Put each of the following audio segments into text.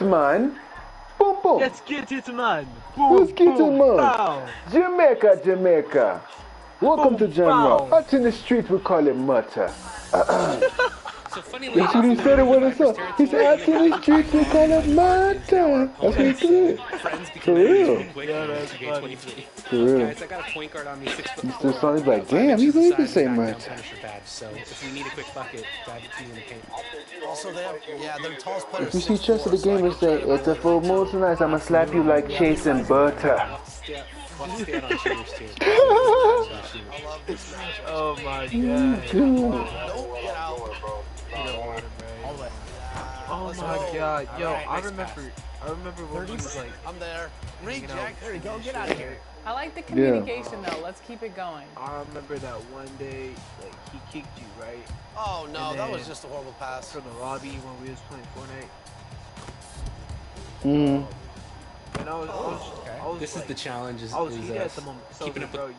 man. Boom, boom. Let's get it, man. Boom, Let's get it, boom, man. pow. Jamaica, Jamaica. Welcome Boom, to Jamaica. pow. Out in the street, we call it mutter. So funny, That's what he said it when it's up. He said, out in the streets, we call it mutter. That's what he said. For real. For real. Guys, I got a point guard on me, 6 foot. He still saw it like, damn, you really can say mutter. So if you need a quick bucket, drive it to you in the paint. Also, they have, yeah, their tallest player. If you see Chester the game and say, it's a full moon tonight, I'ma slap you like chasing butter. Oh my god. Oh my god. Yo, I remember when he was like, I'm there. Reject. There you go. Get out of here. I like the communication though. Let's keep it going. I remember that one day, like, he kicked you, right? Oh no, that was just a horrible pass. From the lobby when we was playing Fortnite. And I was This like, is the challenge. I was heated at the moment. So keeping up. bro,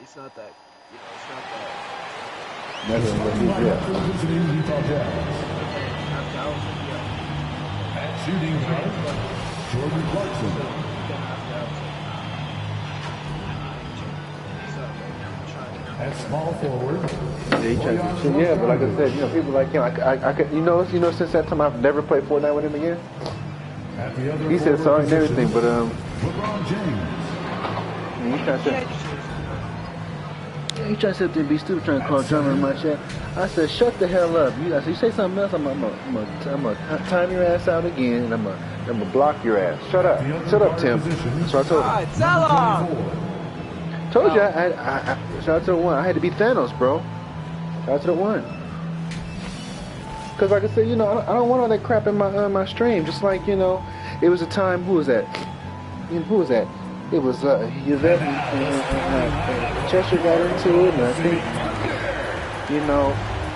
it's not that, it's not that. That's what he did. At shooting guard, Jordan Clarkson. At small forward. Yeah, but like I said, people like him. I could, since that time I've never played Fortnite with him again. He said sorry and everything, but LeBron James. He trying to sit there and be stupid, trying to call drama in my chat. I said, shut the hell up. I said, you say something else, I'm gonna time your ass out again, and I'm gonna block your ass. Shut up, Tim. So I told him. Told you, I shout out to the one. I had to be Thanos, bro. Shout out to the one. Cause like I said, I don't want all that crap in my stream. Just like it was a time. Who was that? Who was that? It was Yvette and Chester got into it, and I think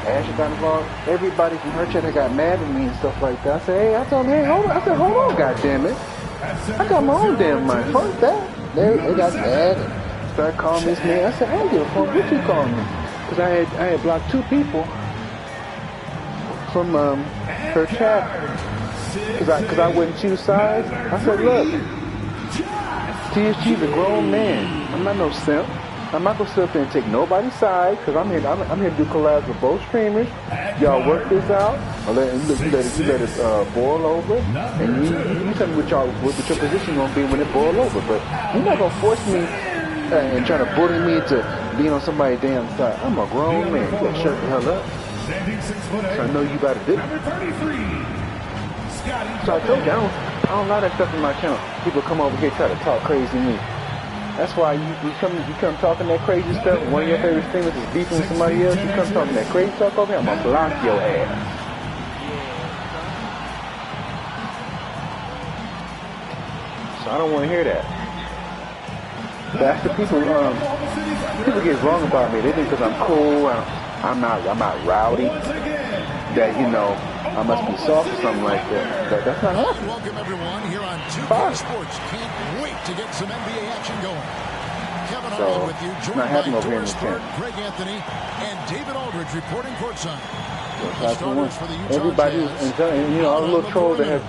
Asher got involved. Everybody from her chat got mad at me and stuff like that. I said, hey, I told him, hey, hold on. I said, hold on, goddammit. I got my own damn mind. Fuck that. They got mad and started calling me this man. I said, I don't give a fuck what you calling me. Because I had blocked 2 people from her chat. Because I wouldn't choose sides. I said, look, TSG's a grown man. I'm not no simp. I'm not gonna sit up there and take nobody's side, because I'm here to do collabs with both streamers. Y'all work this out. I'll let it boil over, and you tell me what your position gonna be when it boil over. But you're not gonna force me and try to bully me to being on somebody's damn side. I'm a grown man. You gotta shut the hell up. So I know you about to do. So I told you I don't allow that stuff in my channel. People come over here try to talk crazy to me. That's why you come talking that crazy stuff. One of your favorite streamers is beefing with somebody else. You come talking that crazy talk over here, I'm gonna block your ass. So I don't want to hear that. That's the people get wrong about me. They think because I'm cool, I'm not rowdy, that I must be soft or something like that. But that's not happening. Welcome everyone here on 2K Sports. Can't wait to get some NBA action going. Kevin Harlan with you, joined by Doris Burke, Greg Anthony, and David Aldridge reporting courtside. Everybody, and all the little trolls that have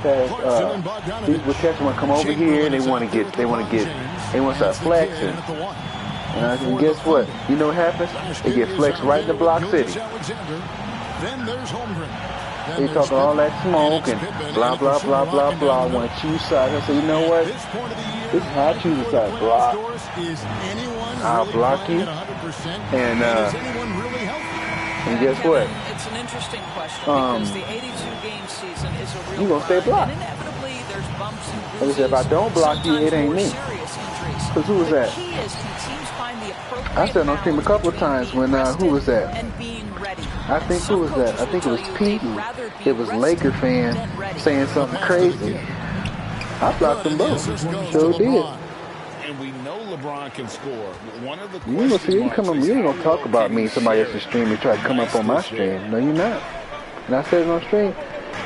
these requests want to come over here and they want to start flexing. And guess what? You know what happens? They get flexed right in the block city. Then there's Holmgren. They talking all that smoke and blah, blah, blah, blah, blah. I want to choose sides. I said, you know what? This is how I choose a side. Block. I'll block you. And guess what? It's an interesting question because the 82-game season is a real you gonna stay blocked. And inevitably there's bumps and Like I bruises. said, if I don't block you, it ain't me. Because who was that? I said on stream a couple of times when, who was that? I think who was that? I think it was Pete. It was Laker fan saying something crazy. I blocked them both. Sure did. And we know LeBron can score. One of the you ain't gonna talk about me, somebody else's stream, and try to come up on my stream. No, you're not. And I said it on stream.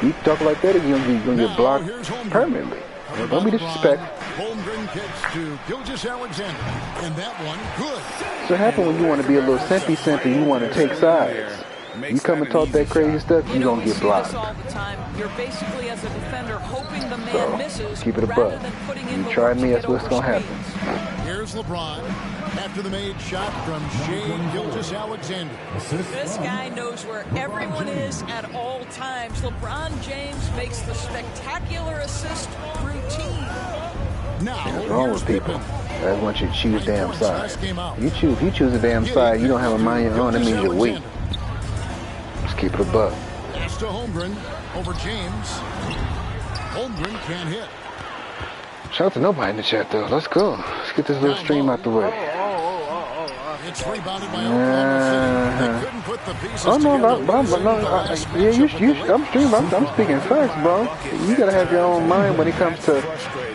You talk like that, you're gonna get blocked permanently. Don't be disrespectful. Holmgren kicks to Gilgeous Alexander, and that one good. So what happens when you want to be a little simpy, you want to take sides. You come and talk that crazy stuff, you gonna get blocked. This all the time. You're basically, as a defender, hoping the man misses. Keep it a buck. You try me, that's what's gonna happen. Here's LeBron after the made shot from Shea Gilgeous-Alexander. This guy knows where everyone is at all times. LeBron James makes the spectacular assist routine. What's wrong with people? That's once you choose damn side. If you choose a damn side, you don't have a mind of your own, that means you're weak. Let's keep it a buck. Pass to Holmgren over James. Holmgren can't hit. Shout out to nobody in the chat though. Let's go. Let's get this little stream out the way. It's rebounded by Oklahoma City. They couldn't put the pieces together. I'm streaming. I'm speaking facts, bro. You gotta have your own mind when it comes to,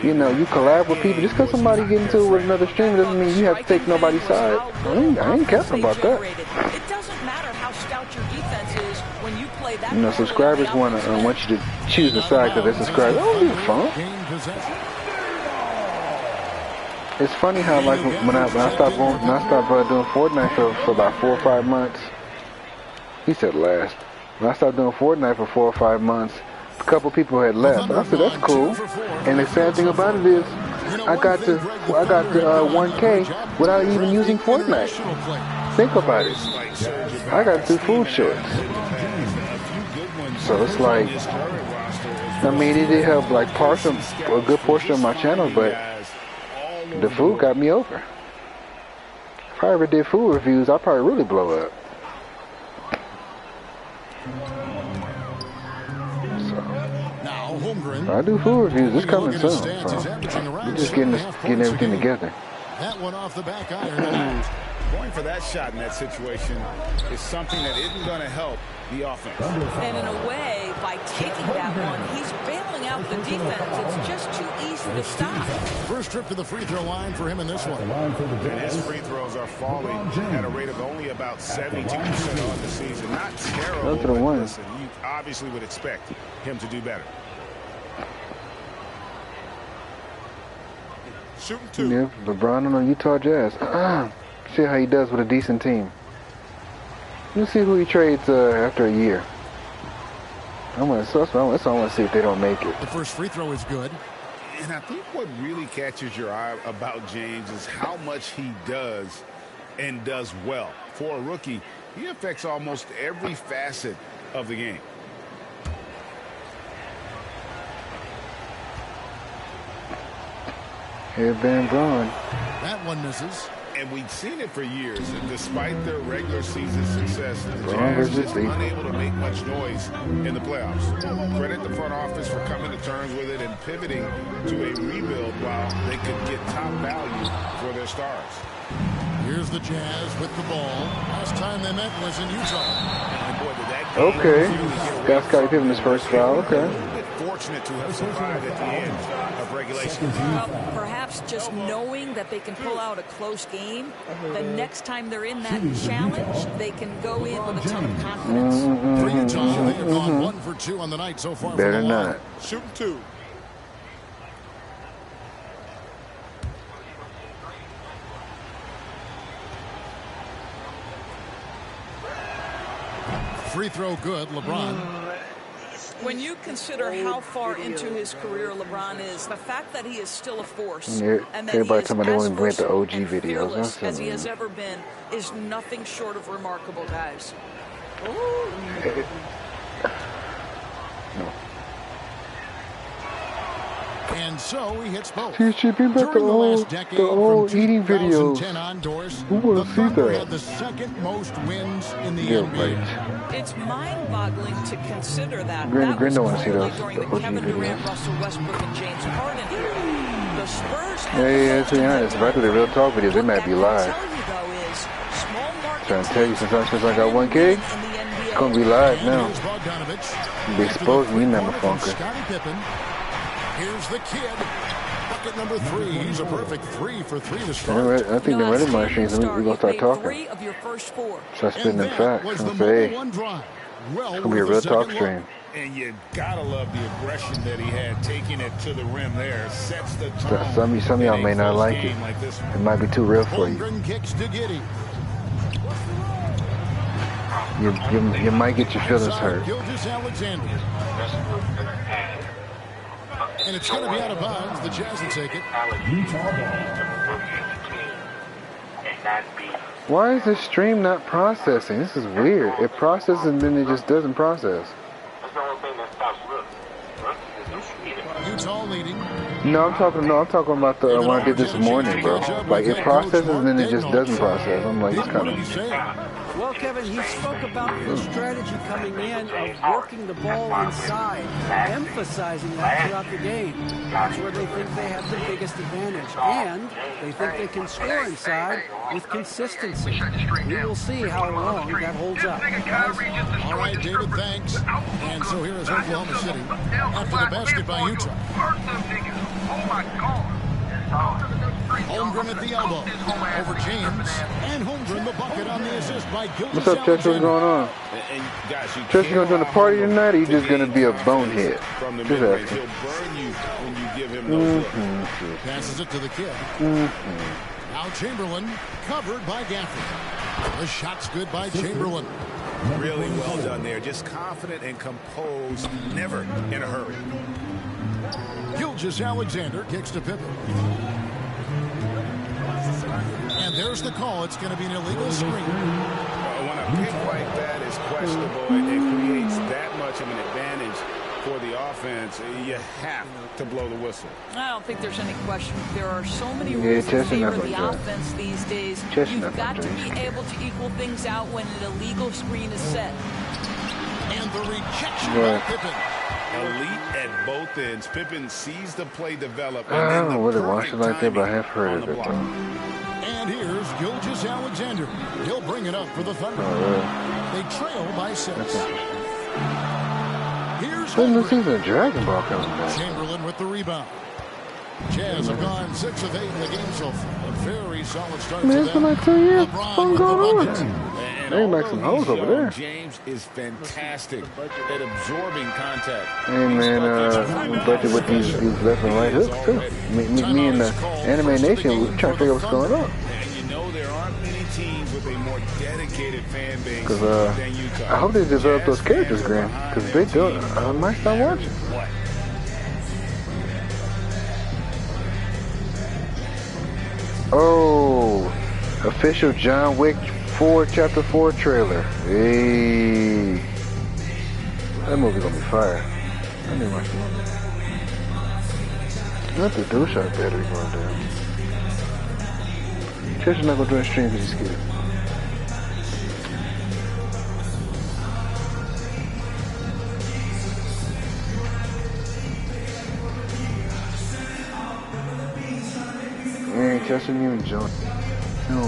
you collab with people. Just because somebody get into it with another streamer doesn't mean you have to take nobody's side. I ain't caring about that. It doesn't matter how stout your defense is when you play that. Subscribers want you to choose the side because they're subscribers. I don't give a fuck. It's funny how like when I stopped doing Fortnite for about 4 or 5 months. He said last. When I stopped doing Fortnite for 4 or 5 months, a couple people had left. I said that's cool. And the sad thing about it is, I got to 1K without even using Fortnite. Think about it. I got to do food shorts. So it's like, I mean, it did help like a good portion of my channel, but the food got me over. If I ever did food reviews, I'd probably really blow up. So I do food reviews. It's coming soon. So we're just getting everything together. That one off the back iron. Going for that shot in that situation is something that isn't going to help the offense. And in a way, by taking that one, he's bailing out the defense. It's just too easy to stop. First trip to the free throw line for him in this one. And his free throws are falling at a rate of only about 72% on the season. Not terrible, but listen, you obviously would expect him to do better. Shooting two. Yeah, LeBron on the Utah Jazz. See how he does with a decent team. Let's see who he trades after a year. I want to see if they don't make it. The first free throw is good. And I think what really catches your eye about James is how much he does and does well. For a rookie, he affects almost every facet of the game. Headband Braun. That one misses. And we've seen it for years. And despite their regular season success, the Jazz just unable to make much noise in the playoffs. Credit the front office for coming to terms with it and pivoting to a rebuild while they could get top value for their stars. Here's the Jazz with the ball. Last time they met was in Utah. And boy, did that okay. Got Scottie Pippen his first foul. Okay. Fortunate to have survived at the end of regulation. Perhaps just knowing that they can pull out a close game, the next time they're in that challenge, they can go in with a ton of confidence. For Utah, they have gone 1 for 2 on the night so far. Better not. Shooting two. Free throw good, LeBron. When you consider how far into his career LeBron is, the fact that he is still a force, and that everybody he talking about they only bring the OG and videos as he has ever been, is nothing short of remarkable, guys. And so he hits both. He should be back During the last decade, the old eating videos. Ondoors, Who would the have seen Thunder that? had the second most wins in the NBA. It's mind-boggling to consider that. Grin don't want to see only those during the the OG Kevin videos. Durant, Russell Westbrook, and James Harden era. The Spurs. Yeah, to be honest, if I do the real talk videos, they might be live. Trying to tell you, since I got 1K, it's gonna be live now. Be exposed me, never funker. Here's the kid. Bucket number 3. He's a perfect 3 for 3 to start. I think they're ready my streams. We're gonna start talking. Start spitting them facts. I'm gonna say, hey, it's gonna be a real talk stream. And you gotta love the aggression that he had, taking it to the rim there. Sets the tone. Some of y'all may not like it. It might be too real for you. Kicks to Giddey. You might get your feelings hurt. Gilgeous Alexander. And it's going to be out of bounds. The Jazz will take it. Why is this stream not processing? This is weird. It processes and then it just doesn't process. Utah leading. No, I'm talking about the one I did this morning, bro. Like it processes and then it just doesn't process. I'm like, it's kind of. Well, Kevin, he spoke about the strategy coming in of working the ball inside, emphasizing that throughout the game. That's where they think they have the biggest advantage, and they think they can score inside with consistency. We will see how long that holds up. All right, David, thanks. And so here is Oklahoma City after the basket by Utah. Oh, my God. Holmgren at the elbow. Over James. And Holmgren the bucket on the assist by Gilgeous. What's up, Chester? What's going on? Chester, you gonna join the party tonight, or you just gonna be a bonehead? Just asking. Passes it to the kid. Now Chamberlain covered by Gafford. The shot's good by Chamberlain. Really well done there. Just confident and composed, never in a hurry. Gilgeous Alexander kicks to Pippen. And there's the call. It's going to be an illegal screen. When a pick like that is questionable and it creates that much of an advantage for the offense, you have to blow the whistle. I don't think there's any question. There are so many rules in favor of the offense these days. You've got to be able to equal things out when an illegal screen is set. And the rejection by Pippen. Elite at both ends. Pippen sees the play develop. I don't know what it watched it like that, but I have heard of it, though. And here's Gilgeous Alexander. He'll bring it up for the Thunder. They trail by 6. Here's Holmgren. Dragon Ball coming back. Chamberlain with the rebound. Jazz have gone 6 of 8 in the game so far. A very solid start. Man, it's been like 2 years. What's going on? They make some hoes over there. James is fantastic at absorbing contact. Hey man, we budget with these left and right hooks too. Me and the Anime Nation, we're trying to figure out what's going on. And you know there aren't many teams with a more dedicated fan base than Utah. I hope they develop those characters, Graham. Because if they do, I might start watching. Oh, official John Wick 4 Chapter 4 trailer. Hey, that movie gonna be fire. I need to watch the movie. Not the dual shot battery going down. Chester's not gonna join stream because he's scared. Man, Chester didn't even join. No.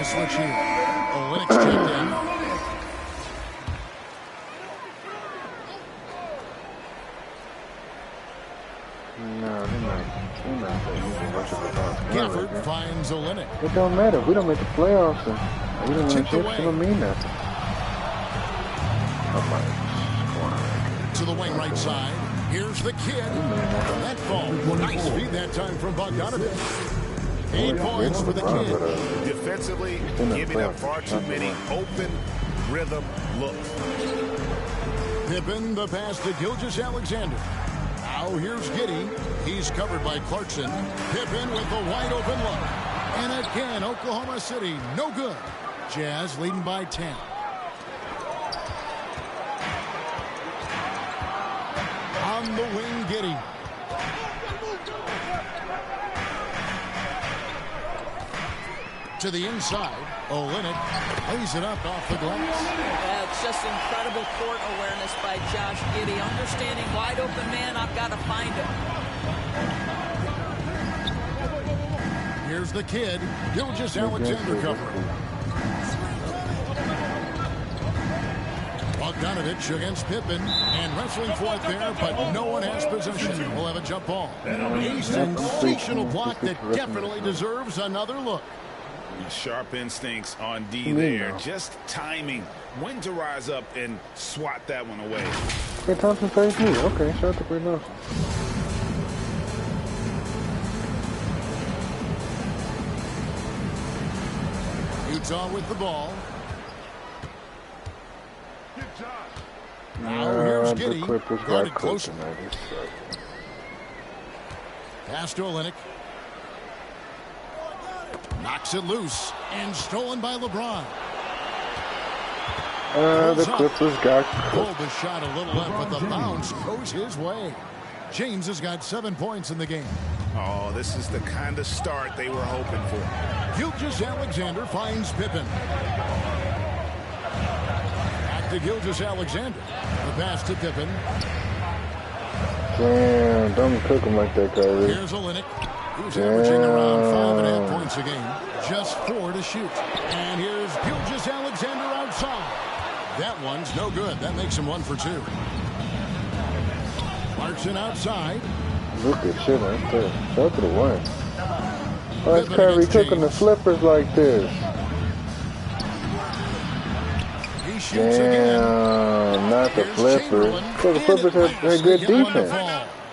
Switch here. Olynyk checked in. No, they're not using much of the box. Gafford finds Olynyk. It don't matter. We don't make the playoffs. We don't win chips. It don't mean nothing. To the wing right side. Here's the kid. That ball. Nice feed that time from Bogdanovich. 8 points for the kid. Defensively, giving up far too many open rhythm looks. Pippen, the pass to Gilgeous Alexander. Now here's Giddey. He's covered by Clarkson. Pippen with the wide open look. And again, Oklahoma City, no good. Jazz leading by 10. On the wing, Giddey. To the inside, Olynyk lays it up off the glass. Yeah, it's just incredible court awareness by Josh Giddey. Understanding wide open man, I've got to find him. Here's the kid, Gilgeous Alexander cover. Bogdanovich against Pippen, and wrestling for it there, but no one has possession. We'll have a jump ball. A sensational block that definitely deserves another look. Sharp instincts on D there. Just timing when to rise up and swat that one away. Klay Thompson saves me. Okay, shout out to Klay Thompson. Utah with the ball. Now here's Giddey, guarded close. Pass to Olynyk. Knocks it loose and stolen by LeBron. The Clippers got pulled the shot a little left, but the bounce goes his way. James has got 7 points in the game. Oh, this is the kind of start they were hoping for. Gilgeous-Alexander finds Pippen. Back to Gilgeous-Alexander. The pass to Pippen. Damn, don't cook him like that, Kyrie. Here's Olynyk, who's averaging around 5.5 points a game. Just 4 to shoot. And here's Gilgeous-Alexander outside. That one's no good. That makes him 1 for 2. Clarkson outside. Look at shit right there. Shout out to the one. Why is Kyrie cooking the flippers like this? Damn, not the flippers. So the flippers had good defense.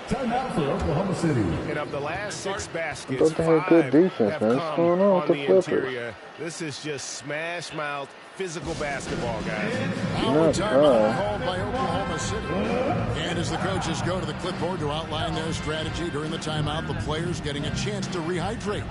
Timeout for Oklahoma City. And of the last 6 baskets, I thought they had good defense, man. What's going on with the flippers? This is just smash mouth physical basketball, guys. Our timeout called by Oklahoma City. And as the coaches go to the clipboard to outline their strategy during the timeout, the players getting a chance to rehydrate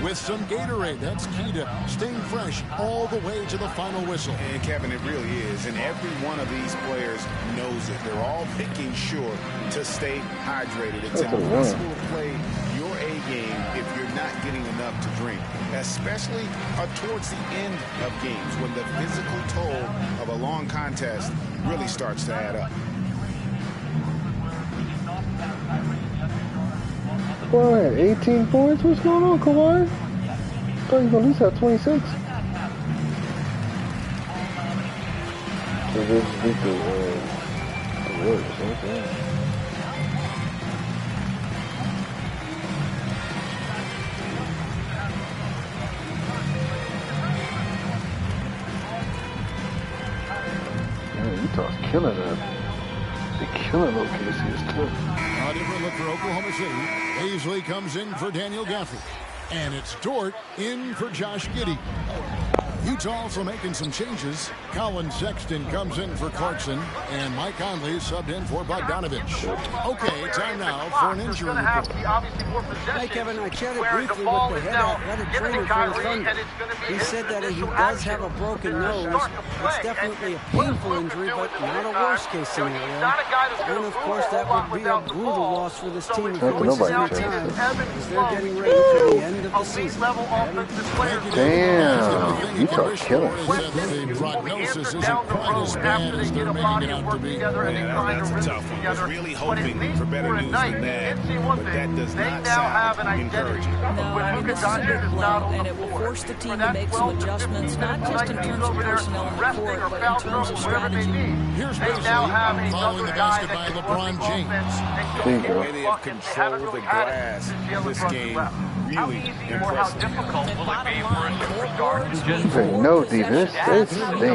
with some Gatorade. That's key to staying fresh all the way to the final whistle. And Kevin, it really is. And every one of these players knows it. They're all making sure to stay hydrated. It's impossible to play your A game if you're not getting enough to drink, especially towards the end of games when the physical toll of a long contest really starts to add up. Kawhi had 18 points? What's going on, Kawhi? I thought you were going to at least have 26. So this beat the Warriors, okay. Utah's killing them. They're killing OKC's too. A different look for Oklahoma City. Paisley comes in for Daniel Gafford. And it's Dort in for Josh Giddey. Utah also making some changes. Colin Sexton comes in for Clarkson. And Mike Conley subbed in for Bogdanovich. Okay, time now for an injury report. Hey, Kevin, I chatted briefly with the head athletic trainer for the Thunder. He said that he does have a broken nose. It's definitely a painful injury, but not a worst-case scenario. And, of course, that would be a brutal loss for this team if it misses any time, as they're getting ready for the end of the season. Damn, Utah's killing. The prognosis isn't quite as bad as they're making it out to be. Yeah, that's a tough one. I was really hoping for better news than that, but that does not sound encouraging. No, I mean, this is a big blow, and it will force the team to make some adjustments, not just in terms of personnel on the court, but in terms of strategy. Here's Paisley following the basket by LeBron James. The way they have controlled the glass this game, really impressive. And bottom line, more boards mean They play no defense. They stink. They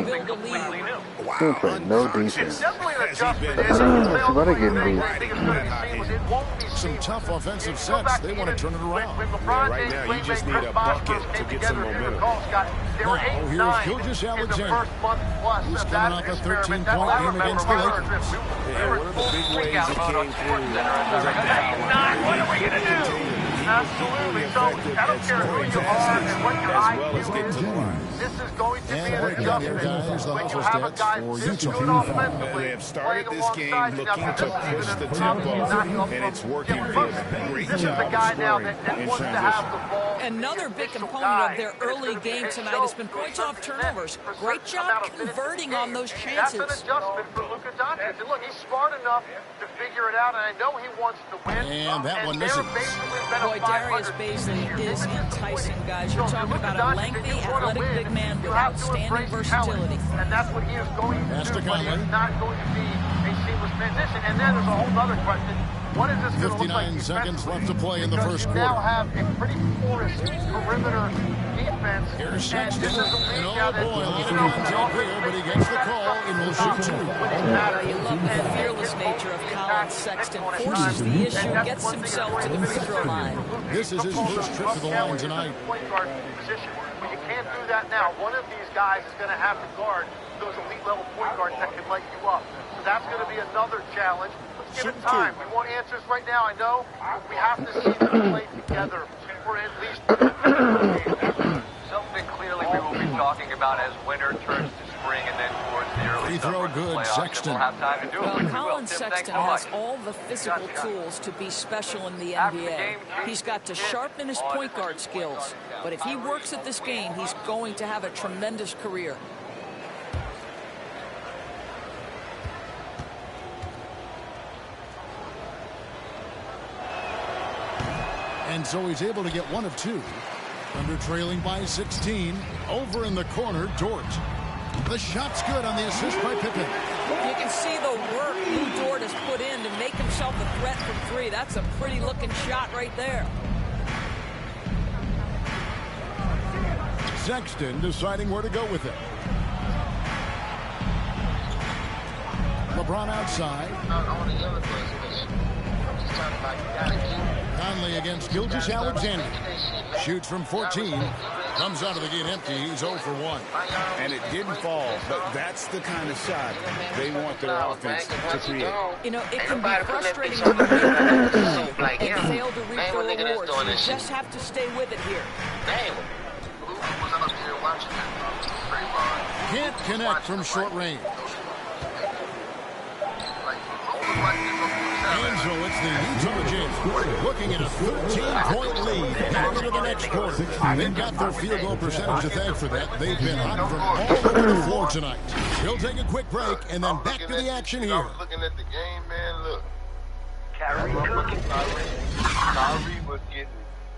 Wow, play no defense. Why they getting beat? Some tough offensive sets. They want to turn it around. Yeah, right now, you just need a bucket to get some momentum. Now, here's Gilgeous-Alexander. He's coming off a 13-point game against the Lakers. Yeah, one of the big ways it came through was at the foul line. What are we going to do? Absolutely. So I don't care who you are and what your IQ is. This is going to be an adjustment. When you have a guy this good offensively, They have started this game looking to push the tempo, and it's working for them. Great job of scoring in transition. Another big component of their early game tonight has been points off turnovers. Great job converting on those chances. That's an adjustment for Luka Doncic. And look, he's smart enough to figure it out, and I know he wants to win. And that one misses. Well, Boy, Darius Baisley is enticing, guys. You're talking about a lengthy, athletic big man with outstanding versatility. And that's what he is going to do, but it's not going to be a seamless transition. And then there's a whole other question. What is this going to look like? 59 seconds left to play in the first quarter. You now have a pretty porous perimeter defense. Here's Sexton. And oh boy, a lot of contact here, but he gets the call and will shoot two. You love the fearless nature of Colin Sexton. Forces the issue, gets himself to the free throw line. This is his first trip to the line tonight. Point guard position. But you can't do that now. One of these guys is going to have to guard those elite level point guards that can light you up. So that's going to be another challenge. Let's give it time. We want answers right now, I know. We have to see them play together for at least something clearly we will be talking about as winter turns to spring and then towards the early free throw good, Sexton. Well, Colin Sexton has all the physical tools to be special in the NBA. He's got to sharpen his point guard skills. But if he works at this game, he's going to have a tremendous career. And so he's able to get one of two. Under trailing by 16. Over in the corner, Dort. The shot's good on the assist by Pippen. You can see the work Lou Dort has put in to make himself a threat from three. That's a pretty looking shot right there. Sexton deciding where to go with it. LeBron outside. Conley against Gilgeous-Alexander. Shoots from 14. Comes out of the gate empty. He's 0 for 1. And it didn't fall, but that's the kind of shot they want their offense to create. You know, it can be frustrating when you make and fail to reap the rewards. You just have to stay with it here. Can't connect from short range. And so it's the Utah Jazz looking at a 13-point lead heading into the next quarter. They've got their field goal percentage to thank for that. They've been hot from all over the floor tonight. We'll take a quick break and then back to the action here. I'm looking at the game, man. Look. Kyrie was getting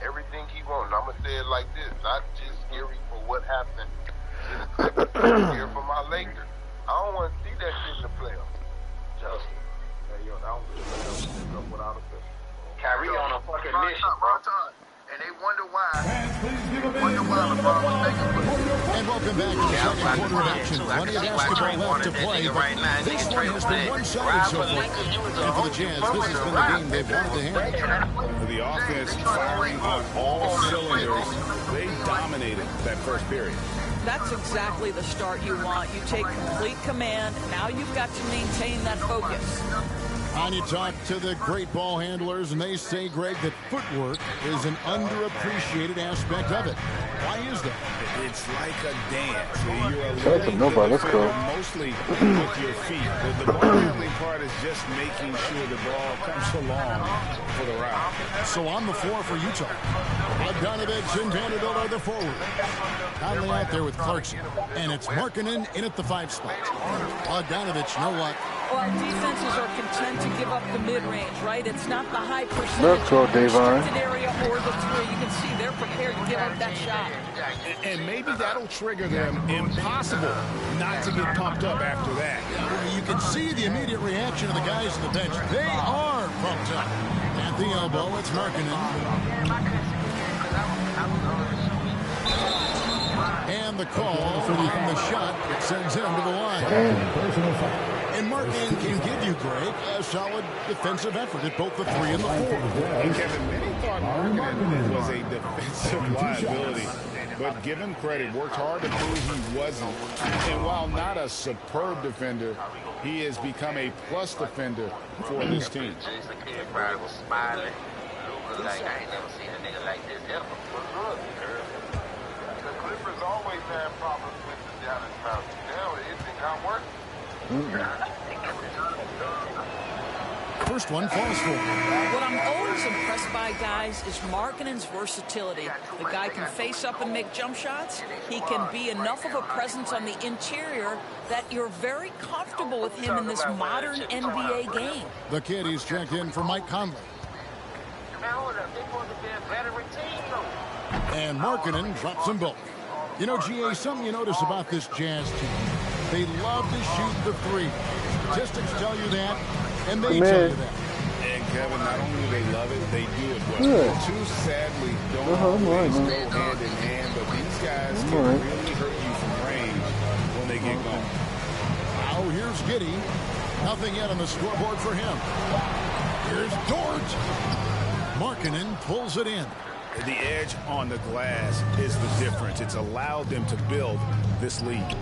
everything he wanted. I'm going to say it like this. Not just scary for what happened. It's scary for my Lakers. I don't want to see that shit in the playoffs. Just. Kyrie on a fucking mission, bro. And they wonder why. LeBron was making. And welcome back to the second quarter of action. Plenty of basketball left to play, but this one has been one-sided so far. And for the Jazz, this has been the game they've wanted to handle. The offense firing on all cylinders. They dominated that first period. That's exactly the start you want. You take complete command. Now you've got to maintain that focus. And you talk to the great ball handlers, and they say, Greg, that footwork is an underappreciated aspect of it. Why is that? It's like a dance. You're a leading defender mostly with your feet. The ball handling part is just making sure the ball comes along for the route. So on the floor for Utah, Bogdanovich and Vanderbilt are the forward. Conley out there with Clarkson, and it's Markkanen in at the 5 spot. Bogdanovich, no luck. Well, defenses are content to give up the mid-range, right? It's not the high percentage. Let's go, Davon. Area or the three. You can see they're prepared to give up that shot. And maybe that'll trigger them. Impossible not to get pumped up after that. Well, you can see the immediate reaction of the guys on the bench. They are pumped up. At the elbow, it's Markkanen. And the call on the shot, it sends him to the line. And Markkanen can give you, Greg, a solid defensive effort at both the 3 and the 4. And Kevin, many thought Markkanen was a defensive liability. But give him credit, worked hard to prove he wasn't. And while not a superb defender, he has become a plus defender for this team. Everybody was smiling. Like, I ain't never seen a nigga like this ever. The Clippers always had problems with the Dallas Mavericks. Now it did not work. First one falls for him. What I'm always impressed by, guys, is Markkanen's versatility. The guy can face up and make jump shots. He can be enough of a presence on the interior that you're very comfortable with him in this modern NBA game. The kid, he's checked in for Mike Conley. talent. I think we're the veteran team, though. And Markkanen drops them both. You know, GA, something you notice about this Jazz team, they love to shoot the three. Statistics tell you that, and they tell you that. And Kevin, not only do they love it, they do it well. The two sadly don't always go hand in hand, but these guys can really hurt you from range when they get going. Now here's Giddey. Nothing yet on the scoreboard for him. Here's Dort. Markkanen pulls it in. The edge on the glass is the difference. It's allowed them to build this lead.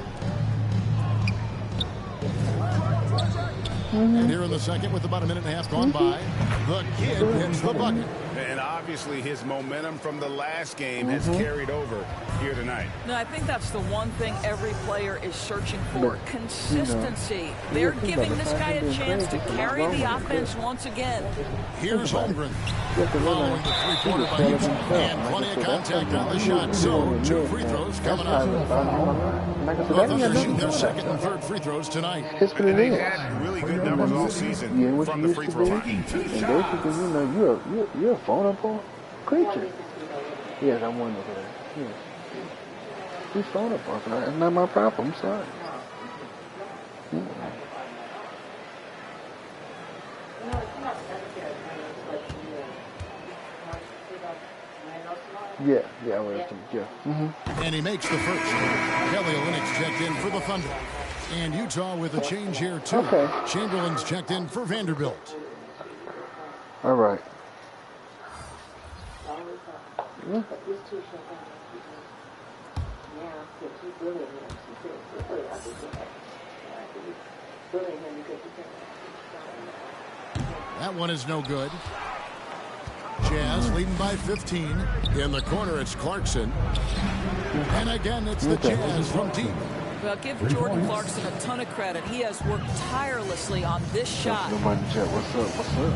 And here in the second, with about a minute and a half gone by, the kid hits the bucket. And obviously his momentum from the last game has carried over here tonight. No, I think that's the one thing every player is searching for. Consistency. They're giving this guy a chance to carry the offense once again. Here's Holmgren. Following the three-pointer by Houston. And plenty of contact on the shot. So, 2 free throws coming up. Both of them shooting their second and third free throws tonight. And they've had really good numbers all season from the free throw line. And basically, you know, you're a vulnerable creature. Yes, I'm one of them. Yes. He's vulnerable. It's not my problem. I'm sorry. Yeah, I was. Yeah. And he makes the first. Kelly Olynyk's checked in for the Thunder. And Utah with a change here, too. Okay. Chamberlain's checked in for Vanderbilt. All right. That one is no good. Jazz leading by 15. In the corner, it's Clarkson. And again, it's the Jazz from deep. Well, give Jordan Clarkson a ton of credit. He has worked tirelessly on this shot. What's up?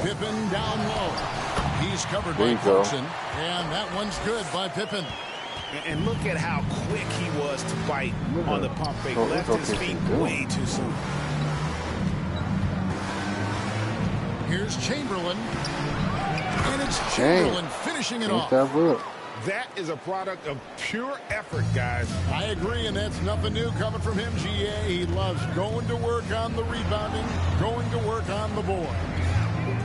Pippen down low. He's covered by Clarkson. And that one's good by Pippen. And look at how quick he was to bite on the pump fake. Left his feet way too soon. Here's Chamberlain. And it's Chamberlain finishing it off. That is a product of pure effort, guys. I agree, and that's nothing new coming from him, GA. He loves going to work on the rebounding, going to work on the board.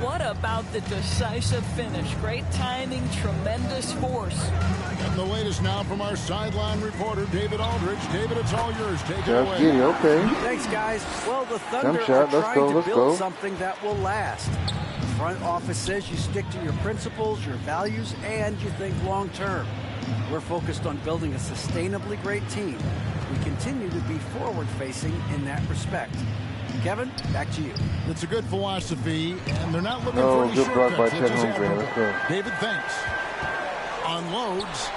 What about the decisive finish? Great timing, tremendous force. And the latest now from our sideline reporter, David Aldridge. David, it's all yours. Take it away. Giddy, okay. Thanks, guys. Well, the Thunder are trying to build something that will last. The front office says you stick to your principles, your values, and you think long term. We're focused on building a sustainably great team. We continue to be forward-facing in that respect. Kevin, back to you. It's a good philosophy, and they're not looking for any shortcuts. David, thanks. Unloads,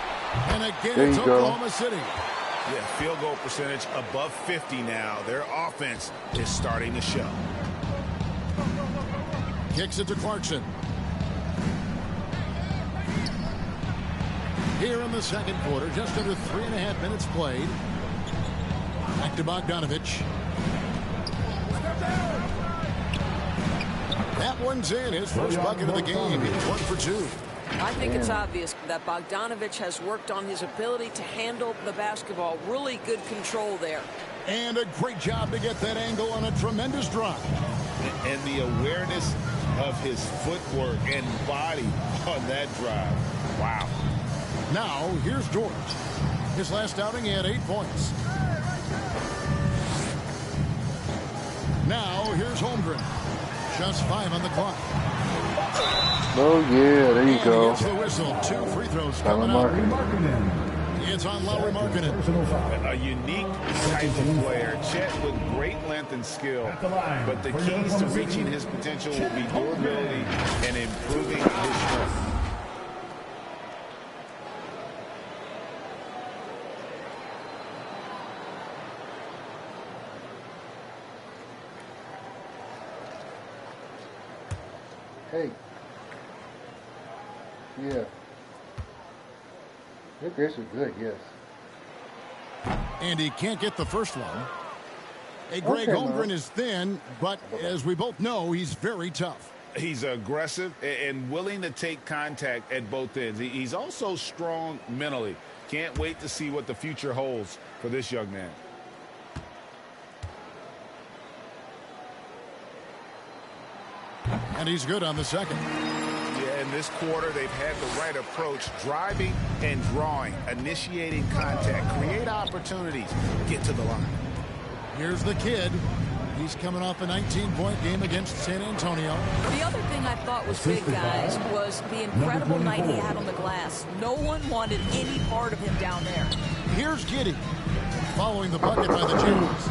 and again it's Oklahoma City. Yeah, field goal percentage above 50 now. Their offense is starting to show. Kicks it to Clarkson. Here in the second quarter, just under 3.5 minutes played. Back to Bogdanovich. That one's in. His first bucket of the game. He's 1 for 2. I think it's obvious that Bogdanovich has worked on his ability to handle the basketball. Really good control there. And a great job to get that angle on a tremendous drop. And the awareness of his footwork and body on that drive. Wow. Now, here's Dort. His last outing, he had 8 points. Now, here's Holmgren. Just 5 on the clock. Oh, yeah, there you go. He gets the whistle. 2 free throws coming up. It's on Lauri Markkanen. A unique type of player. Chet with great length and skill. But the keys to reaching his potential will be durability and improving his strength. Hey. Yeah. Your grace was good, yes. And he can't get the first one. Greg Holmgren is thin, but as we both know, he's very tough. He's aggressive and willing to take contact at both ends. He's also strong mentally. Can't wait to see what the future holds for this young man. And he's good on the second. Yeah, in this quarter, they've had the right approach, driving and drawing, initiating contact, create opportunities, get to the line. Here's the kid. He's coming off a 19-point game against San Antonio. The other thing I thought was big, guys, was the incredible night he had on the glass. No one wanted any part of him down there. Here's Giddey, following the bucket by the Jazz.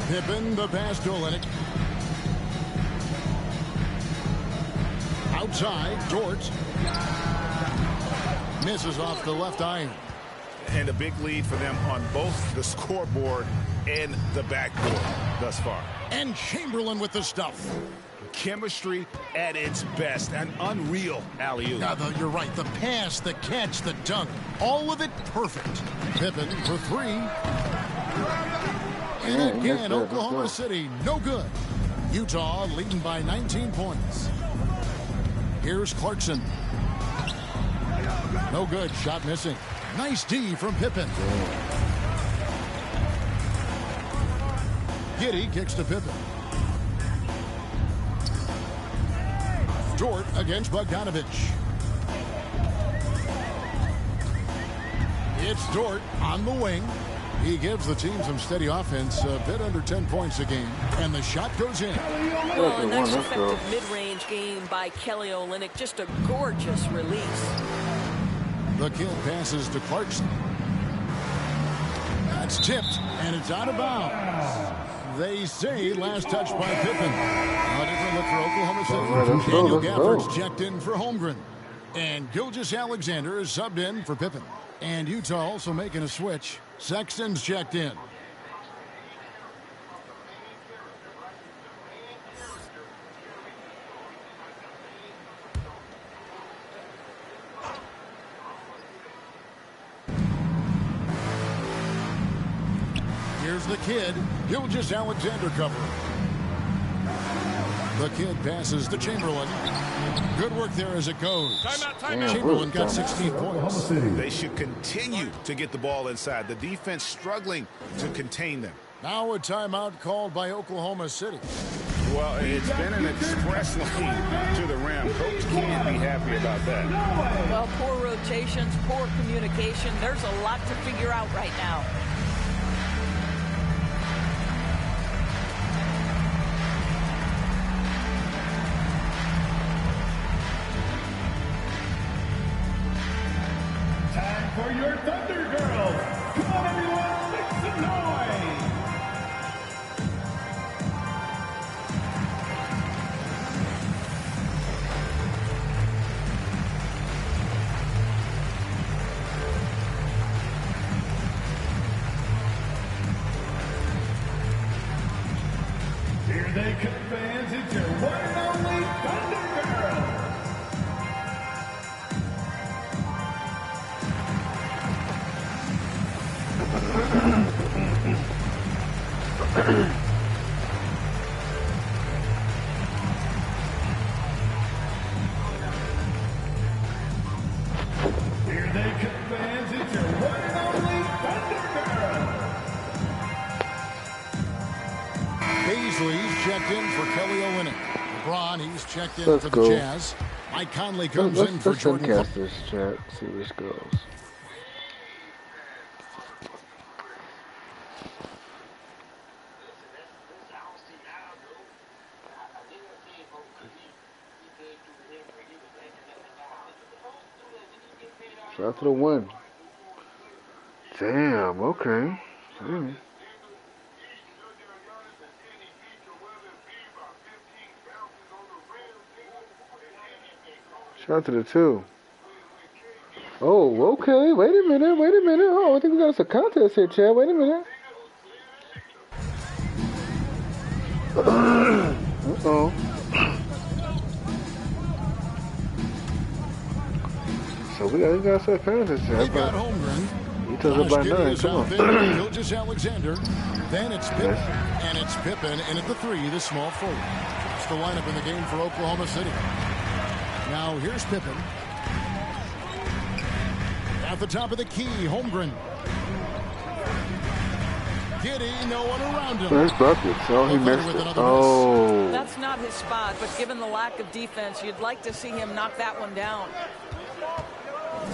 Pippen, the pass to Olynyk. Outside, George. Misses off the left iron. And a big lead for them on both the scoreboard and the backboard thus far. And Chamberlain with the stuff. Chemistry at its best. An unreal alley-oop. You're right. The pass, the catch, the dunk. All of it perfect. Pippen for three. And again, Oklahoma City, no good. Utah leading by 19 points. Here's Clarkson. No good. Shot missing. Nice D from Pippen. Giddey kicks to Pippen. Dort against Bogdanovich. It's Dort on the wing. He gives the team some steady offense, a bit under 10 points a game. And the shot goes in. Well, a nice effective mid-range game by Kelly Olynyk. Just a gorgeous release. The kid passes to Clarkson. That's tipped, and it's out of bounds. They say last touch by Pippen. A different look for Oklahoma City. Daniel Gafford's checked in for Holmgren. And Gilgeous-Alexander is subbed in for Pippen. And Utah also making a switch. Sexton's checked in. Here's the kid. Gilgeous-Alexander cover. The kid passes to Chamberlain. Good work there as it goes. Timeout. Chamberlain got 16 points. They should continue to get the ball inside. The defense struggling to contain them. Now a timeout called by Oklahoma City. Well, it's been an express lane to the rim. Coach can't be happy about that. Well, poor rotations, poor communication. There's a lot to figure out right now. For your Thunder Girls. Come on, everyone, make some noise. Here they come, fans. It's your one and only Thunder Girls. Here they come, fans. It's your one and only Thunder Girls. Paisley's checked in for Kelly Olynyk. LeBron, he's checked in for the Jazz. Mike Conley comes in for Jordan. Let's this chat, see where this goes. Shout out to the win. Damn, okay. Damn. Shout out to the two. Oh, okay. Wait a minute. Oh, I think we got us a contest here, Chad. Wait a minute. Uh-oh. So we got some contest here. They've got Holmgren. He tells it by 9. Come on. Gilgeous-Alexander. Then it's Pippen. And it's Pippen in at the 3, the small forward. the lineup in the game for Oklahoma City. Now here's Pippen. At the top of the key, Holmgren. Giddy, no one around him. Nice bucket. Oh, he missed it. Oh. That's not his spot, but given the lack of defense, you'd like to see him knock that one down.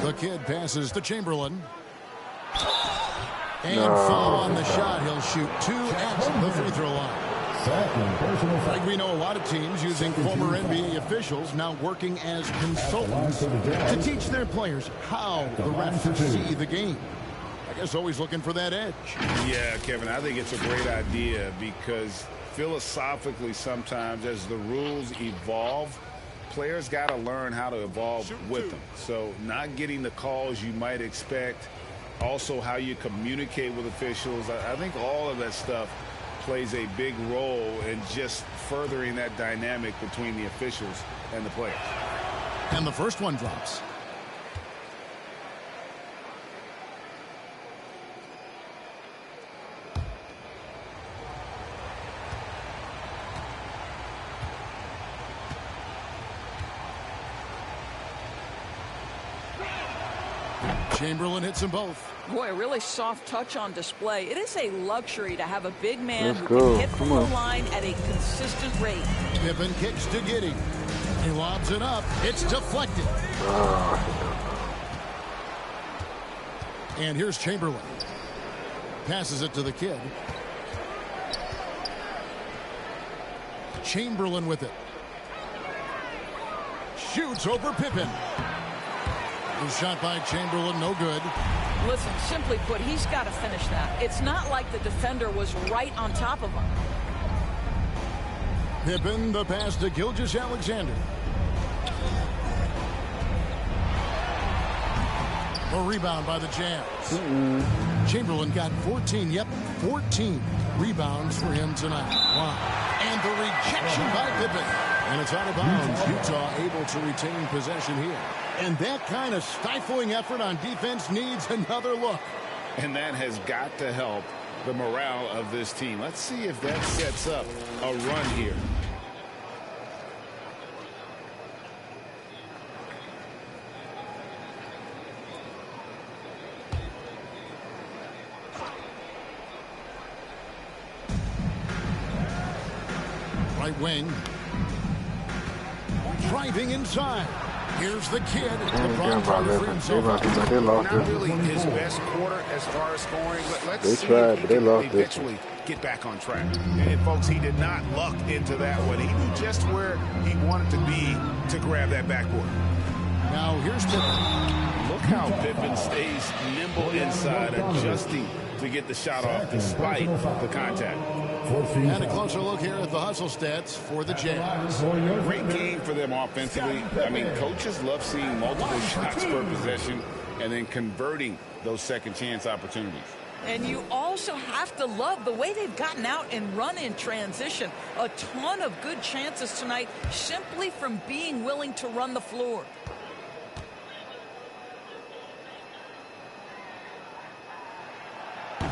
The kid passes to Chamberlain. And foul on the shot. He'll shoot 2 at the free throw line. Like we know a lot of teams using former NBA officials now working as consultants to teach their players how the refs see the game. I guess always looking for that edge. Yeah, Kevin, I think it's a great idea because philosophically sometimes as the rules evolve, players got to learn how to evolve with them. So not getting the calls you might expect, also how you communicate with officials. I think all of that stuff plays a big role in just furthering that dynamic between the officials and the players. And the first one drops. Chamberlain hits them both. Boy, a really soft touch on display. It is a luxury to have a big man who go. can hit from the line at a consistent rate. Pippen kicks to Giddy. He lobs it up. It's deflected. And here's Chamberlain. Passes it to the kid. Chamberlain with it. Shoots over Pippen. The shot by Chamberlain, no good. Listen, simply put, he's got to finish that. It's not like the defender was right on top of him. Pippen, the pass to Gilgeous-Alexander. A rebound by the Jazz. Chamberlain got 14. Yep, 14 rebounds for him tonight. Wow. And the rejection by Pippen. And it's out of bounds. Utah able to retain possession here. And that kind of stifling effort on defense needs another look. And that has got to help the morale of this team. Let's see if that sets up a run here. Right wing. Driving inside. Here's the kid. LeBron trying to free himself up. Not really his best quarter as far as scoring. Let's see tried, if but they lost this eventually get back on track. And folks, he did not luck into that one. He knew just where he wanted to be to grab that backboard. Now here's Pippen. Look how Pippen stays nimble inside, adjusting to get the shot off despite the contact. And a closer look here at the hustle stats for the Jazz. Great game for them offensively. I mean, coaches love seeing multiple shots per possession and then converting those second chance opportunities. And you also have to love the way they've gotten out and run in transition. A ton of good chances tonight simply from being willing to run the floor.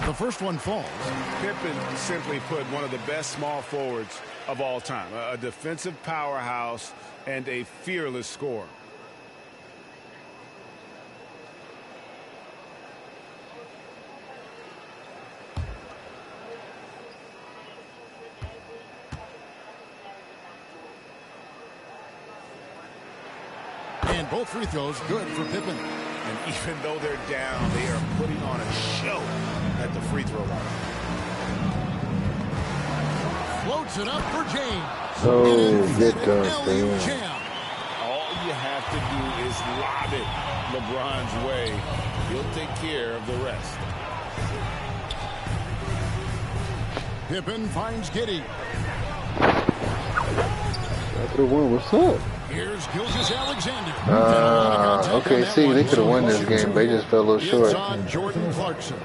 The first one falls. Pippen, simply put, one of the best small forwards of all time. A defensive powerhouse and a fearless scorer. And both free throws good for Pippen. And even though they're down, they are putting on a show at the free throw line. Floats it up for James. Oh, good dunk, man. All you have to do is lob it LeBron's way. He'll take care of the rest. Pippen finds Giddy. That's the one. What's up? Here's Gilgeous-Alexander. Okay, see, they could have won this game, but they just fell a little short. On Jordan Clarkson.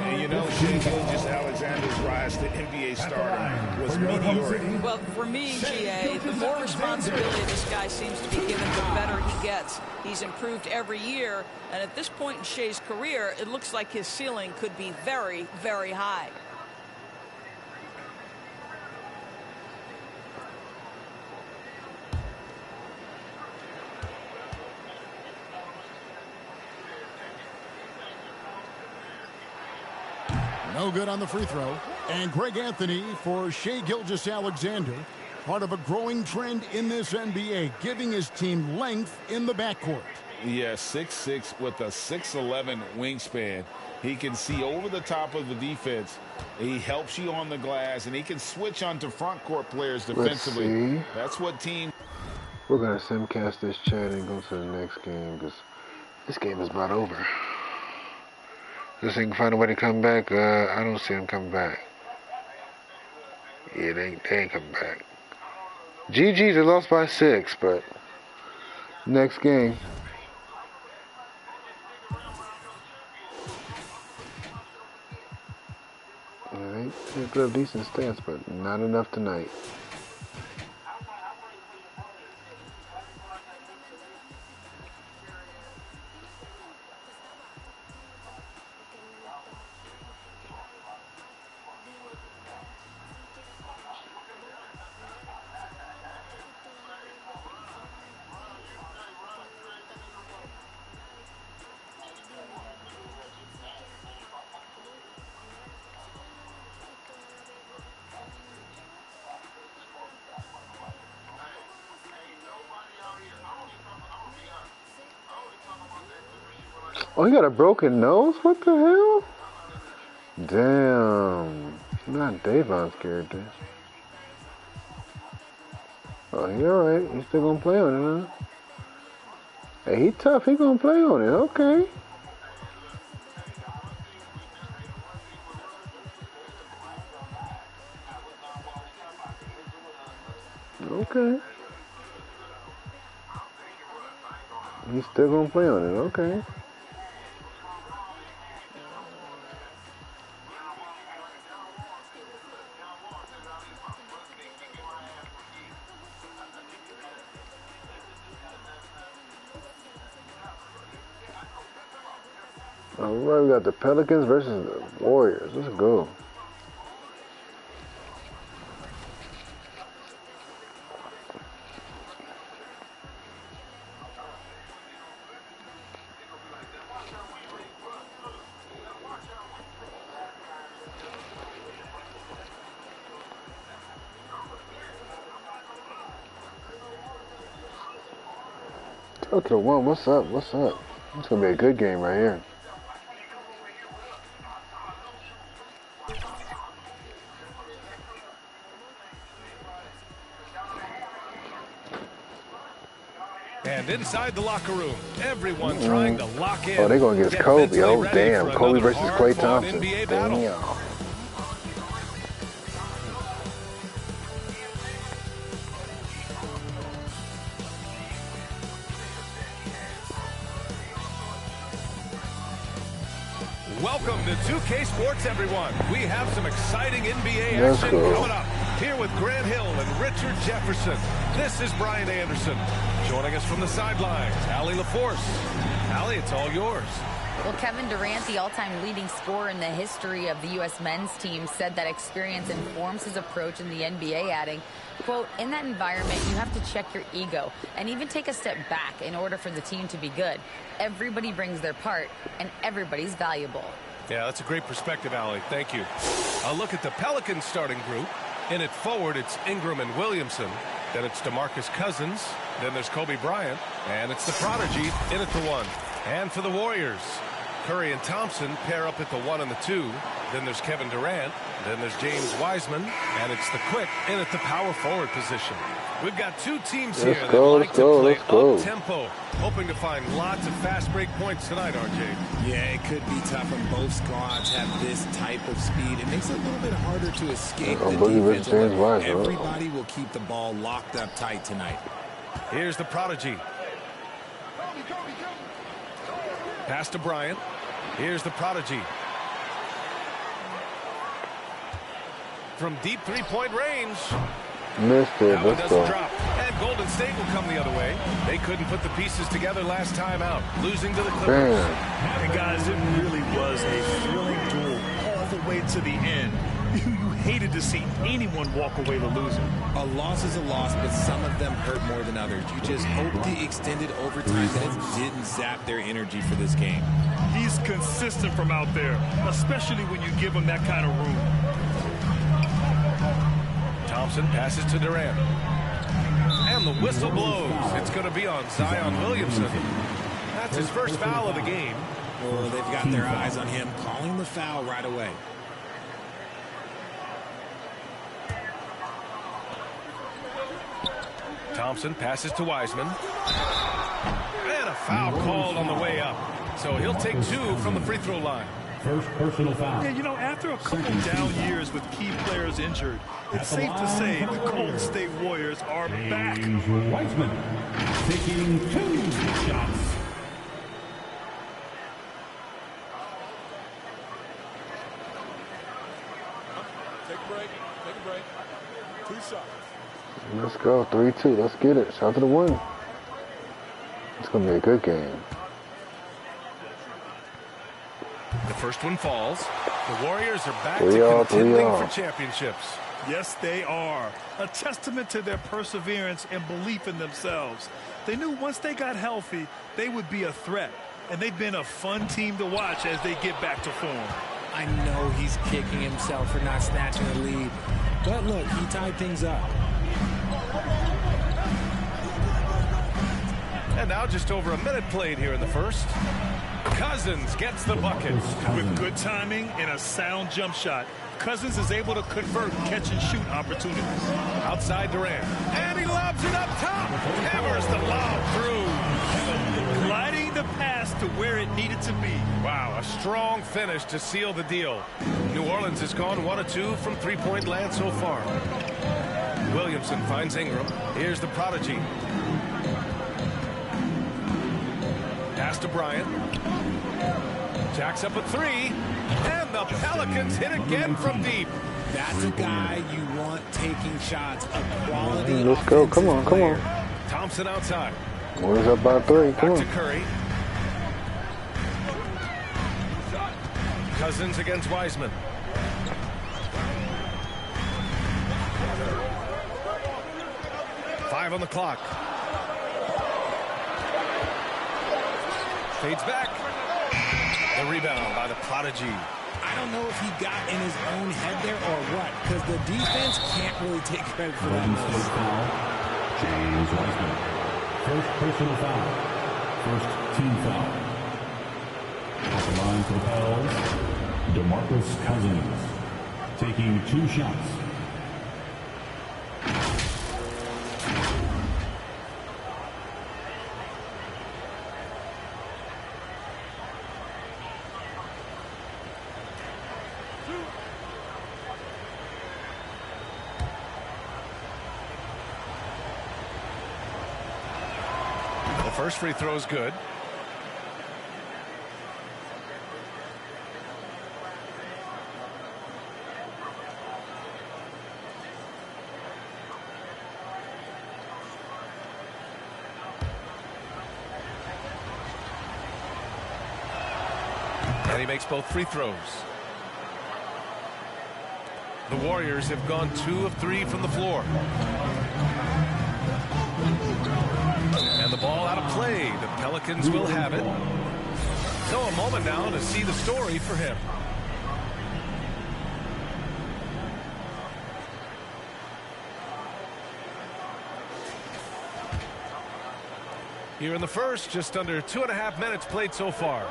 And you know, Shea Gilgeous-Alexander's rise to NBA stardom was meteoric. Well, for me, GA, the more responsibility this guy seems to be given, the better he gets. He's improved every year, and at this point in Shea's career, it looks like his ceiling could be very, very high. No good on the free throw. And Greg Anthony for Shai Gilgeous-Alexander. Part of a growing trend in this NBA, giving his team length in the backcourt. Yeah, 6'6" with a 6'11" wingspan. He can see over the top of the defense. He helps you on the glass, and he can switch onto front court players defensively. That's what team. We're going to simcast this chat and go to the next game because this game is about over. This thing can find a way to come back. I don't see him coming back. Yeah, they ain't coming back. GG's, they lost by 6, but next game. Alright, they put up decent stats, but not enough tonight. Oh, he got a broken nose? What the hell? Damn. Not Davon's character. Oh, he alright. He's still gonna play on it, huh? Hey, he tough. He gonna play on it. Okay. Okay. He's still gonna play on it. Okay. Alright, we got the Pelicans versus the Warriors. Let's go. Tokyo 1, what's up? What's up? It's gonna be a good game right here. And inside the locker room, everyone trying to lock in. Oh, they're going against Kobe. Oh, damn. Kobe versus Klay Thompson. Damn. Welcome to 2K Sports, everyone. We have some exciting NBA Let's action go. coming up. Here with Grant Hill and Richard Jefferson. This is Brian Anderson. Joining us from the sidelines, Allie LaForce. Allie, it's all yours. Well, Kevin Durant, the all-time leading scorer in the history of the U.S. men's team, said that experience informs his approach in the NBA, adding, quote, in that environment, you have to check your ego and even take a step back in order for the team to be good. Everybody brings their part, and everybody's valuable. Yeah, that's a great perspective, Allie. Thank you. A look at the Pelicans starting group. In it forward, it's Ingram and Williamson. Then it's DeMarcus Cousins. Then there's Kobe Bryant. And it's the prodigy in at the 1. And for the Warriors, Curry and Thompson pair up at the 1 and the 2. Then there's Kevin Durant. Then there's James Wiseman. And it's the Quick in at the power forward position. We've got two teams here that like to play up-tempo, hoping to find lots of fast break points tonight, RJ. Yeah, it could be tough when both squads have this type of speed. It makes it a little bit harder to escape the defense. Everybody will keep the ball locked up tight tonight. Here's the prodigy. Pass to Bryant. Here's the prodigy. From deep three-point range. Missed it. That one Let's doesn't go. drop. And Golden State will come the other way. They couldn't put the pieces together last time out, losing to the Clippers. And guys, it really was a thrilling duel all the way to the end. You hated to see anyone walk away the loser. A loss is a loss, but some of them hurt more than others. You just hope the extended overtime minutes didn't zap their energy for this game. He's consistent from out there, especially when you give him that kind of room. Thompson passes to Durant. And the whistle blows. It's going to be on Zion Williamson. That's his first foul of the game. Well, they've got their eyes on him, calling the foul right away. Thompson passes to Wiseman. And a foul called on the way up. So he'll take 2 from the free throw line. First personal foul. Yeah, you know, after a couple down years with key players injured, it's safe to say the Golden State Warriors are back. Wiseman taking 2 shots. Take a break. Take a break. 2 shots. Let's go. 3-2. Let's get it. Shout to the win. It's going to be a good game. The first one falls. The Warriors are back to contending for championships. Yes, they are. A testament to their perseverance and belief in themselves. They knew once they got healthy, they would be a threat. And they've been a fun team to watch as they get back to form. I know he's kicking himself for not snatching the lead. But look, he tied things up. And now just over a minute played here in the first. Cousins gets the bucket. With good timing and a sound jump shot, Cousins is able to convert catch-and-shoot opportunities. Outside Durant. And he lobs it up top. Hammers the lob through. Gliding the pass to where it needed to be. Wow, a strong finish to seal the deal. New Orleans has gone 1 of 2 from three-point land so far. Williamson finds Ingram. Here's the prodigy. Pass to Bryant. Jacks up a 3. And the Pelicans hit again from deep. That's a guy you want taking shots. A quality Let's go. Come on, come on. Thompson outside. Warriors up by 3. Come on. Back to Curry. Cousins against Wiseman. Five on the clock. Fades back. The rebound by the prodigy. I don't know if he got in his own head there or what, because the defense can't really take credit for that. James Wiseman. First personal foul. First team foul. At the line for the Pels, DeMarcus Cousins taking 2 shots. First free throw is good. And he makes both free throws. The Warriors have gone 2 of 3 from the floor. And the ball out of play. The Pelicans will have it. So a moment now to see the story for him. Here in the first, just under 2.5 minutes played so far.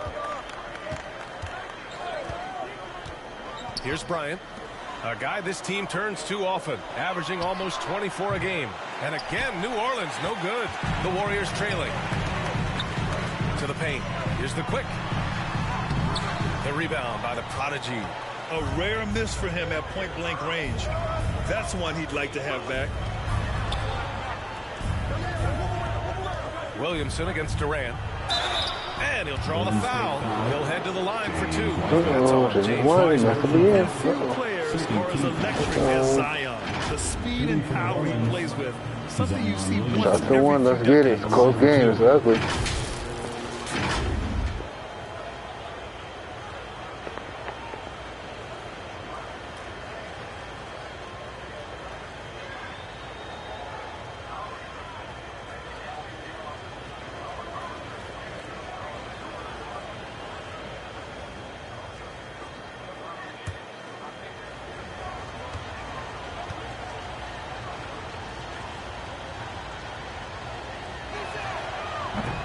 Here's Bryant. A guy this team turns to often, averaging almost 24 a game. And again, New Orleans, no good. The Warriors trailing. To the paint. Here's the quick. The rebound by the prodigy. A rare miss for him at point-blank range. That's one he'd like to have back. Williamson against Durant. And he'll draw the foul. He'll head to the line for 2. That's all James Wiseman. Few players are as electric as Zion. The speed and power he plays with. Something you see once Shot to 1. Let's get it. It's a close game. It's ugly.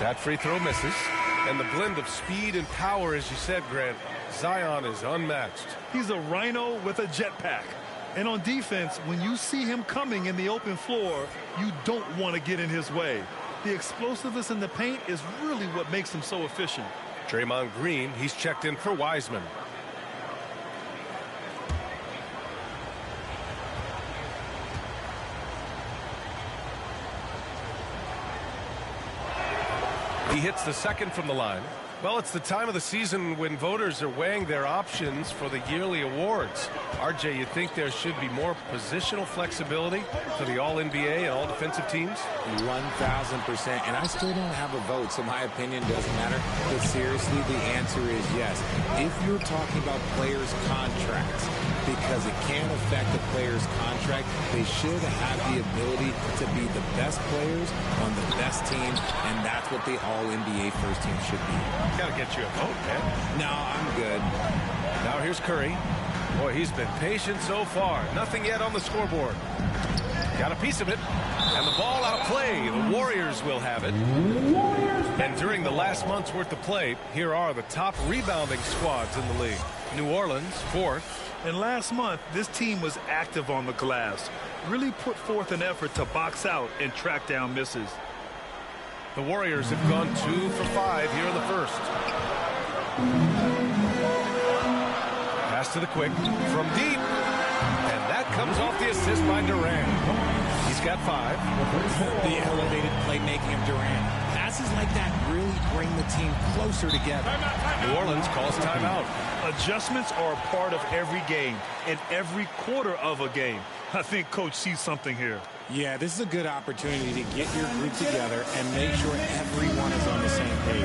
That free throw misses. And the blend of speed and power, as you said, Grant, Zion is unmatched. He's a rhino with a jetpack. And on defense, when you see him coming in the open floor, you don't want to get in his way. The explosiveness in the paint is really what makes him so efficient. Draymond Green, he's checked in for Wiseman. He hits the second from the line. Well, it's the time of the season when voters are weighing their options for the yearly awards. RJ, you think there should be more positional flexibility for the All-NBA and all-defensive teams? 1,000%. And I still don't have a vote, so my opinion doesn't matter. But seriously, the answer is yes. If you're talking about players' contracts, because it can affect the player's contract, they should have the ability to be the best players on the best team, and that's what the All-NBA first team should be. Gotta get you a vote, man. No, I'm good. Now here's Curry. Boy, he's been patient so far. Nothing yet on the scoreboard. Got a piece of it. And the ball out of play. The Warriors will have it. And during the last month's worth of play, here are the top rebounding squads in the league. New Orleans, 4th. And last month, this team was active on the glass. Really put forth an effort to box out and track down misses. The Warriors have gone 2 for 5 here in the first. Pass to the quick from deep. And that comes off the assist by Durant. He's got 5. The elevated playmaking of Durant. Passes like that really bring the team closer together. New Orleans calls timeout. Adjustments are a part of every game and every quarter of a game. I think Coach sees something here. Yeah, this is a good opportunity to get your group together and make sure everyone is on the same page.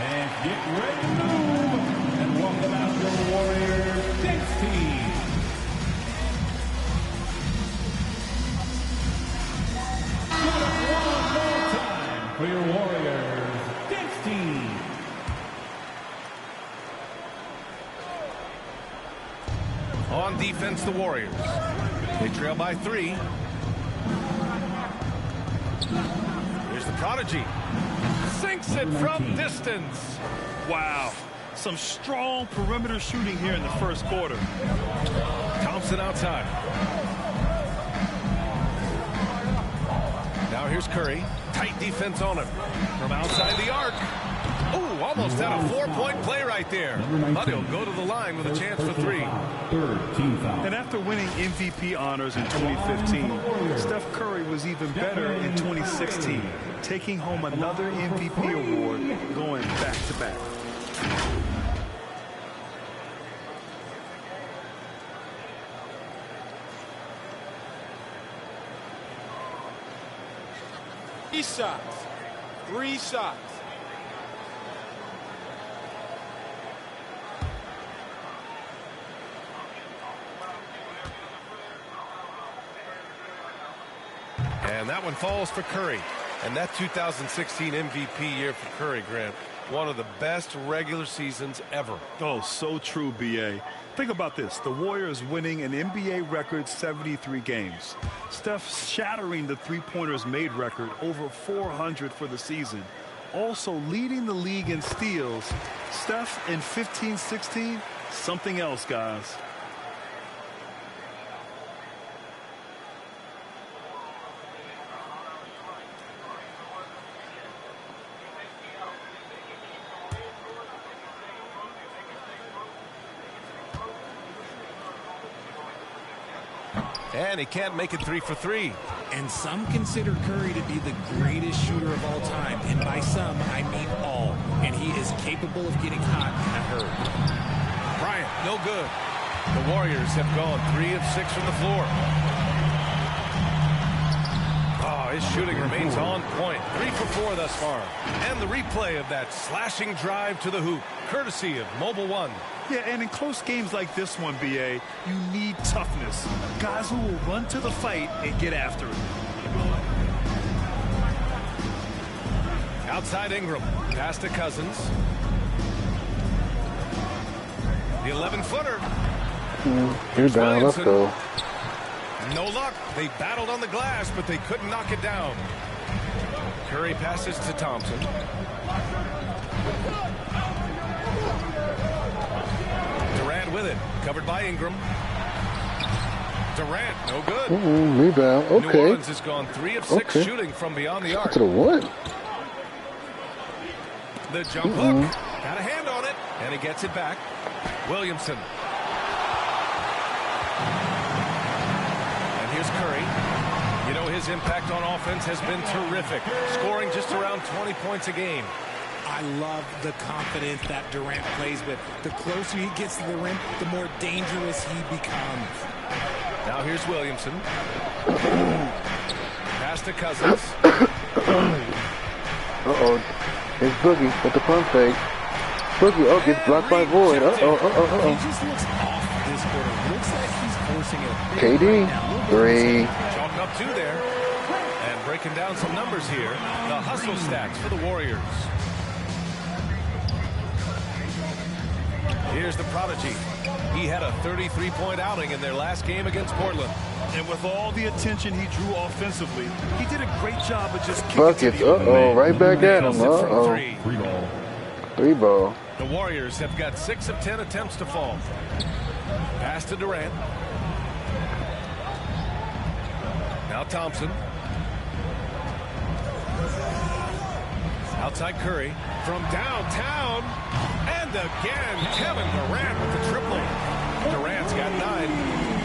And get ready to move. And welcome out the Warriors dance team. Give it up one more time for your Warriors dance team. On defense, the Warriors. They trail by 3. Here's the prodigy. Sinks it from distance. Wow. Some strong perimeter shooting here in the first quarter. Thompson outside. Now here's Curry. Tight defense on him. From outside the arc. Ooh, almost had a 4-point play right there. But he'll go to the line with a chance for 3. Third team foul. And after winning MVP honors in 2015, Steph Curry was even better in 2016, taking home another MVP award, going back-to-back. Three shots. And that one falls for Curry. And that 2016 MVP year for Curry, Grant, one of the best regular seasons ever. Oh, so true, B.A. Think about this. The Warriors winning an NBA record 73 games. Steph shattering the three-pointers made record, over 400 for the season. Also leading the league in steals. Steph in 15-16, something else, guys. And he can't make it 3 for 3. And some consider Curry to be the greatest shooter of all time. And by some, I mean all. And he is capable of getting hot in a hurry. Bryant, no good. The Warriors have gone 3 of 6 from the floor. Oh, his shooting remains on point. 3 for 4 thus far. And the replay of that slashing drive to the hoop, courtesy of Mobile One. Yeah, and in close games like this one, BA, you need toughness. Guys who will run to the fight and get after it. Outside Ingram. Pass to Cousins. The 11-footer. You're down. Let's go. No luck. They battled on the glass, but they couldn't knock it down. Curry passes to Thompson. Durant with it. Covered by Ingram. Durant, no good. Rebound. Okay. New Orleans has gone 3 of 6 shooting from beyond the arc. To the what? The jump hook. Got a hand on it. And he gets it back. Williamson. And here's Curry. You know, his impact on offense has been terrific. Scoring just around 20 points a game. I love the confidence that Durant plays with. The closer he gets to the rim, the more dangerous he becomes. Now here's Williamson. Pass to Cousins. Uh-oh. It's Boogie with the pump fake. Boogie, gets blocked by Void. He just looks off this quarter. Looks like he's forcing it. KD, 3. Chalking up 2 there. And breaking down some numbers here. The hustle stats for the Warriors. Here's the prodigy. He had a 33-point outing in their last game against Portland. And with all the attention he drew offensively, he did a great job of just kicking Buckets. Right back at him. 3 ball. The Warriors have got 6 of 10 attempts to fall. Pass to Durant. Now Thompson. Outside Curry. From downtown. And again, Kevin Durant with the triple. Durant's got 9.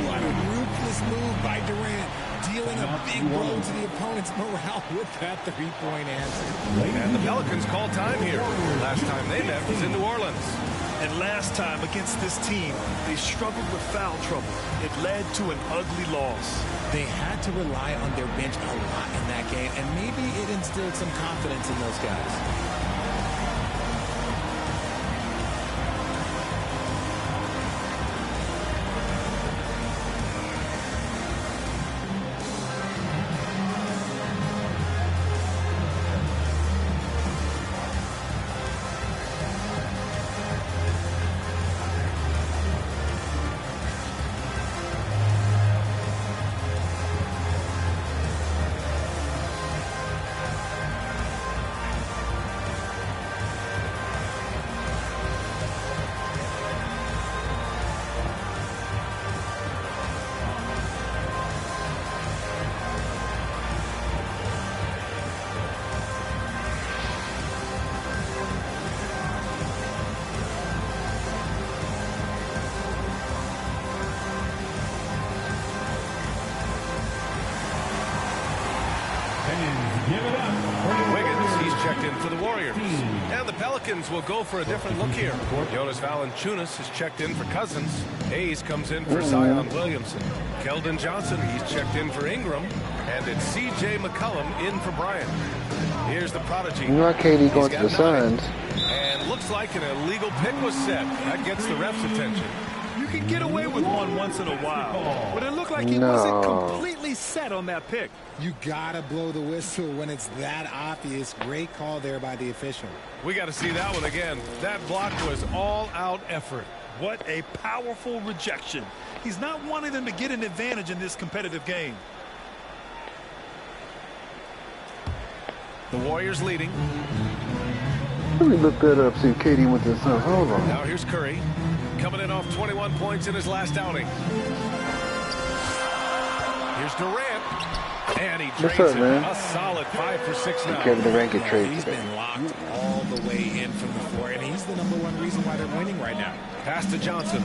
What a ruthless move by Durant. Dealing a big blow to the opponent's morale with that 3-point answer. And the Pelicans call time here. Last time they met was in New Orleans. And last time against this team, they struggled with foul trouble. It led to an ugly loss. They had to rely on their bench a lot in that game, and maybe it instilled some confidence in those guys. Wiggins, he's checked in for the Warriors. And the Pelicans will go for a different look here. Jonas Valanciunas is checked in for Cousins. Hayes comes in for Zion Williamson. Keldon Johnson, he's checked in for Ingram. And it's C.J. McCollum in for Bryant. Here's the prodigy. You know KD going to the Suns. And looks like an illegal pick was set. That gets the ref's attention. You can get away with one once in a while, but it looked like he wasn't completely set on that pick. You gotta blow the whistle when it's that obvious. Great call there by the official. We got to see that one again. That block was all-out effort. What a powerful rejection. He's not wanting them to get an advantage in this competitive game. The Warriors leading. Let me look that up, see if KD went to the Suns. Hold on. Now here's Curry. Coming in off 21 points in his last outing. Here's Durant. And he What's trades up, it. man? A solid 5 for 6 now. Kevin Durant get traded. He's been locked all the way in from the floor, and he's the #1 reason why they're winning right now. Pass to Johnson.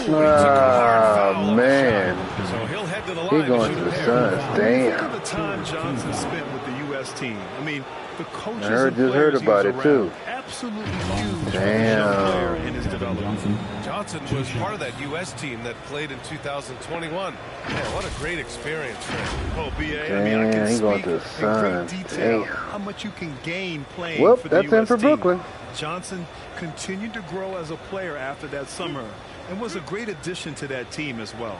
Oh, man. So he'll head to the He line going to the Suns. Damn. Look at the time Johnson spent with the U.S. team. I mean, the coaches just heard about it, too. Absolutely huge. Damn. In his development. Johnson was part of that U.S. team that played in 2021. Man, what a great experience for him. Oh, BA, I mean, I can he going speak to the in great Suns. detail Damn. how much you can gain playing Well, for the that's U.S. him for team. Brooklyn. Johnson continued to grow as a player after that summer and was a great addition to that team as well.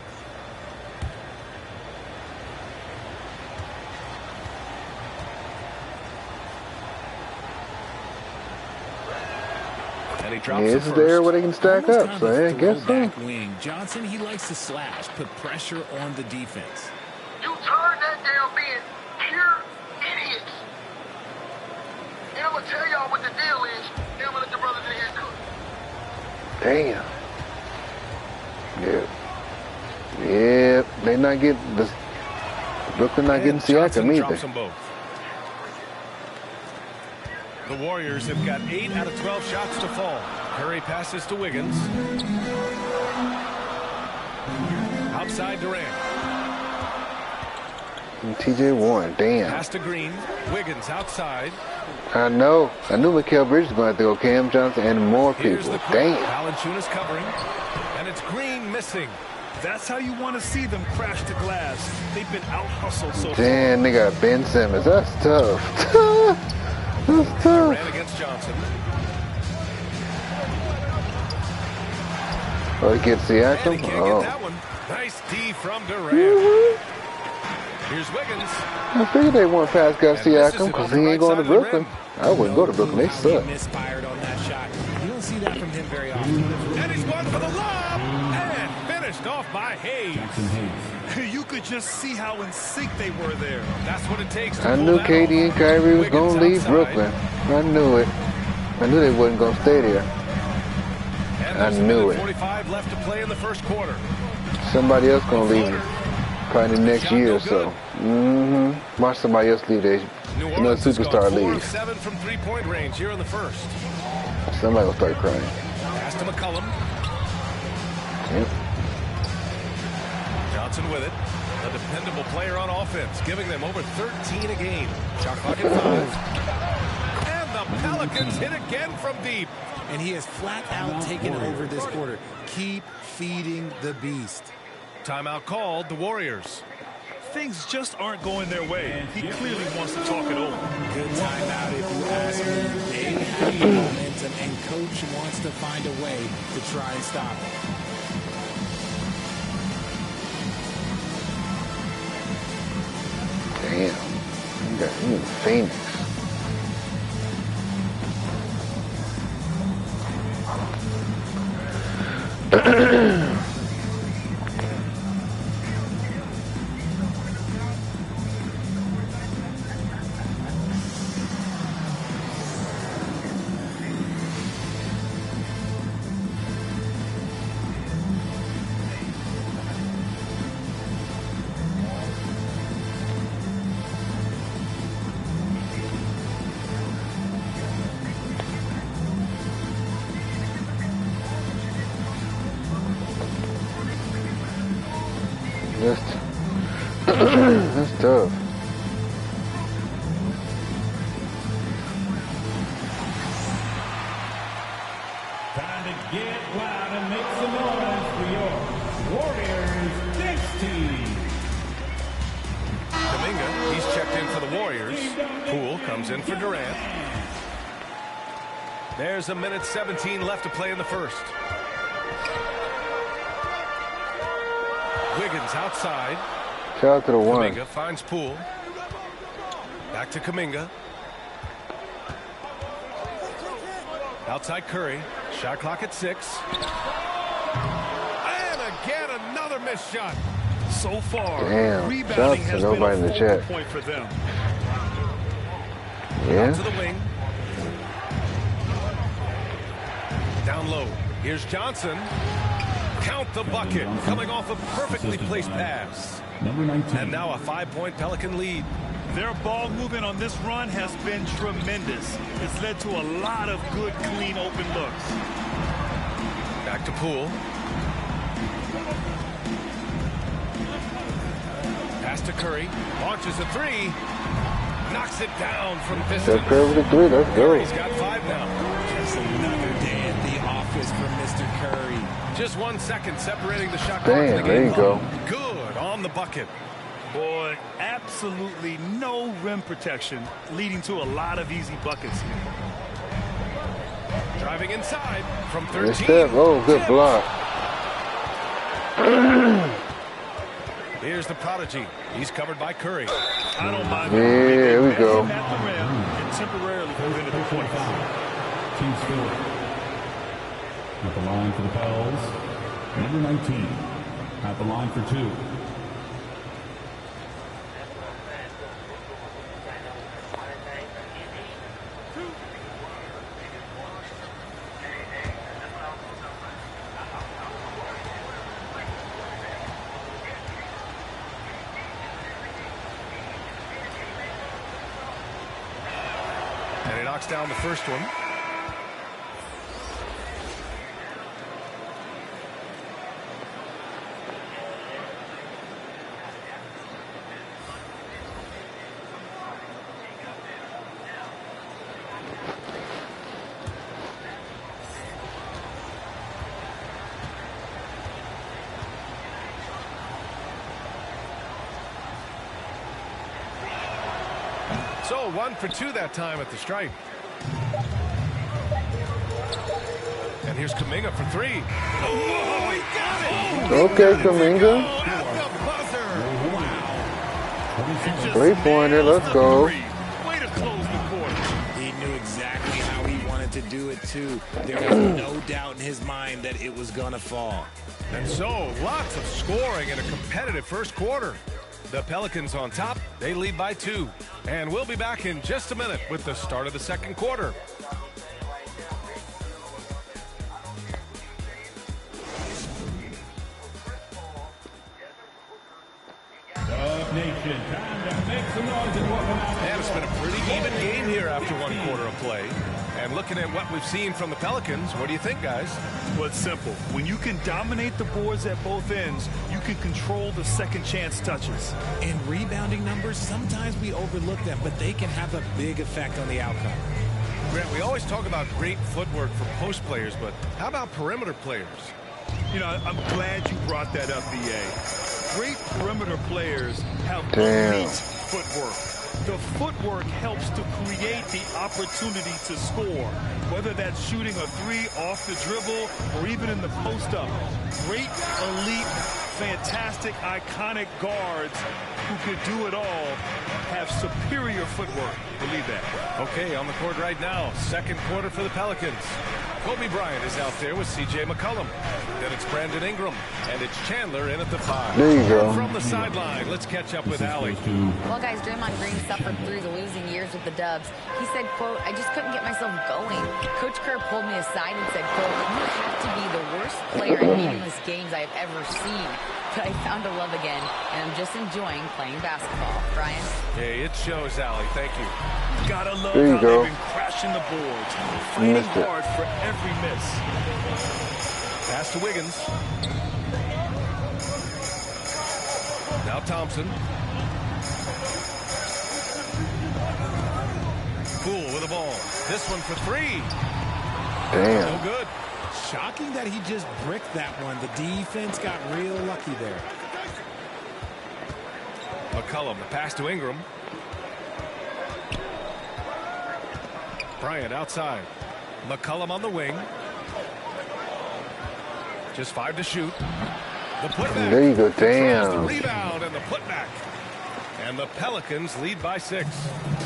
And he drops Yeah, this is the area where they can stack Almost up, kind so of a I guess so. throwback wing. Johnson, he likes to slash, put pressure on the defense. You turn that down being pure idiots. And I'm going to tell y'all what the deal is. Then I'm going to let the brothers in here cook. Damn. Yeah. Yeah, they not getting the Brooklyn not getting Siakam either. Drops them both. The Warriors have got 8 out of 12 shots to fall. Curry passes to Wiggins. Outside Durant. And TJ Warren, damn. Pass to Green. Wiggins outside. I know. I knew Mikal Bridges was going to have to go. Cam Johnson and more Here's people. the Damn. Valanciunas covering. And it's Green missing. That's how you want to see them crash the glass. They've been out-hustled so far. Damn, they got Ben Simmons. That's tough. That's tough. Ran against Johnson. Oh, he gets Siakam? And he can't Oh. get that one. Nice D from Durant. Here's Wiggins. I figured they won't pass Gus Siakam because he ain't going to Brooklyn. I wouldn't go to Brooklyn. They suck. Misfired on that shot. You don't see that from him very often. And he's going for the lob. And finished off by Hayes. You could just see how in sync they were there. That's what it takes to I pull knew that KD and off. Kyrie was going to leave outside. Brooklyn. I knew it. I knew they wasn't going to stay there. And I there's a knew minute it. 45 left to play in the first quarter. Somebody else going to leave probably the next year or so. Watch somebody else leave. New Another Orleans has superstar gone 4 leave. of 7 from three-point range here in the first. Somebody will start crying. Pass to McCollum. Yep. Johnson with it. A dependable player on offense, giving them over 13 a game. Shot clock at 5. And the Pelicans hit again from deep. And he has flat out taken over this quarter. Keep feeding the beast. Timeout called, the Warriors. Things just aren't going their way. He clearly wants to talk it over. Good timeout if you ask me. They have the momentum, and coach wants to find a way to try and stop it. Damn. You got him in Phoenix. That's tough. Time to get loud and make some noise for your Warriors next team. Kuminga, he's checked in for the Warriors. Poole comes in for Durant. There's a minute 17 left to play in the first. Wiggins outside. Shout out to the one. Kuminga finds Poole. Back to Kuminga. Outside Curry. Shot clock at 6. And again, another missed shot. So far, Damn. rebounding Shout out has to been nobody a in the focal chat. point for them. Yeah. Out to the wing. Down low. Here's Johnson. Count the bucket. Coming off a perfectly placed pass. Number 19. And now a 5-point Pelican lead. Their ball movement on this run has been tremendous. It's led to a lot of good, clean, open looks. Back to Poole. Pass to Curry. Launches a three. Knocks it down from distance. Steph Curry with the three. Let's go. He's got 5 now. Just another day at the office for Mr. Curry. Just 1 second separating the shot clock. Damn, there you go. Good on the bucket. Boy, absolutely no rim protection, leading to a lot of easy buckets here. Driving inside from 13. Good step. Oh, good block. Here's the prodigy. He's covered by Curry. I don't mind. Yeah, here we go. At the rim and temporarily prevented the point. Team score. At the line for the Pels, number 19. At the line for 2. And he knocks down the first one. So 1 for 2 that time at the stripe. And here's Kuminga for 3. Oh, he got it! Okay, Kuminga. 3-pointer. Let's go. Way to close the quarter. He knew exactly how he wanted to do it, too. There was no doubt in his mind that it was going to fall. And so, lots of scoring in a competitive first quarter. The Pelicans on top. They lead by 2. And we'll be back in just a minute with the start of the second quarter. Dub Nation, time to make some noise and welcome out. And it's been a pretty even game here after 1 quarter of play. And looking at what we've seen from the Pelicans, what do you think, guys? Well, it's simple. When you can dominate the boards at both ends, you can control the second chance touches. In rebounding numbers, sometimes we overlook them, but they can have a big effect on the outcome. Grant, we always talk about great footwork for post players, but how about perimeter players? You know, I'm glad you brought that up, BA. Great perimeter players have elite footwork. The footwork helps to create the opportunity to score, whether that's shooting a 3 off the dribble or even in the post-up. Great, elite, fantastic, iconic guards who could do it all have superior footwork. Believe that. Okay, on the court right now, second quarter for the Pelicans. Kobe Bryant is out there with C.J. McCollum. Then it's Brandon Ingram, and it's Chandler in at the 5. There you go. From the sideline, let's catch up with Allie. Well, guys, Draymond Green suffered through the losing years with the Dubs. He said, quote, "I just couldn't get myself going." Coach Kerr pulled me aside and said, quote, "You have to be the worst player in meaningless games I've ever seen. But I found a love again, and I'm just enjoying playing basketball." Brian? Hey, it shows, Allie. Thank you. Gotta love There you how go. they've been crashing the boards, fighting Missed it. hard for every miss. Pass to Wiggins. Now Thompson. Poole with the ball. This one for 3. Damn. No good. Shocking that he just bricked that one. The defense got real lucky there. McCollum, the pass to Ingram. Bryant outside. McCollum on the wing. Just 5 to shoot. The putback. There you go. Controls the Damn. rebound and the putback. And the Pelicans lead by 6.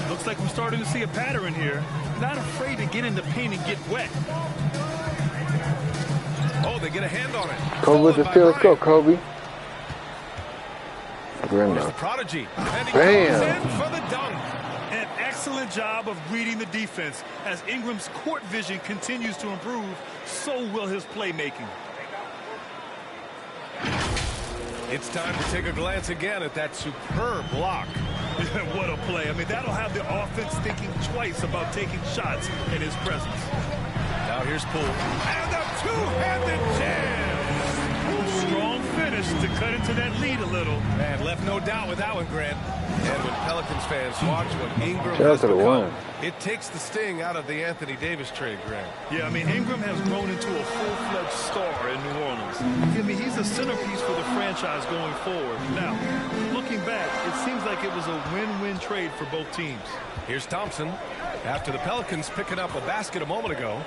Looks like we're starting to see a pattern here. Not afraid to get in the paint and get wet. Oh, they get a hand on it. Kobe with the steal. Let's go, Kobe. Here's the Grimmer. prodigy. And he Bam. goes in for the dunk. An excellent job of reading the defense. As Ingram's court vision continues to improve, so will his playmaking. It's time to take a glance again at that superb block. What a play. I mean, that'll have the offense thinking twice about taking shots in his presence. Now here's Poole. And a two-handed jam. Strong finish to cut into that lead a little. Man, left no doubt with that one, Grant. And when Pelicans fans watch what Ingram Shout out has to the become, one. it takes the sting out of the Anthony Davis trade, Grant. Yeah, I mean, Ingram has grown into a full-fledged star in New Orleans. I mean, he's a centerpiece for the franchise going forward. Now, looking back, it seems like it was a win-win trade for both teams. Here's Thompson after the Pelicans picking up a basket a moment ago.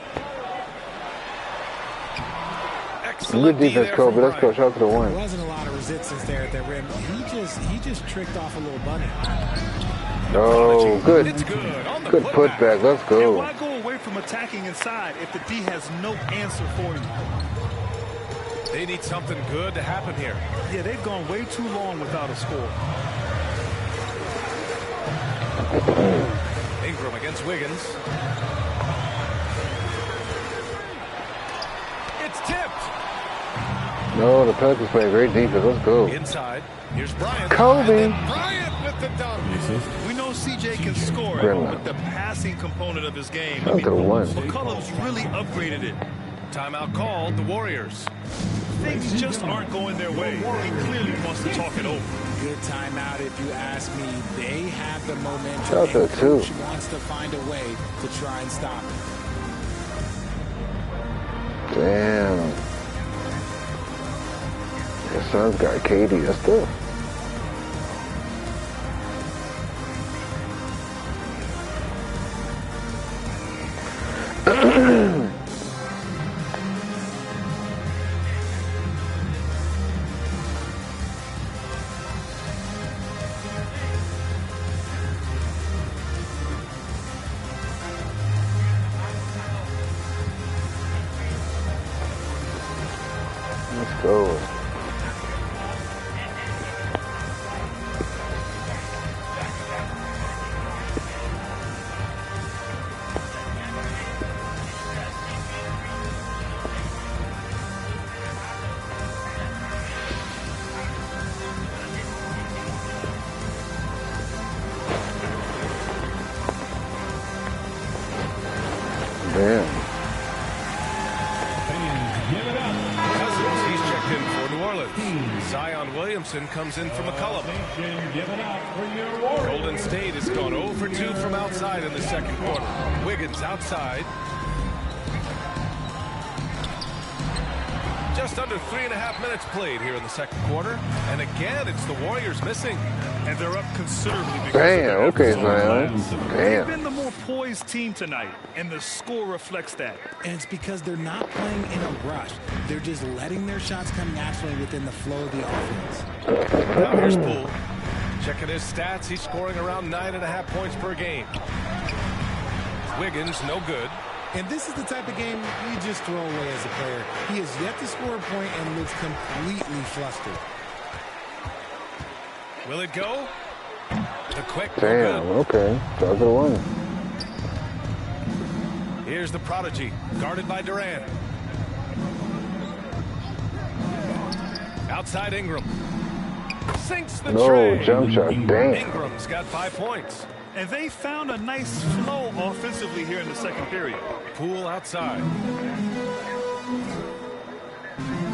Good defense, Kobe. Let's go. Shout out to the one. There wasn't a lot of resistance there at the rim. He just tricked off a little bunny. Oh, good. Good putback. Let's And go. why go away from attacking inside if the D has no answer for you? They need something good to happen here. Yeah, they've gone way too long without a score. Ingram against Wiggins. It's tipped. No, the Pelicans playing great defense. Let's go. Inside. Here's Bryant. Kobe. Bryant with the dunk. We know CJ can score it, Grandma. but the passing component of his game, Shout out to the one. McCollum's really upgraded it. Timeout called. The Warriors. Things just aren't going their way. He clearly wants to talk it over. Good timeout, if you ask me. They have the momentum. Shout out to and the two. coach wants to find a way to try and stop it. Damn. The Suns got KD. That's tough. Let's go. Damn. Cousins, he's checked in for New Orleans. Zion Williamson comes in for McCollum. Golden State has gone 0 for 2 from outside in the second quarter. Wiggins outside. Just under 3.5 minutes played here in the second quarter. And again, it's the Warriors missing. And they're up considerably because Damn, of okay, their Zion. They've Damn. been the more poised team tonight, and the score reflects that. And it's because they're not playing in a rush. They're just letting their shots come naturally within the flow of the offense. Now here's Poole. Checking his stats, he's scoring around 9.5 points per game. Wiggins, no good. And this is the type of game you just throw away as a player. He has yet to score a point and looks completely flustered. Will it go? The quick. Damn, okay. Shout out to the one. Here's the prodigy, guarded by Durant. Outside Ingram. Sinks the No, tray. jump shot. Damn. Ingram's got 5 points. And they found a nice flow offensively here in the second period. Poole outside.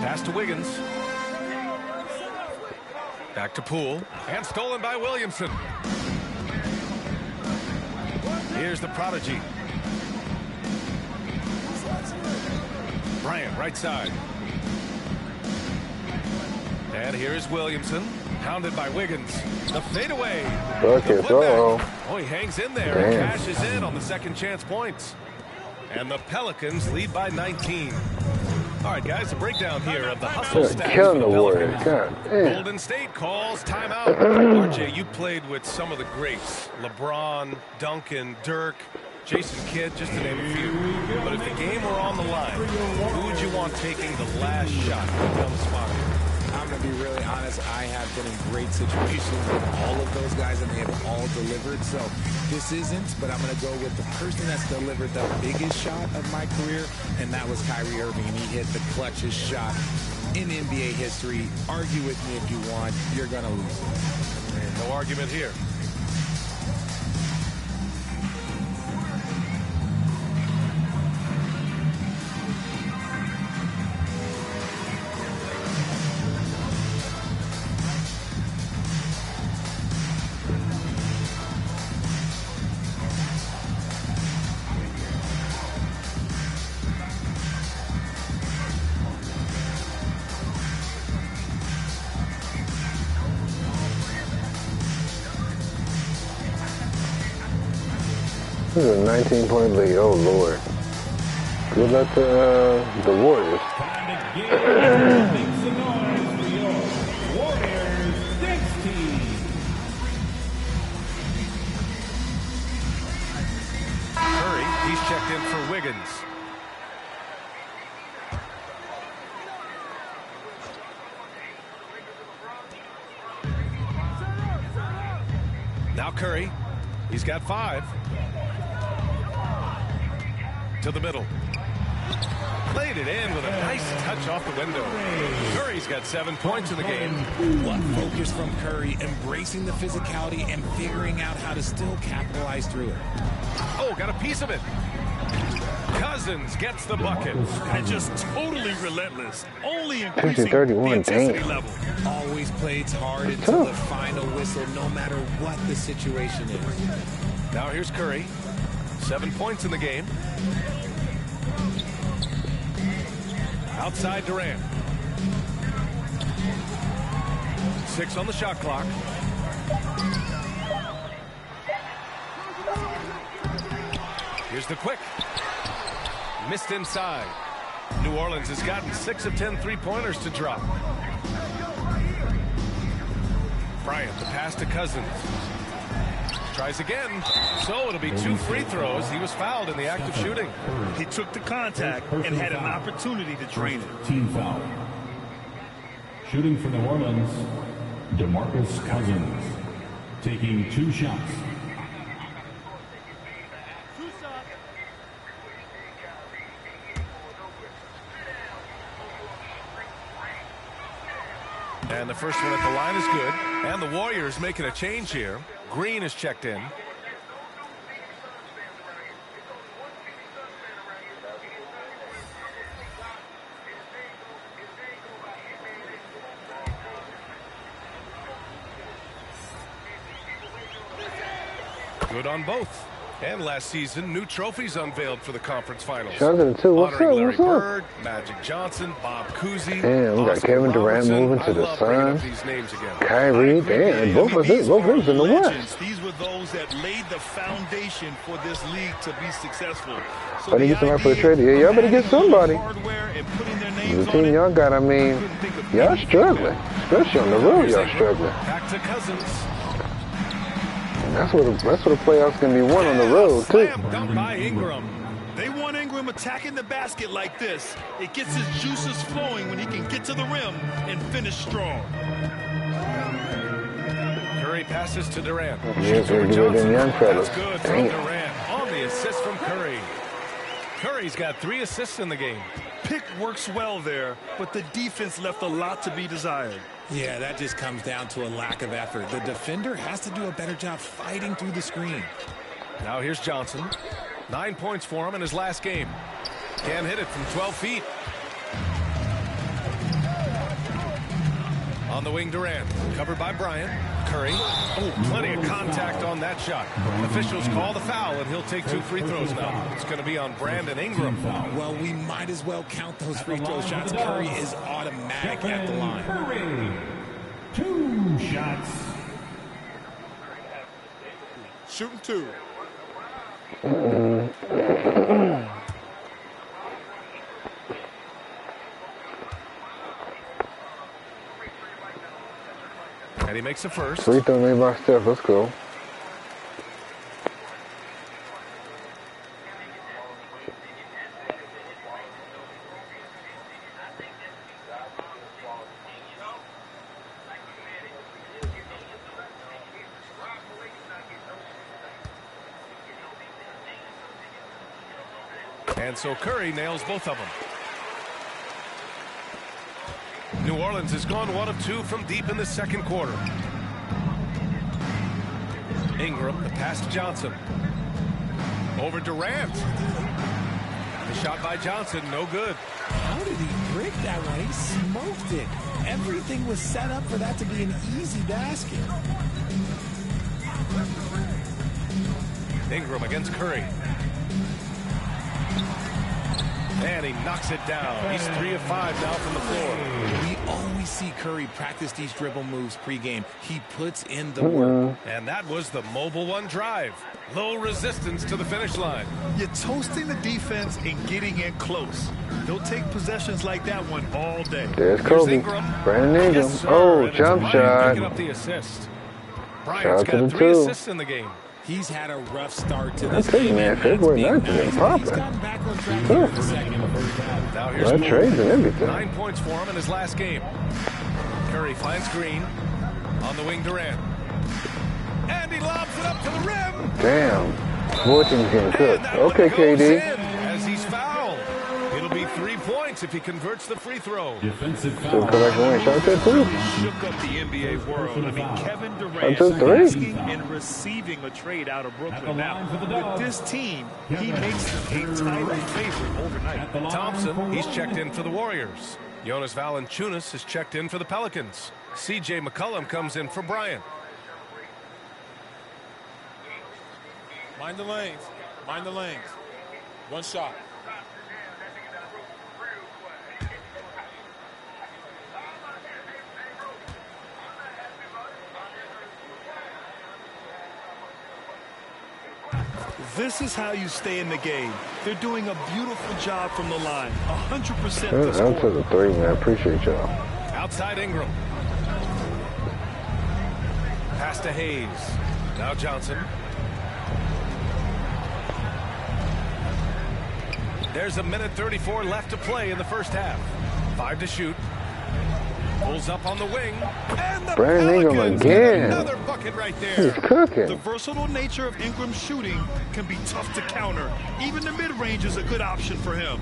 Pass to Wiggins. Back to Poole. And stolen by Williamson. Here's the prodigy. Bryant, right side. And here's Williamson. Pounded by Wiggins. The fadeaway. Okay, so. Oh, he hangs in there Damn. and cashes in on the second chance points. And the Pelicans lead by 19. All right, guys, a breakdown here of the hustle They're stats. killing the for Warriors. Pelicans. God damn. Golden State calls timeout. RJ, you played with some of the greats. LeBron, Duncan, Dirk, Jason Kidd, just to name a few. But if the game were on the line, who would you want taking the last shot down the spot? I'm going to be really honest. I have been in great situations with all of those guys, and they have all delivered. So this isn't, but I'm going to go with the person that's delivered the biggest shot of my career, and that was Kyrie Irving. And he hit the clutchest shot in NBA history. Argue with me if you want. You're going to lose it. No argument here. This is a 19-point lead. Oh, Lord. Good luck to the Warriors. Curry, he's checked in for Wiggins. Now Curry, he's got 5. To the middle. Played it in with a nice touch off the window. Curry's got 7 points in the game. What focus from Curry, embracing the physicality and figuring out how to still capitalize through it. Oh, got a piece of it. Cousins gets the bucket. And just totally relentless. Only increasing 31, the intensity damn. level. Always plays hard until the final whistle, no matter what the situation is. Now here's Curry. 7 points in the game. Outside Durant. 6 on the shot clock. Here's the quick. Missed inside. New Orleans has gotten 6 of 10 three-pointers to drop. Bryant, the pass to Cousins. Tries again. So it'll be 2 free throws. He was fouled in the act of shooting. He took the contact and had an opportunity to drain it. Team foul. Shooting for New Orleans, DeMarcus Cousins. Taking 2 shots. And the first one at the line is good. And the Warriors making a change here. Green is checked in. Good on both. And last season, new trophies unveiled for the conference finals. Jonathan, too. What's Honoring up? Larry What's up? Bird, Magic Johnson, Bob Cousy. Damn, we got Oscar Kevin Durant Robertson. moving to the I love bringing up Suns. these names again. Kyrie, damn, both of them in the West. These were those that laid the foundation for this league to be successful. So Better get somebody for the trade. Yeah, y'all better get somebody. The team y'all got, I mean, y'all struggling. Especially on the road, y'all struggling. Back to Cousins. That's what the playoffs can be won on the road, too. Dunk by Ingram. They want Ingram attacking the basket like this. It gets his juices flowing when he can get to the rim and finish strong. Curry passes to Durant. Yeah, they're good them young fellas. That's good from Damn. Durant on the assist from Curry. Curry's got 3 assists in the game. Pick works well there, but the defense left a lot to be desired. Yeah, that just comes down to a lack of effort. The defender has to do a better job fighting through the screen. Now here's Johnson. 9 points for him in his last game. Can't hit it from 12 feet. On the wing, Durant. Covered by Bryant. Curry. Oh, plenty of contact on that shot. Officials call the foul, and he'll take 2 free throws now. It's going to be on Brandon Ingram. Well, we might as well count those free throw shots. Curry is automatic at the line. Curry, 2 shots. Shooting 2. And he makes the first. Free throw made by Steph. Let's go. And so Curry nails both of them. New Orleans has gone 1 of 2 from deep in the second quarter. Ingram, the pass to Johnson. Over Durant. The shot by Johnson, no good. How did he break that one? He smoked it. Everything was set up for that to be an easy basket. Ingram against Curry. And he knocks it down. He's 3 of 5 now from the floor. We always see Curry practice these dribble moves pregame. He puts in the work. And that was the Mobile One drive. Low resistance to the finish line. You're toasting the defense and getting in close. They'll take possessions like that one all day. There's Kobe. Brandon Ingram. Yes, oh, jump shot. Picking up the assist. Bryant's Shout out to got the 3 two. assists in the game. He's had a rough start to I this tell you, game. man, February 9th has been popping. Now here's That trades and everything. 9 points for him in his last game. Curry finds Green. On the wing, Durant. And he lobs it up to the rim. Damn. Fortune's getting cooked. Okay, Goes KD. in as he's fouled. It'll be 3 points if he converts the free throw. Defensive So foul. come back and win. Shot that too. Shook up the NBA world. I mean, Kevin I Durant took 3. asking and receiving a trade out of Brooklyn. Now, with this team, he makes them a title favorite overnight. Thompson, he's checked in for the Warriors. Jonas Valanciunas is checked in for the Pelicans. C.J. McCollum comes in for Bryant. Mind the lanes. Mind the lanes. One shot. This is how you stay in the game. They're doing a beautiful job from the line. 100% Yeah, to I score. took a 3, man. I appreciate y'all. Outside Ingram. Pass to Hayes. Now Johnson. There's 1:34 left to play in the first half. 5 to shoot. Pulls up on the wing. And the Brandon Ingram Pelicans again. get another bucket right there. He's cooking. The versatile nature of Ingram's shooting can be tough to counter. Even the mid-range is a good option for him.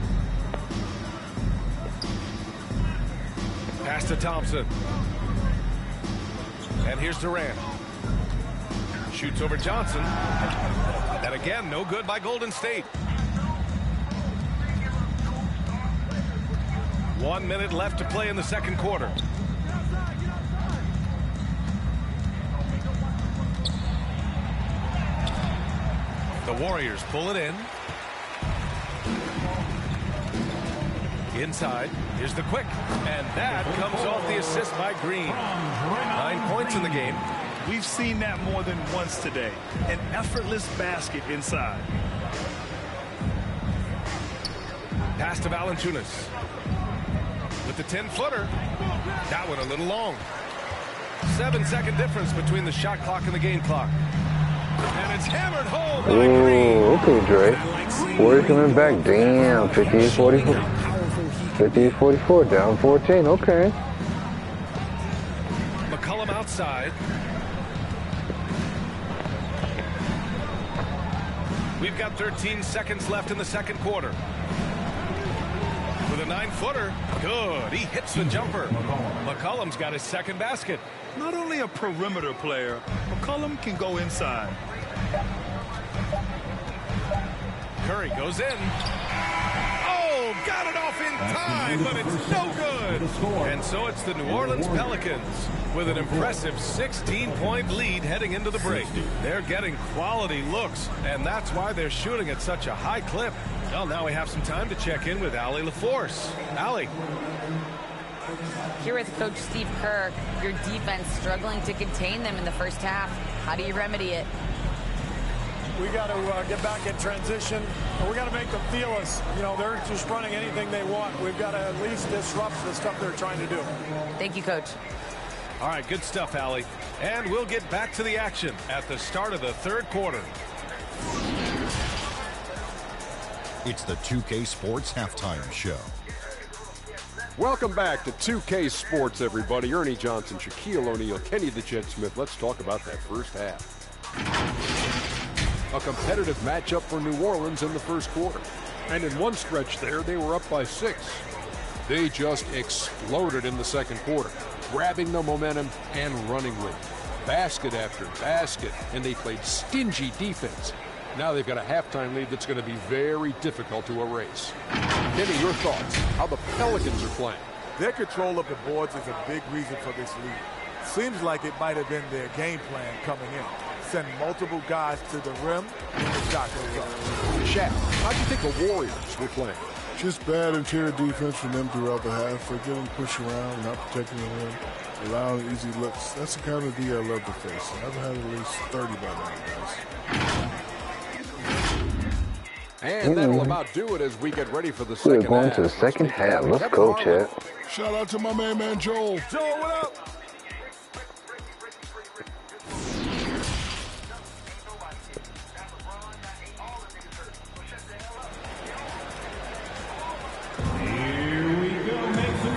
Pass to Thompson. And here's Durant. Shoots over Johnson. And again, no good by Golden State. 1 minute left to play in the second quarter. The Warriors pull it in. Inside, here's the quick. And that comes off the assist by Green. 9 points in the game. We've seen that more than once today. An effortless basket inside. Pass to Valanciunas. With the 10-footer. That one a little long. 7-second difference between the shot clock and the game clock. And it's hammered home by Green. Ooh, okay, Dre. Warriors coming back. Damn, 58-44. 58-44, down 14. Okay. McCollum outside. We've got 13 seconds left in the second quarter. With a 9-footer. Good. He hits the jumper. McCollum's got his second basket. Not only a perimeter player, McCollum can go inside. Curry goes in. Oh, got it off in time, but it's no good. And so it's the New Orleans Pelicans with an impressive 16-point lead heading into the break. They're getting quality looks, and that's why they're shooting at such a high clip. Well, now we have some time to check in with Allie LaForce. Allie. Here with Coach Steve Kerr, your defense struggling to contain them in the first half. How do you remedy it? We got to get back in transition, and we got to make them feel us. You know, they're just running anything they want. We've got to at least disrupt the stuff they're trying to do. Thank you, Coach. All right, good stuff, Allie. And we'll get back to the action at the start of the third quarter. It's the 2K Sports Halftime Show. Welcome back to 2K Sports, everybody. Ernie Johnson, Shaquille O'Neal, Kenny the Jet Smith. Let's talk about that first half. A competitive matchup for New Orleans in the first quarter. And in one stretch there, they were up by 6. They just exploded in the second quarter, grabbing the momentum and running with it. Basket after basket, and they played stingy defense. Now they've got a halftime lead that's going to be very difficult to erase. Kenny, your thoughts? How the Pelicans are playing? Their control of the boards is a big reason for this lead. Seems like it might have been their game plan coming in. Send multiple guys to the rim when the shot goes up. Shaq, how do you think the Warriors were playing? Just bad interior defense from them throughout the half. They're getting pushed around, not protecting the rim, allowing easy looks. That's the kind of D I love to face. I've had at least 30 by now, guys. And that'll about do it as we get ready for the second half. We're going to the second half. Let's go, Chad. Shout out to my man Joel. Joel, what up?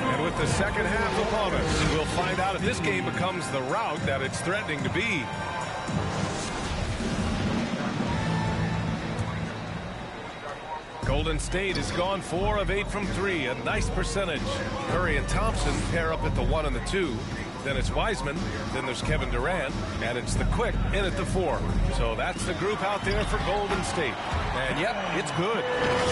And with the second half upon us, we'll find out if this game becomes the rout that it's threatening to be. Golden State has gone 4 of 8 from 3, a nice percentage. Curry and Thompson pair up at the 1 and the 2. Then it's Wiseman, then there's Kevin Durant, and it's the Quick in at the 4. So that's the group out there for Golden State. And yep, it's good.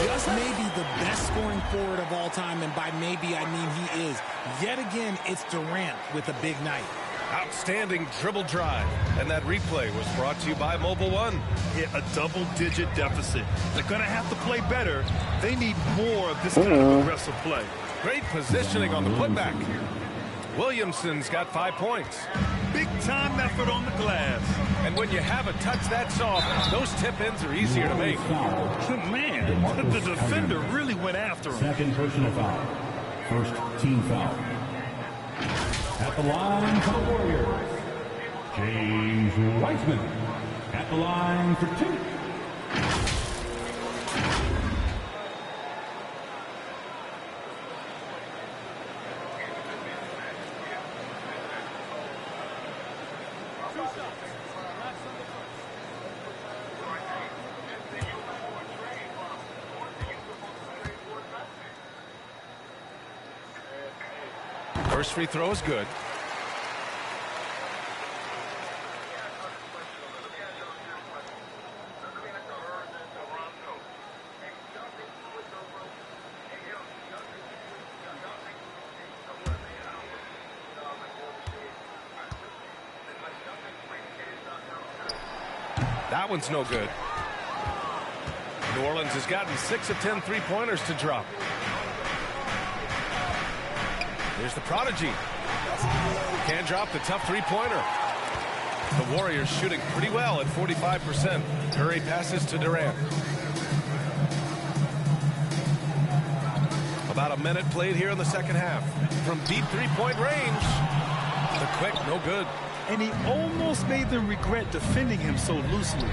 Just maybe the best scoring forward of all time, and by maybe I mean he is. Yet again, it's Durant with a big night. Outstanding dribble drive. And that replay was brought to you by Mobile One. Hit a double-digit deficit. They're going to have to play better. They need more of this kind of aggressive play. Great positioning on the putback. Williamson's got 5 points. Big-time effort on the glass. And when you have a touch that soft, those tip-ins are easier to make. Man, the defender really went after him. Second personal foul. First team foul. At the line for the Warriors, James Wiseman. At the line for 2. First free throw is good. That one's no good. New Orleans has gotten 6 of 10 three-pointers to drop. Here's the prodigy. Can't drop the tough three-pointer. The Warriors shooting pretty well at 45%. Curry passes to Durant. About a minute played here in the second half. From deep three-point range. The Quick, no good. And he almost made them regret defending him so loosely.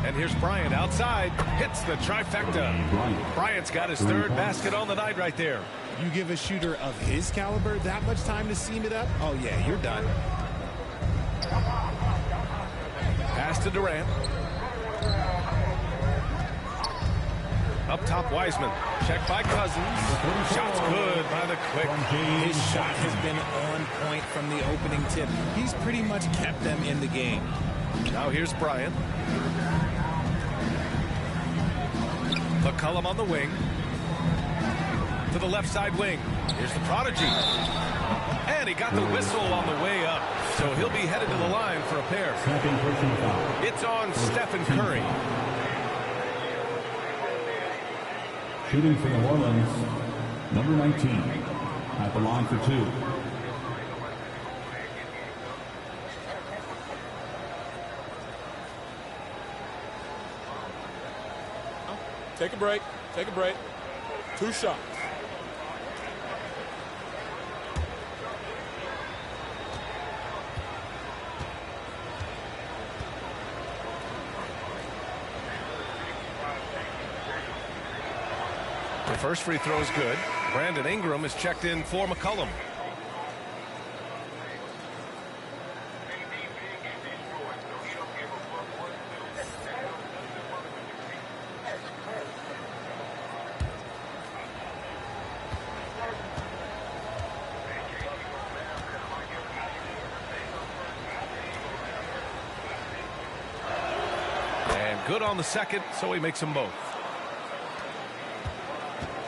And here's Bryant outside. Hits the trifecta. Bryant's got his third basket on the night right there. You give a shooter of his caliber that much time to seam it up? Oh, yeah, you're done. Pass to Durant. Up top, Wiseman. Check by Cousins. Shot's good by the Quick. His shot has been on point from the opening tip. He's pretty much kept them in the game. Now here's Bryant. McCollum on the wing. To the left side wing. Here's the prodigy. And he got the whistle on the way up. So he'll be headed to the line for a pair. It's on Stephen Curry. Shooting for New Orleans, number 19. At the line for 2. Take a break. Take a break. 2 shots. The first free throw is good. Brandon Ingram is checked in for McCollum. And good on the second, so he makes them both.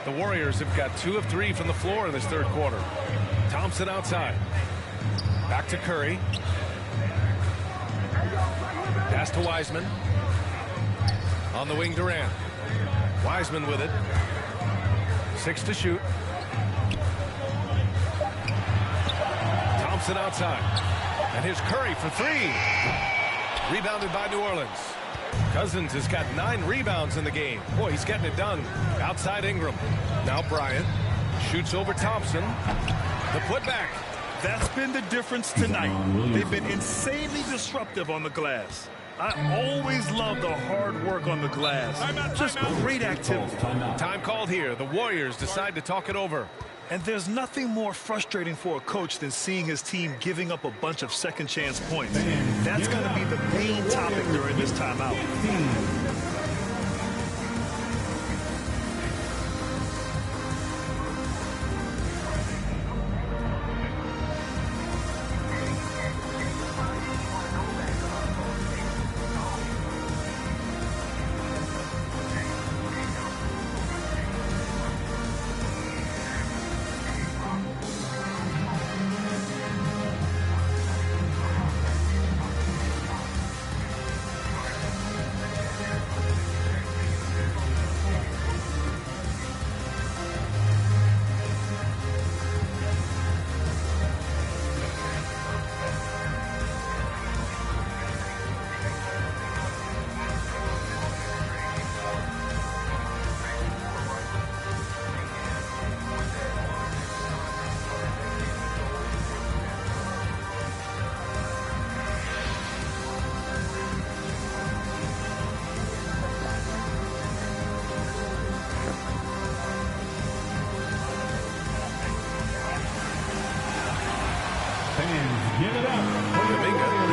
The Warriors have got 2 of 3 from the floor in this third quarter. Thompson outside. Back to Curry. Pass to Wiseman. On the wing, Durant. Wiseman with it. 6 to shoot. Thompson outside. And here's Curry for 3. Rebounded by New Orleans. Cousins has got 9 rebounds in the game. Boy, he's getting it done. Outside Ingram. Now Bryant. Shoots over Thompson. The putback. That's been the difference tonight. They've been insanely disruptive on the glass. I always love the hard work on the glass. Just great activity. Time called here. The Warriors decide to talk it over. And there's nothing more frustrating for a coach than seeing his team giving up a bunch of second chance points. That's going to be the main topic during this timeout.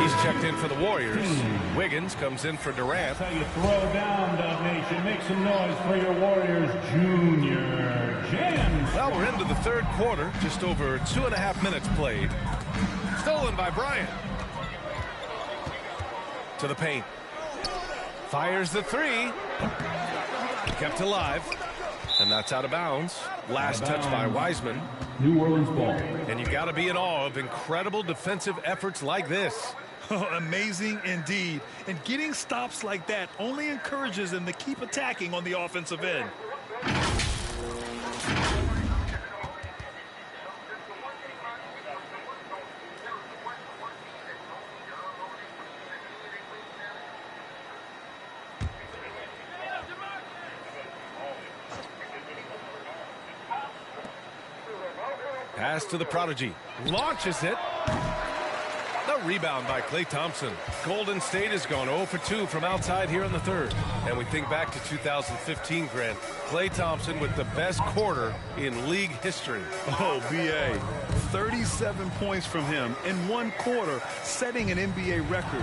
He's checked in for the Warriors. Wiggins comes in for Durant. That's how you throw down, Dub Nation. Make some noise for your Warriors, Junior James. Well, we're into the third quarter. Just over 2.5 minutes played. Stolen by Bryant. To the paint. Fires the 3. Kept alive. And that's out of bounds. Last touch by Wiseman. New Orleans ball. And you got to be in awe of incredible defensive efforts like this. Amazing indeed. And getting stops like that only encourages them to keep attacking on the offensive end. Pass to the prodigy. Launches it. The rebound by Klay Thompson. Golden State has gone 0 for 2 from outside here in the third. And we think back to 2015, Grant. Klay Thompson with the best quarter in league history. Oh, B.A. 37 points from him in one quarter, setting an NBA record.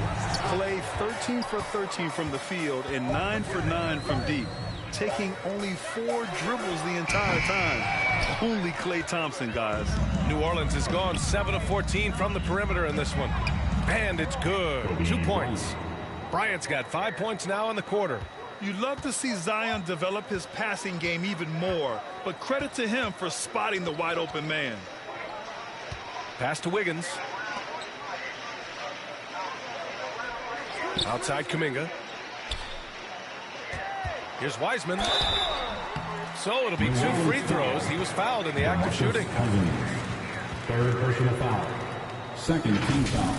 Klay 13 for 13 from the field and 9 for 9 from deep. Taking only 4 dribbles the entire time. Only Klay Thompson, guys. New Orleans has gone 7 of 14 from the perimeter in this one. And it's good. 2 points. Bryant's got 5 points now in the quarter. You'd love to see Zion develop his passing game even more, but credit to him for spotting the wide open man. Pass to Wiggins. Outside Kuminga. Here's Wiseman. So it'll be 2 free throws. He was fouled in the act of shooting. Third personal foul. Second team foul.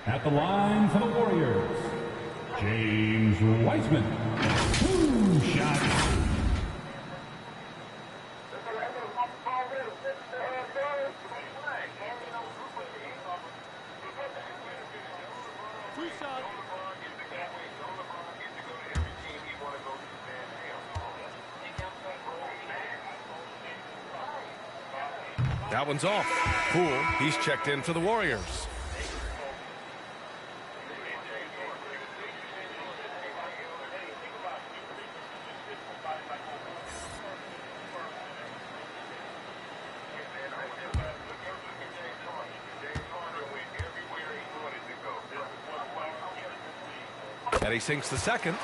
At the line for the Warriors, James Wiseman. 2 shots. That one's off. Poole, he's checked in for the Warriors. And he sinks the second.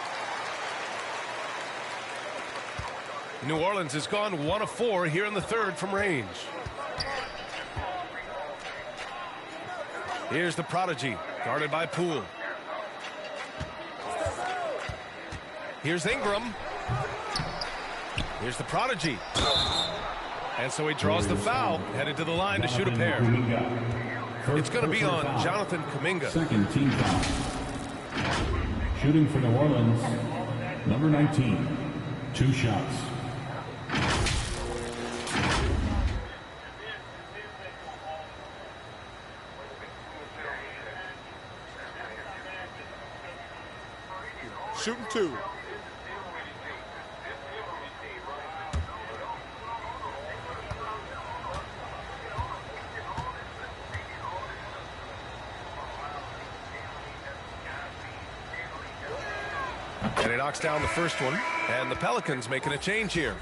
New Orleans has gone 1 of 4 here in the third from range. Here's the prodigy, guarded by Poole. Here's Ingram. Here's the prodigy. And so he draws the foul, headed to the line to shoot a pair. It's going to be on Jonathan Kuminga. Second team foul. Shooting for New Orleans, number 19. 2 shots. Shooting 2. And he knocks down the first one. And the Pelicans making a change here.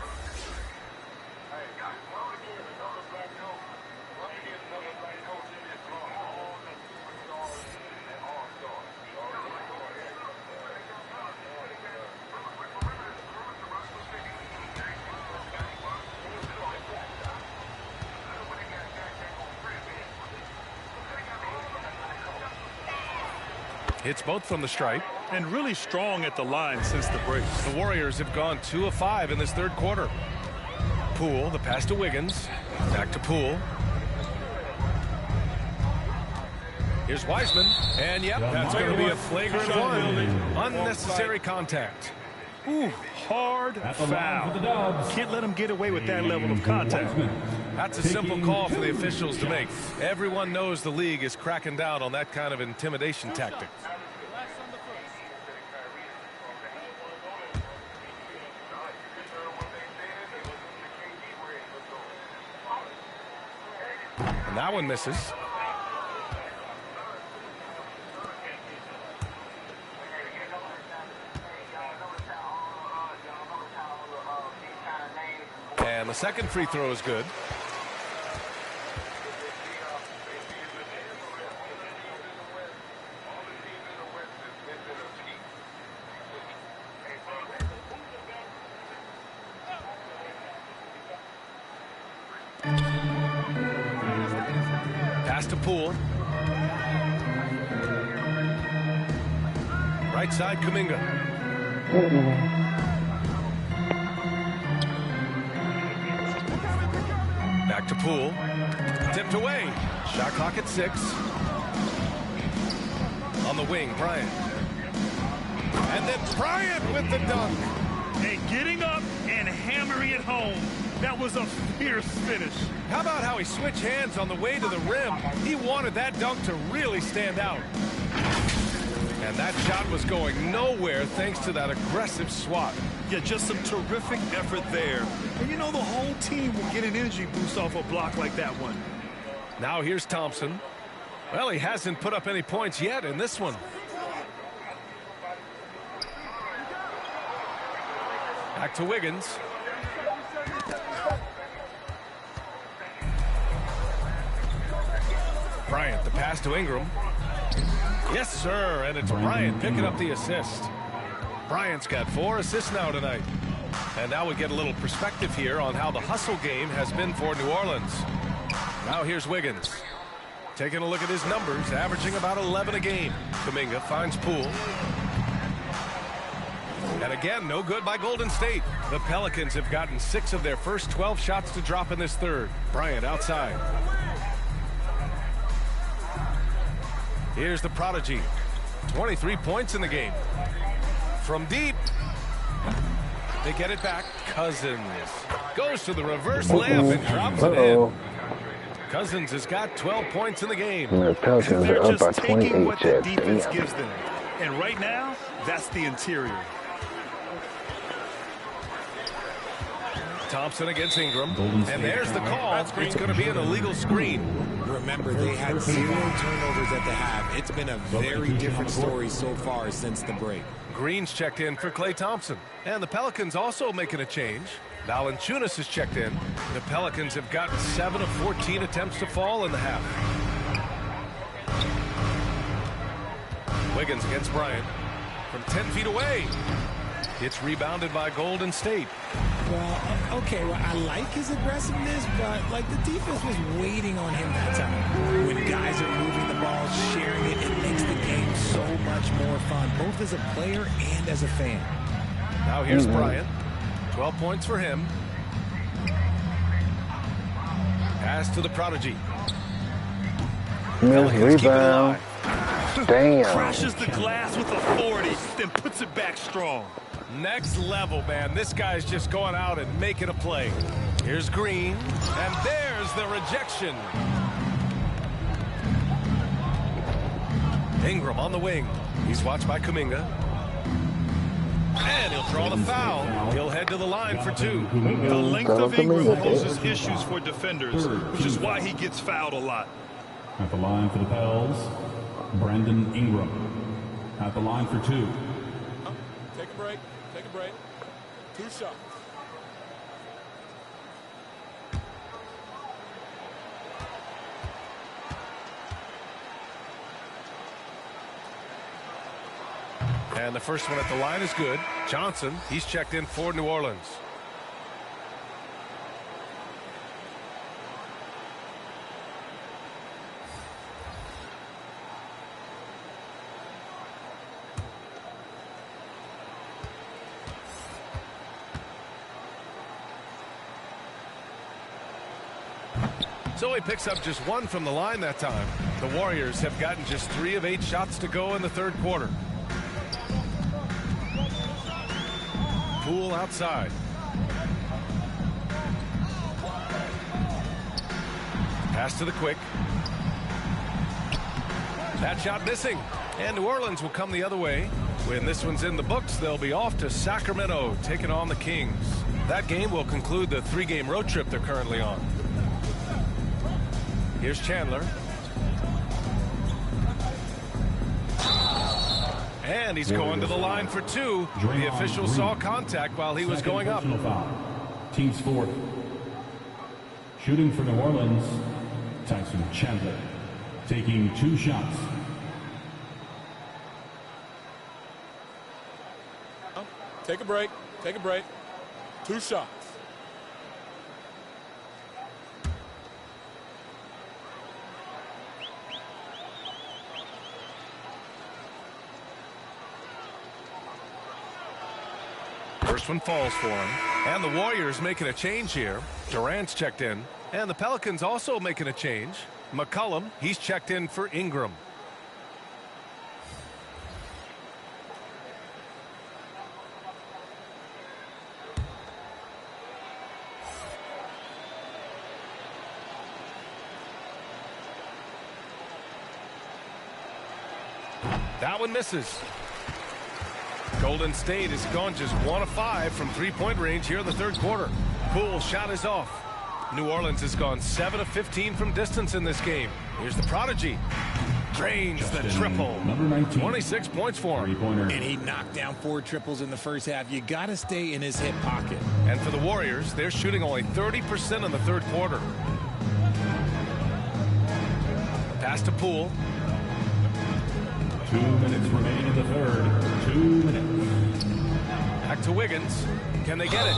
Hits both from the stripe. And really strong at the line since the break. The Warriors have gone 2 of 5 in this third quarter. Poole, the pass to Wiggins. Back to Poole. Here's Wiseman. And yep, that's going to be a flagrant one. Unnecessary contact. Ooh, hard foul. Can't let him get away with that level of contact. That's a simple call for the officials to make. Everyone knows the league is cracking down on that kind of intimidation tactic. And that one misses. And the second free throw is good. Pass to Poole. Right side, Kuminga. Back to Poole. Tipped away. Shot clock at 6. On the wing, Bryant. And then Bryant with the dunk. And getting up and hammering it home. That was a fierce finish. How about how he switched hands on the way to the rim? He wanted that dunk to really stand out. And that shot was going nowhere thanks to that aggressive swat. Yeah, just some terrific effort there. And you know the whole team will get an energy boost off a block like that one. Now here's Thompson. Well, he hasn't put up any points yet in this one. Back to Wiggins. Bryant, the pass to Ingram. Yes, sir, and it's Bryant picking up the assist. Bryant's got 4 assists now tonight. And now we get a little perspective here on how the hustle game has been for New Orleans. Now here's Wiggins. Taking a look at his numbers, averaging about 11 a game. Kuminga finds Poole. And again, no good by Golden State. The Pelicans have gotten 6 of their first 12 shots to drop in this third. Bryant outside. Here's the prodigy. 23 points in the game. From deep. They get it back. Cousins goes to the reverse layup and drops it in. Cousins has got 12 points in the game. The Pelicans They're are up by just taking 28, what the Jets. defense Damn. gives them. And right now, that's the interior. Thompson against Ingram. And there's the call. It's going to be an illegal screen. Remember, they had 0 turnovers at the half. It's been a very different story so far since the break. Green's checked in for Klay Thompson. And the Pelicans also making a change. Valanciunas is checked in. The Pelicans have gotten 7 of 14 attempts to fall in the half. Wiggins against Bryant. From 10 feet away. It's rebounded by Golden State. Well, okay, well, I like his aggressiveness, but, like, the defense was waiting on him that time. When guys are moving the ball, sharing it, it makes the game so much more fun, both as a player and as a fan. Now here's Bryant. 12 points for him. Pass to the prodigy. Rebound. Damn. Crashes the glass with authority, then puts it back strong. Next level, man. This guy's just going out and making a play. Here's Green, and there's the rejection. Ingram on the wing. He's watched by Kuminga. And he'll draw the foul. He'll head to the line for 2. The length of Ingram poses issues for defenders, which is why he gets fouled a lot. At the line for the Pels, Brandon Ingram. At the line for 2. Take a break. Take a break. 2 shots. And the first one at the line is good. Johnson, he's checked in for New Orleans. So he picks up just 1 from the line that time. The Warriors have gotten just 3 of 8 shots to go in the third quarter. Poole outside. Pass to the quick. That shot missing. And New Orleans will come the other way. When this one's in the books, they'll be off to Sacramento, taking on the Kings. That game will conclude the 3-game road trip they're currently on. Here's Chandler. And he's going to the line for 2. The official saw contact while he was going up. Team's fourth. Shooting for New Orleans, Tyson Chandler, taking 2 shots. Take a break. Take a break. 2 shots. First one falls for him. And the Warriors making a change here. Durant's checked in. And the Pelicans also making a change. McCollum, he's checked in for Ingram. That one misses. Golden State has gone just 1 of 5 from 3-point range here in the third quarter. Poole shot is off. New Orleans has gone 7 of 15 from distance in this game. Here's the prodigy. Drains the triple. 26 points for him. And he knocked down 4 triples in the first half. You got to stay in his hip pocket. And for the Warriors, they're shooting only 30% in the third quarter. Pass to Poole. 2 minutes remaining in the third. 2 minutes. Back to Wiggins. Can they get it?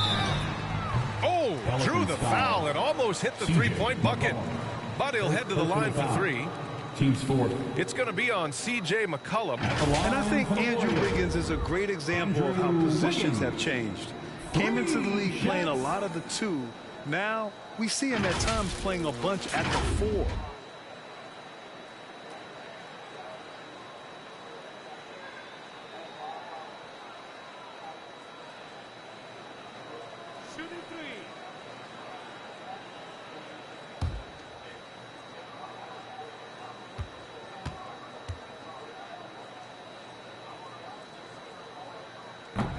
Oh, drew the foul and almost hit the 3-point bucket. But he'll head to the line for 3. Team's fourth. It's going to be on C.J. McCollum. And I think Andrew Wiggins is a great example of how positions have changed. Came into the league playing a lot of the 2. Now we see him at times playing a bunch at the 4.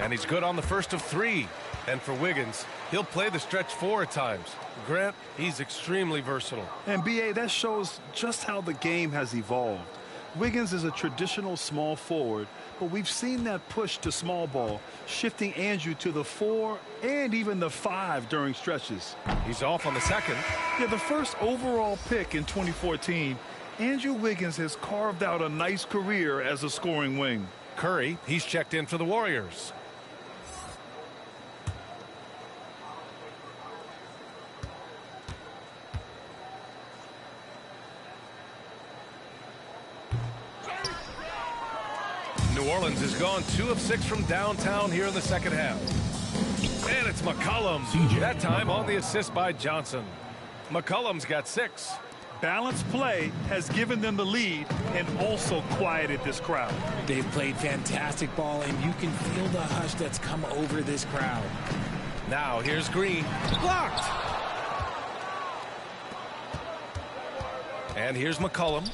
And he's good on the first of 3. And for Wiggins, he'll play the stretch 4 at times. Grant, he's extremely versatile. And B.A., that shows just how the game has evolved. Wiggins is a traditional small forward, but we've seen that push to small ball, shifting Andrew to the 4 and even the 5 during stretches. He's off on the second. Yeah, the first overall pick in 2014, Andrew Wiggins has carved out a nice career as a scoring wing. Curry, he's checked in for the Warriors. New Orleans has gone 2 of 6 from downtown here in the second half. And it's McCollum. That time on the assist by Johnson. McCollum's got 6. Balanced play has given them the lead and also quieted this crowd. They've played fantastic ball, and you can feel the hush that's come over this crowd. Now here's Green. Blocked. And here's McCollum.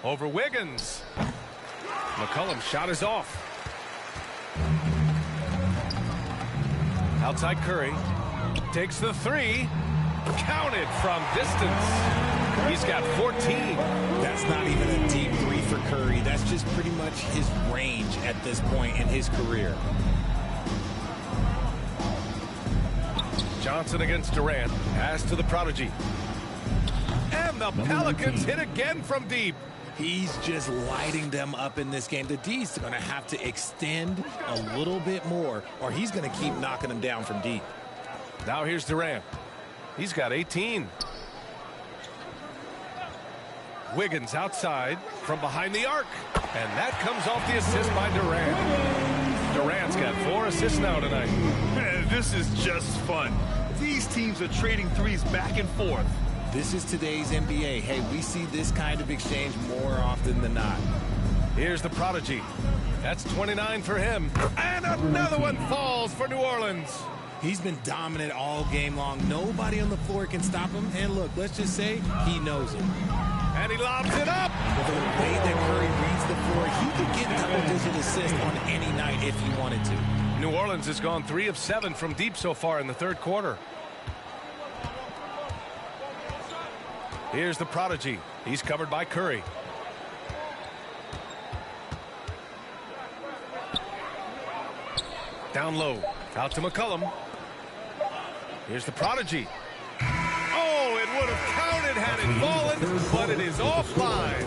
Over Wiggins. McCollum's shot is off. Outside Curry. Takes the 3. Counted from distance. He's got 14. That's not even a deep 3 for Curry. That's just pretty much his range at this point in his career. Johnson against Durant. Pass to the prodigy. And the Pelicans hit again from deep. He's just lighting them up in this game. The D's going to have to extend a little bit more, or he's going to keep knocking them down from deep. Now here's Durant. He's got 18. Wiggins outside from behind the arc. And that comes off the assist by Durant. Durant's got 4 assists now tonight. Man, this is just fun. These teams are trading threes back and forth. This is today's NBA. Hey, we see this kind of exchange more often than not. Here's the prodigy. That's 29 for him. And another one falls for New Orleans. He's been dominant all game long. Nobody on the floor can stop him. And look, let's just say he knows it. And he lobs it up. With the way that Curry reads the floor, he could get double-digit assists on any night if he wanted to. New Orleans has gone 3 of 7 from deep so far in the third quarter. Here's the prodigy. He's covered by Curry. Down low. Out to McCollum. Here's the prodigy. Oh, it would have counted had it fallen, but it is offline.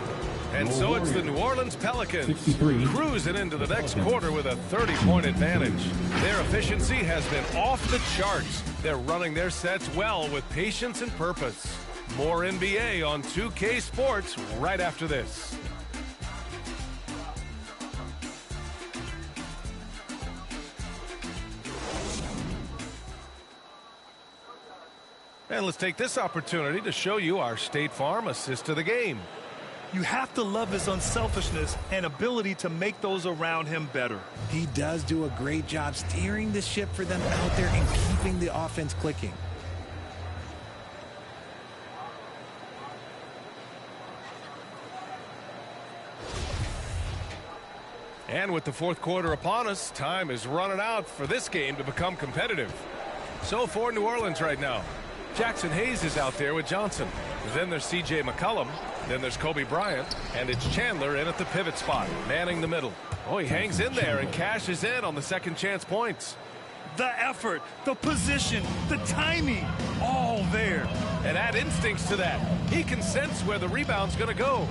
And so it's the New Orleans Pelicans cruising into the next quarter with a 30-point advantage. Their efficiency has been off the charts. They're running their sets well with patience and purpose. More NBA on 2K Sports right after this. And let's take this opportunity to show you our State Farm assist of the game. You have to love his unselfishness and ability to make those around him better. He does do a great job steering the ship for them out there and keeping the offense clicking. And with the fourth quarter upon us, time is running out for this game to become competitive. So for New Orleans right now, Jackson Hayes is out there with Johnson. Then there's C.J. McCollum. Then there's Kobe Bryant. And it's Chandler in at the pivot spot, manning the middle. Oh, he hangs in there and cashes in on the second chance points. The effort, the position, the timing, all there. And add instincts to that. He can sense where the rebound's going to go.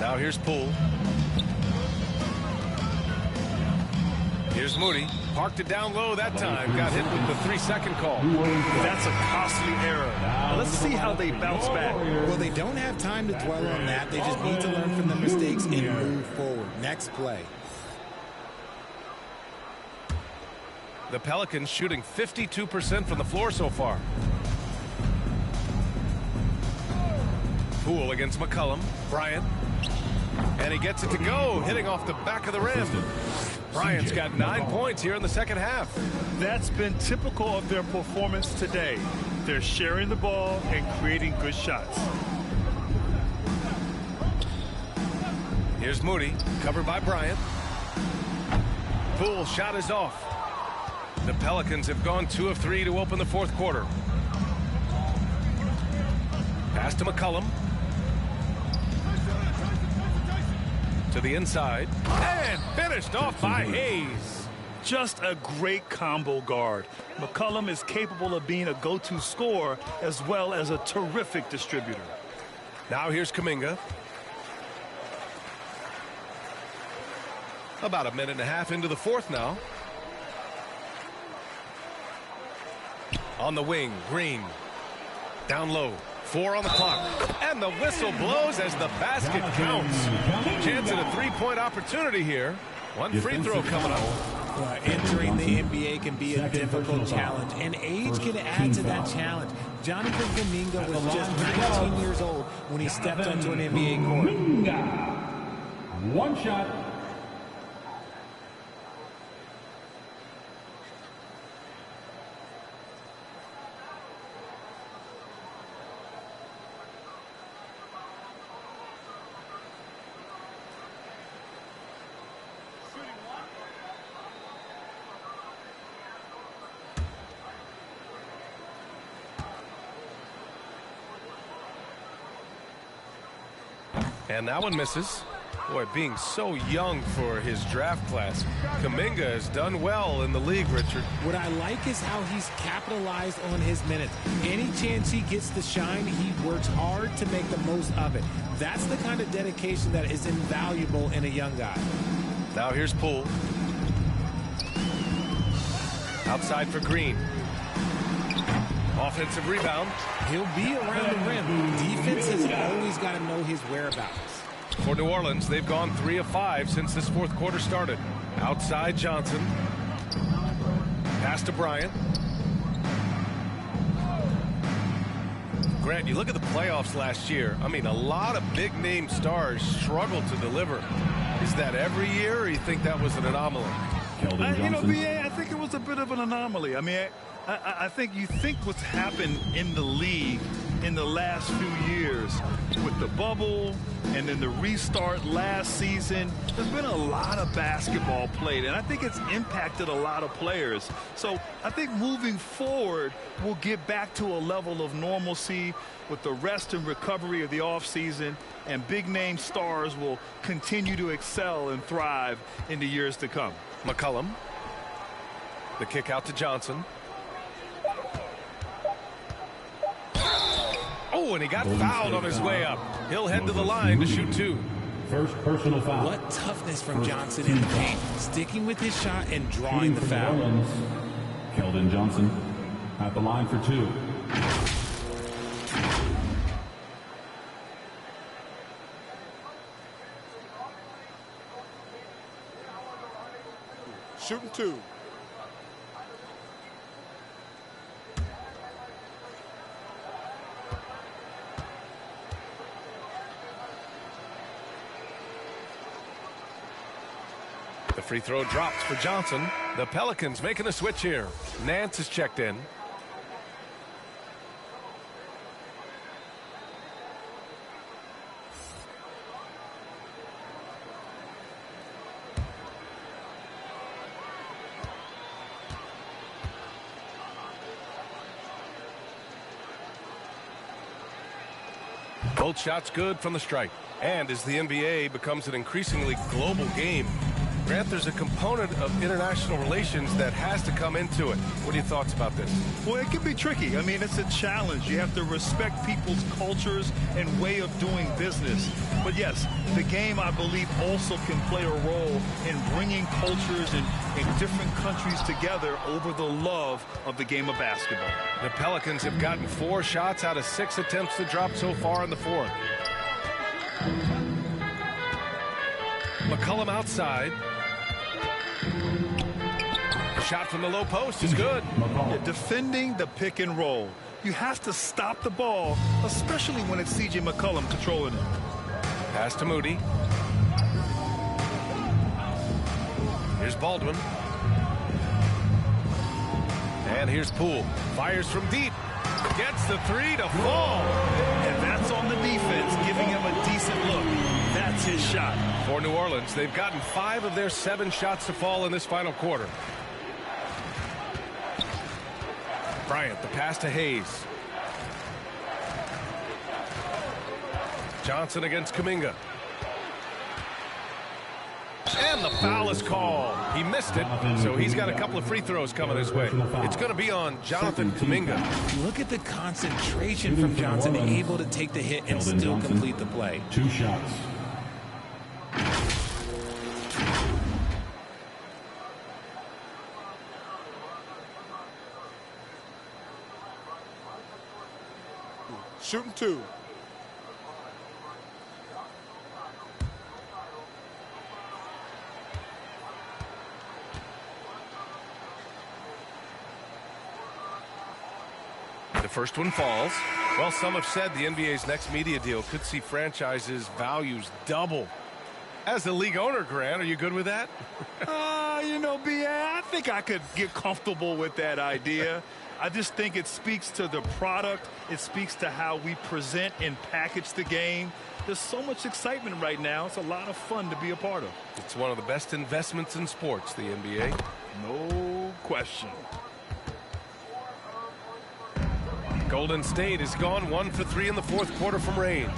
Now here's Poole. Here's Moody. Parked it down low that time. Got hit with the 3-second call. That's a costly error. Now let's see how they bounce back. Well, they don't have time to dwell on that. They just need to learn from the mistakes and move forward. Next play. The Pelicans shooting 52% from the floor so far. Poole against McCollum. Bryant. And he gets it to go, hitting off the back of the rim. Bryant's got 9 points here in the second half. That's been typical of their performance today. They're sharing the ball and creating good shots. Here's Moody, covered by Bryant. Poole shot is off. The Pelicans have gone 2 of 3 to open the fourth quarter. Pass to McCollum. To the inside. And finished off by Hayes. Just a great combo guard. McCollum is capable of being a go-to scorer as well as a terrific distributor. Now here's Kuminga. About a minute and a half into the fourth now. On the wing, Green. Down low. 4 on the clock. And the whistle blows as the basket counts. Chance at a three-point opportunity here. One free throw coming up. Entering the NBA can be a difficult challenge, and age can add to that challenge. Jonathan Kuminga was just 19 years old when he stepped onto an NBA court. One shot. And that one misses. Boy, being so young for his draft class. Kuminga has done well in the league, Richard. What I like is how he's capitalized on his minutes. Any chance he gets to shine, he works hard to make the most of it. That's the kind of dedication that is invaluable in a young guy. Now here's Poole. Outside for Green. Offensive rebound. He'll be around the rim. Defense has always got to know his whereabouts. For New Orleans, they've gone 3 of 5 since this fourth quarter started. Outside Johnson. Pass to Bryant. Grant, you look at the playoffs last year. I mean, a lot of big-name stars struggled to deliver. Is that every year, or you think that was an anomaly? You know, BA, I think it was a bit of an anomaly. I mean, I think you think what's happened in the league in the last few years with the bubble and then the restart last season, there's been a lot of basketball played, and I think it's impacted a lot of players. So I think moving forward, we'll get back to a level of normalcy with the rest and recovery of the offseason, and big-name stars will continue to excel and thrive in the years to come. McCollum. The kick out to Johnson. Oh, and he got fouled on his way up. He'll head to the line to shoot 2. First personal foul. What toughness from Johnson in the paint. Sticking with his shot and drawing the foul. Keldon Johnson at the line for 2. Shooting 2. The free throw drops for Johnson. The Pelicans making a switch here. Nance is checked in. Both shots good from the stripe. And as the NBA becomes an increasingly global game, Grant, there's a component of international relations that has to come into it. What are your thoughts about this? Well, it can be tricky. I mean, it's a challenge. You have to respect people's cultures and way of doing business. But yes, the game, I believe, also can play a role in bringing cultures in different countries together over the love of the game of basketball. The Pelicans have gotten 4 shots out of 6 attempts to drop so far in the fourth. McCollum outside. Shot from the low post is good. Yeah, defending the pick and roll. You have to stop the ball, especially when it's C.J. McCollum controlling it. Pass to Moody. Here's Baldwin. And here's Poole. Fires from deep. Gets the 3 to fall. And that's on the defense, giving him a decent look. That's his shot. For New Orleans, they've gotten 5 of their 7 shots to fall in this final quarter. Bryant, the pass to Hayes. Johnson against Kuminga. And the foul is called. He missed it, so he's got a couple of free throws coming his way. It's going to be on Jonathan Kuminga. Look at the concentration from Johnson, able to take the hit and still complete the play. 2 shots. Shooting 2. The first one falls. Well, some have said the NBA's next media deal could see franchises' values double. As the league owner, Grant, are you good with that? You know, B.A., I think I could get comfortable with that idea. I just think it speaks to the product. It speaks to how we present and package the game. There's so much excitement right now. It's a lot of fun to be a part of. It's one of the best investments in sports, the NBA. No question. Golden State is gone 1 for 3 in the fourth quarter from range.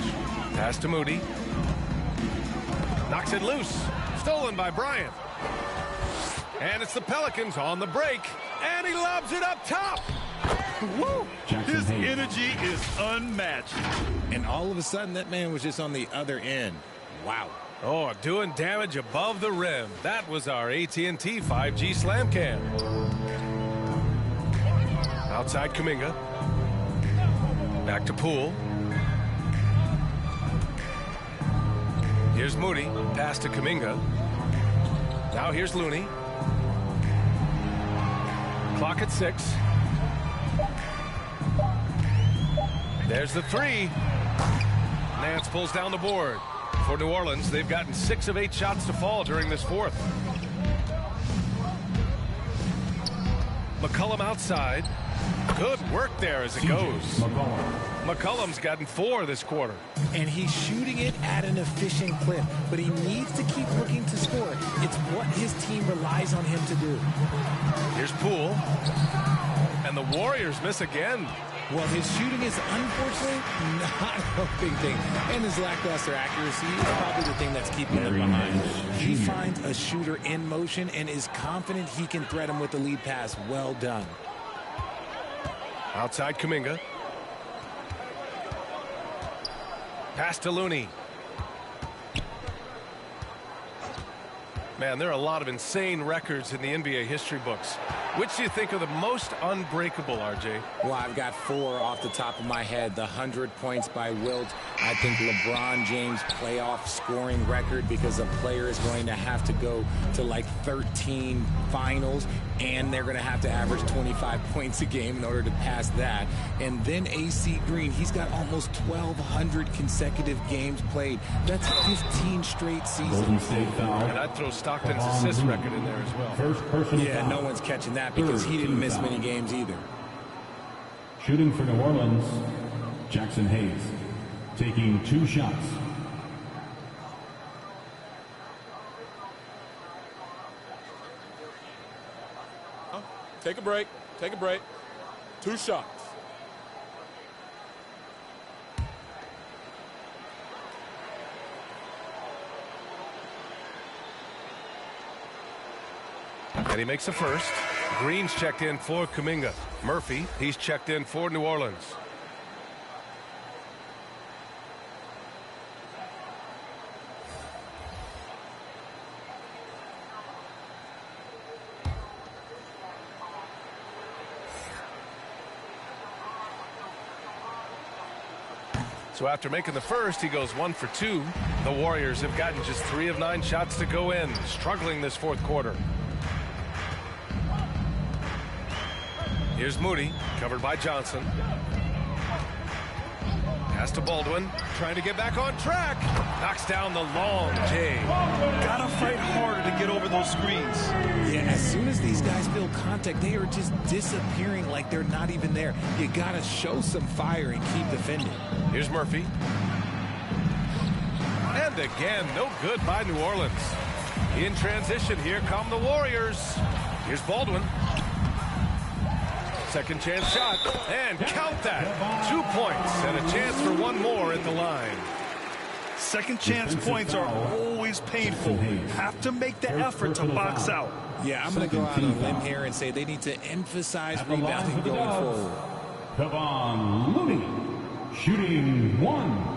Pass to Moody. Knocks it loose. Stolen by Bryant. And it's the Pelicans on the break. And he lobs it up top. Woo! His energy is unmatched. And all of a sudden, that man was just on the other end. Wow. Oh, doing damage above the rim. That was our AT&T 5G Slam Cam. Outside Kuminga. Back to Poole. Here's Moody. Pass to Kuminga. Now here's Looney. Clock at 6. There's the 3. Nance pulls down the board. For New Orleans, they've gotten 6 of 8 shots to fall during this fourth. McCollum outside. Good work there as it goes. McCollum's gotten 4 this quarter. And he's shooting it at an efficient clip, but he needs to keep looking to score. It's what his team relies on him to do. Here's Poole. And the Warriors miss again. Well, his shooting is unfortunately not a big thing. And his lackluster accuracy is probably the thing that's keeping him behind. He finds a shooter in motion and is confident he can threat him with the lead pass. Well done. Outside Kuminga. Pass to Looney. Man, there are a lot of insane records in the NBA history books. Which do you think are the most unbreakable, RJ? Well, I've got 4 off the top of my head. The 100 points by Wilt. I think LeBron James' playoff scoring record, because a player is going to have to go to like 13 finals, and they're going to have to average 25 points a game in order to pass that. And then AC Green, he's got almost 1,200 consecutive games played. That's 15 straight seasons. And I'd throw Stockton's assist record in there as well. Yeah, no one's catching that because he didn't miss many games either. Shooting for New Orleans, Jackson Hayes, taking 2 shots. Take a break. Take a break. 2 shots. And he makes the first. Green's checked in for Kuminga. Murphy, he's checked in for New Orleans. So after making the first, he goes 1 for 2. The Warriors have gotten just 3 of 9 shots to go in, struggling this fourth quarter. Here's Moody, covered by Johnson. Pass to Baldwin, trying to get back on track. Knocks down the long J. Gotta fight harder to get over those screens. Yeah, as soon as these guys feel contact, they are just disappearing like they're not even there. You gotta show some fire and keep defending. Here's Murphy. And again, no good by New Orleans. In transition, here come the Warriors. Here's Baldwin. Second chance shot, and count that. 2 points and a chance for 1 more at the line. Second chance points are always painful. Have to make the effort to box out. Yeah, I'm going to go out on a limb here and say they need to emphasize rebounding going forward. Kevon Looney, shooting 1.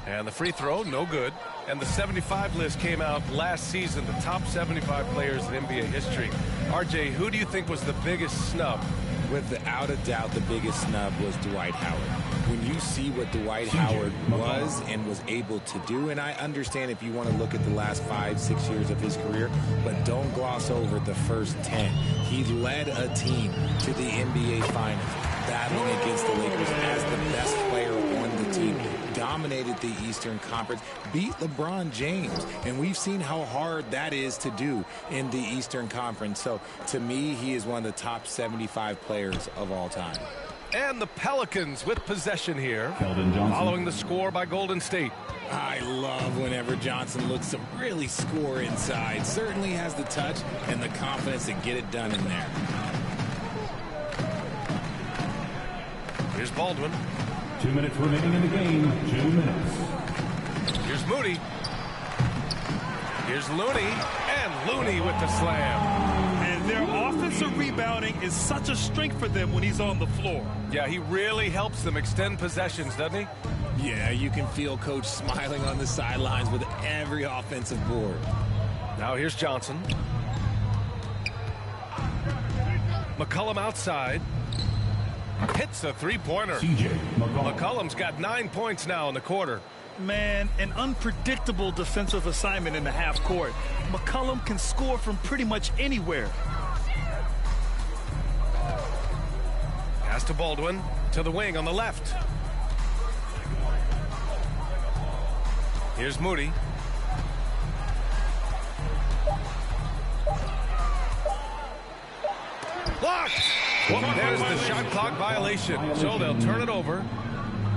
And the free throw, no good. And the 75 list came out last season, the top 75 players in NBA history. RJ, who do you think was the biggest snub? Without a doubt, the biggest snub was Dwight Howard. When you see what Dwight Howard was and was able to do, and I understand if you want to look at the last 5-6 years of his career, but don't gloss over the first 10. He led a team to the NBA Finals, battling against the Lakers as the best player on the team, dominated the Eastern Conference, beat LeBron James, and we've seen how hard that is to do in the Eastern Conference. So to me, he is one of the top 75 players of all time. And the Pelicans with possession here, following the score by Golden State. I love whenever Johnson looks to really score inside. Certainly has the touch and the confidence to get it done in there. Here's Baldwin. 2 minutes remaining in the game. 2 minutes. Here's Moody. Here's Looney. And Looney with the slam. And their offensive rebounding is such a strength for them when he's on the floor. Yeah, he really helps them extend possessions, doesn't he? Yeah, you can feel Coach smiling on the sidelines with every offensive board. Now here's Johnson. McCollum outside. Hits a three-pointer. McCollum's got 9 points now in the quarter. Man, an unpredictable defensive assignment in the half court. McCollum can score from pretty much anywhere. Pass to Baldwin, to the wing on the left. Here's Moody. Blocked! There's the shot clock violation, so they'll turn it over.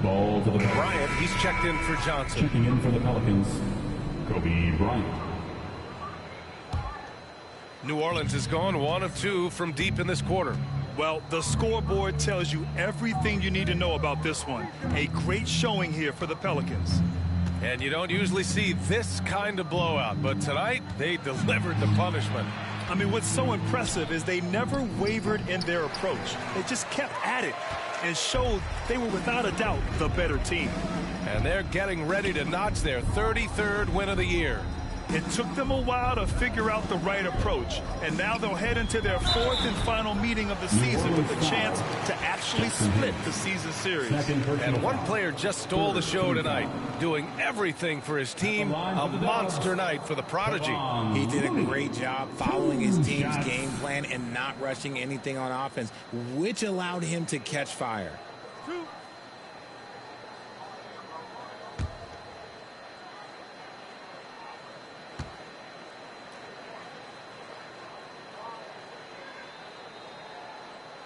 Ball to the Bryant, he's checked in for Johnson. Checking in for the Pelicans, Kobe Bryant. New Orleans has gone 1 of 2 from deep in this quarter. Well, the scoreboard tells you everything you need to know about this one. A great showing here for the Pelicans. And you don't usually see this kind of blowout, but tonight they delivered the punishment. I mean, what's so impressive is they never wavered in their approach. They just kept at it and showed they were without a doubt the better team. And they're getting ready to notch their 33rd win of the year. It took them a while to figure out the right approach, and now they'll head into their 4th and final meeting of the season with a chance to actually split the season series. And one player just stole the show tonight, doing everything for his team. A monster night for the prodigy. He did a great job following his team's game plan and not rushing anything on offense, which allowed him to catch fire.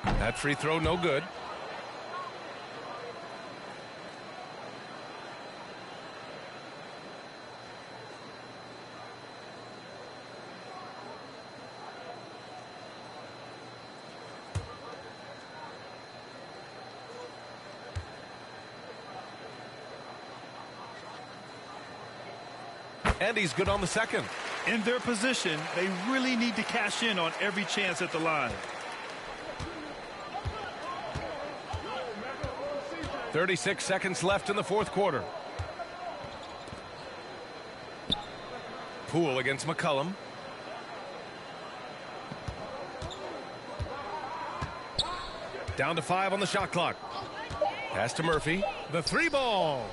That free throw, no good. And he's good on the second. In their position, they really need to cash in on every chance at the line. 36 seconds left in the fourth quarter. Poole against McCollum. Down to 5 on the shot clock. Pass to Murphy. The 3-ball.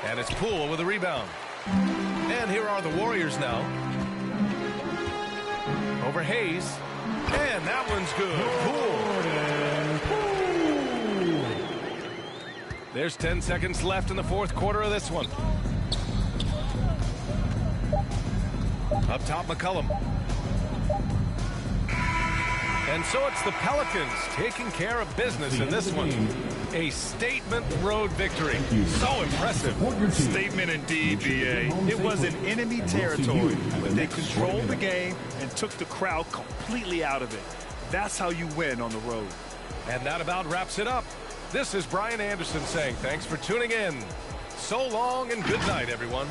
And it's Poole with a rebound. And here are the Warriors now. Over Hayes. And that one's good. Poole. There's 10 seconds left in the fourth quarter of this one. Up top, McCollum. And so it's the Pelicans taking care of business in this one. A statement road victory. So impressive. Statement indeed, B.A. It was in enemy territory, but they controlled the game and took the crowd completely out of it. That's how you win on the road. And that about wraps it up. This is Brian Anderson saying thanks for tuning in. So long and good night, everyone.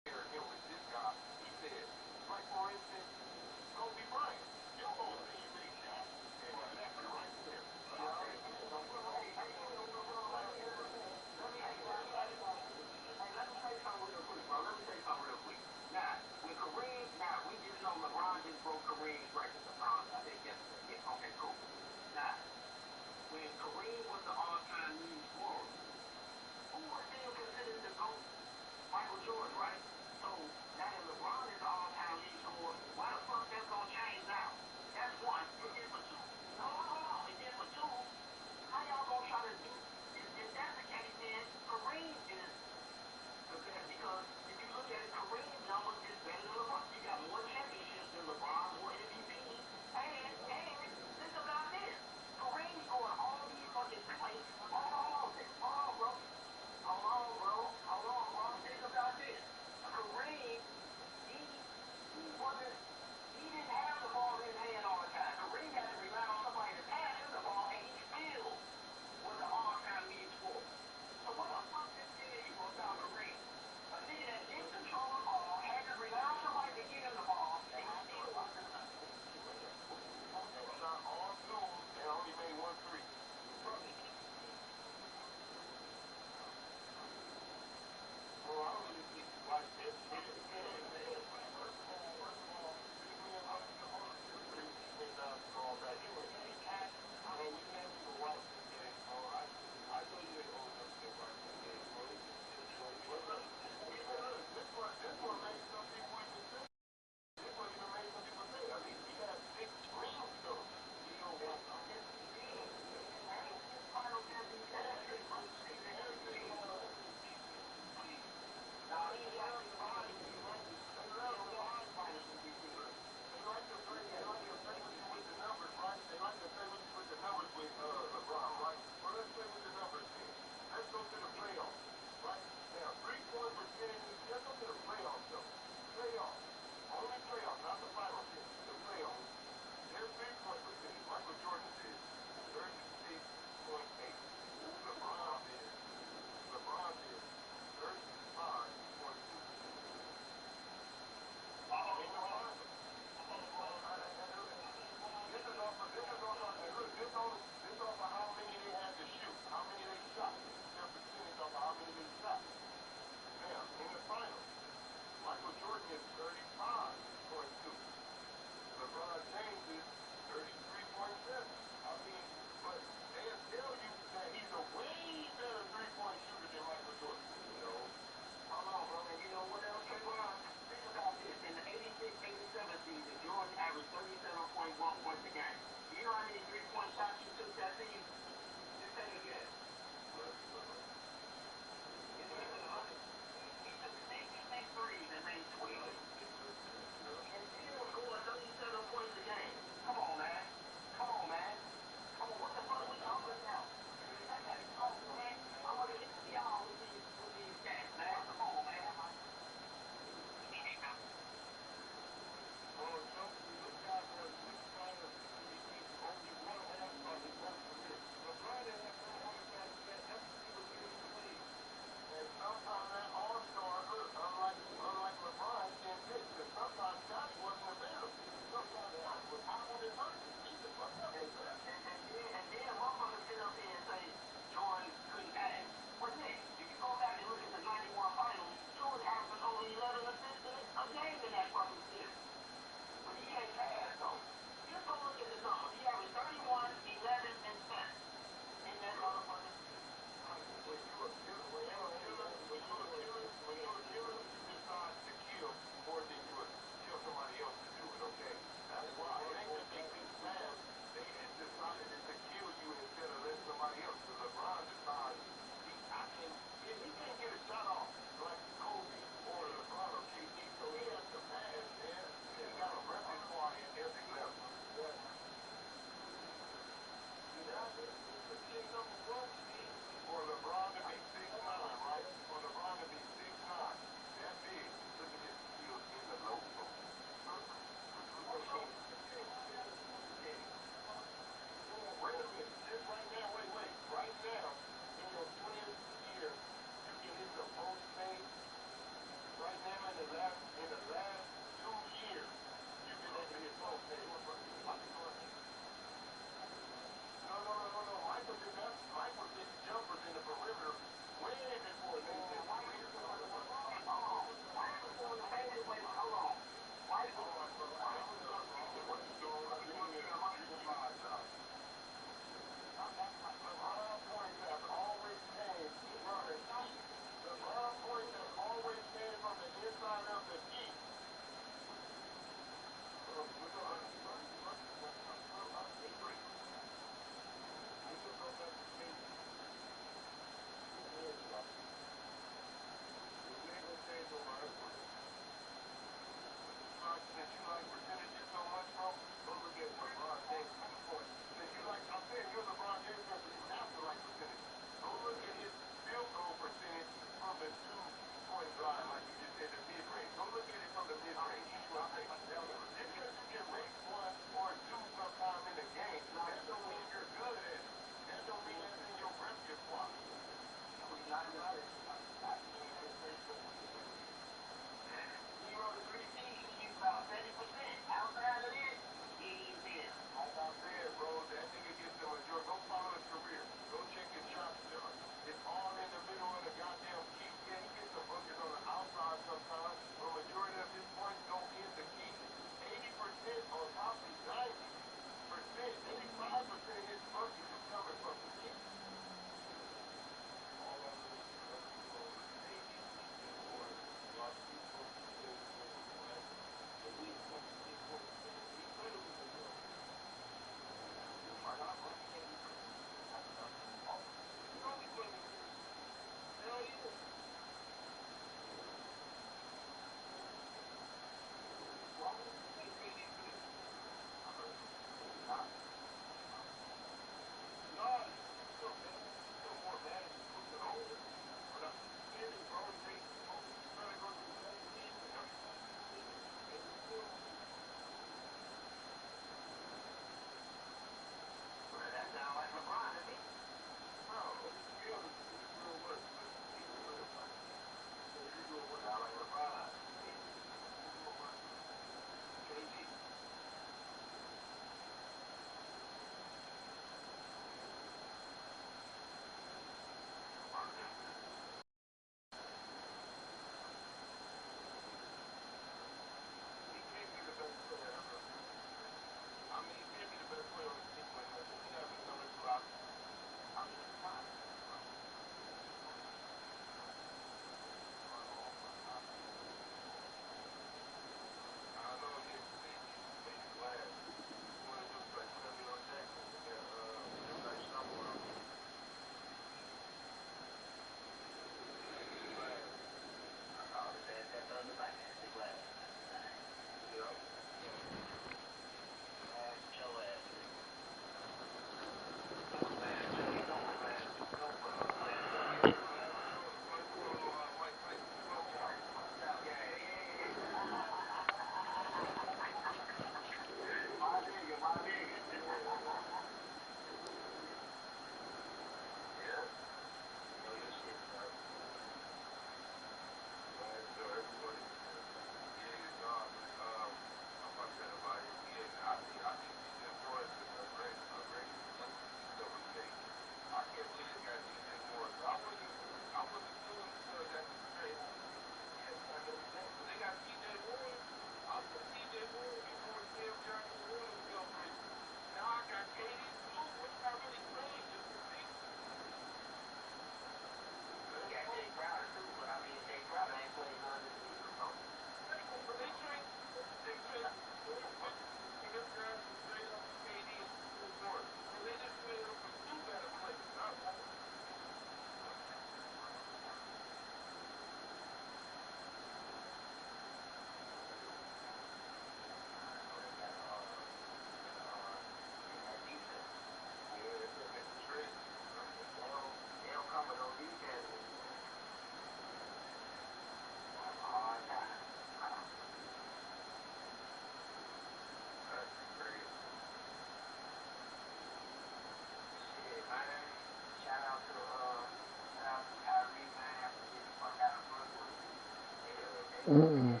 I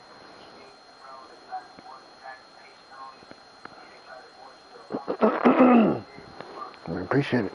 appreciate it.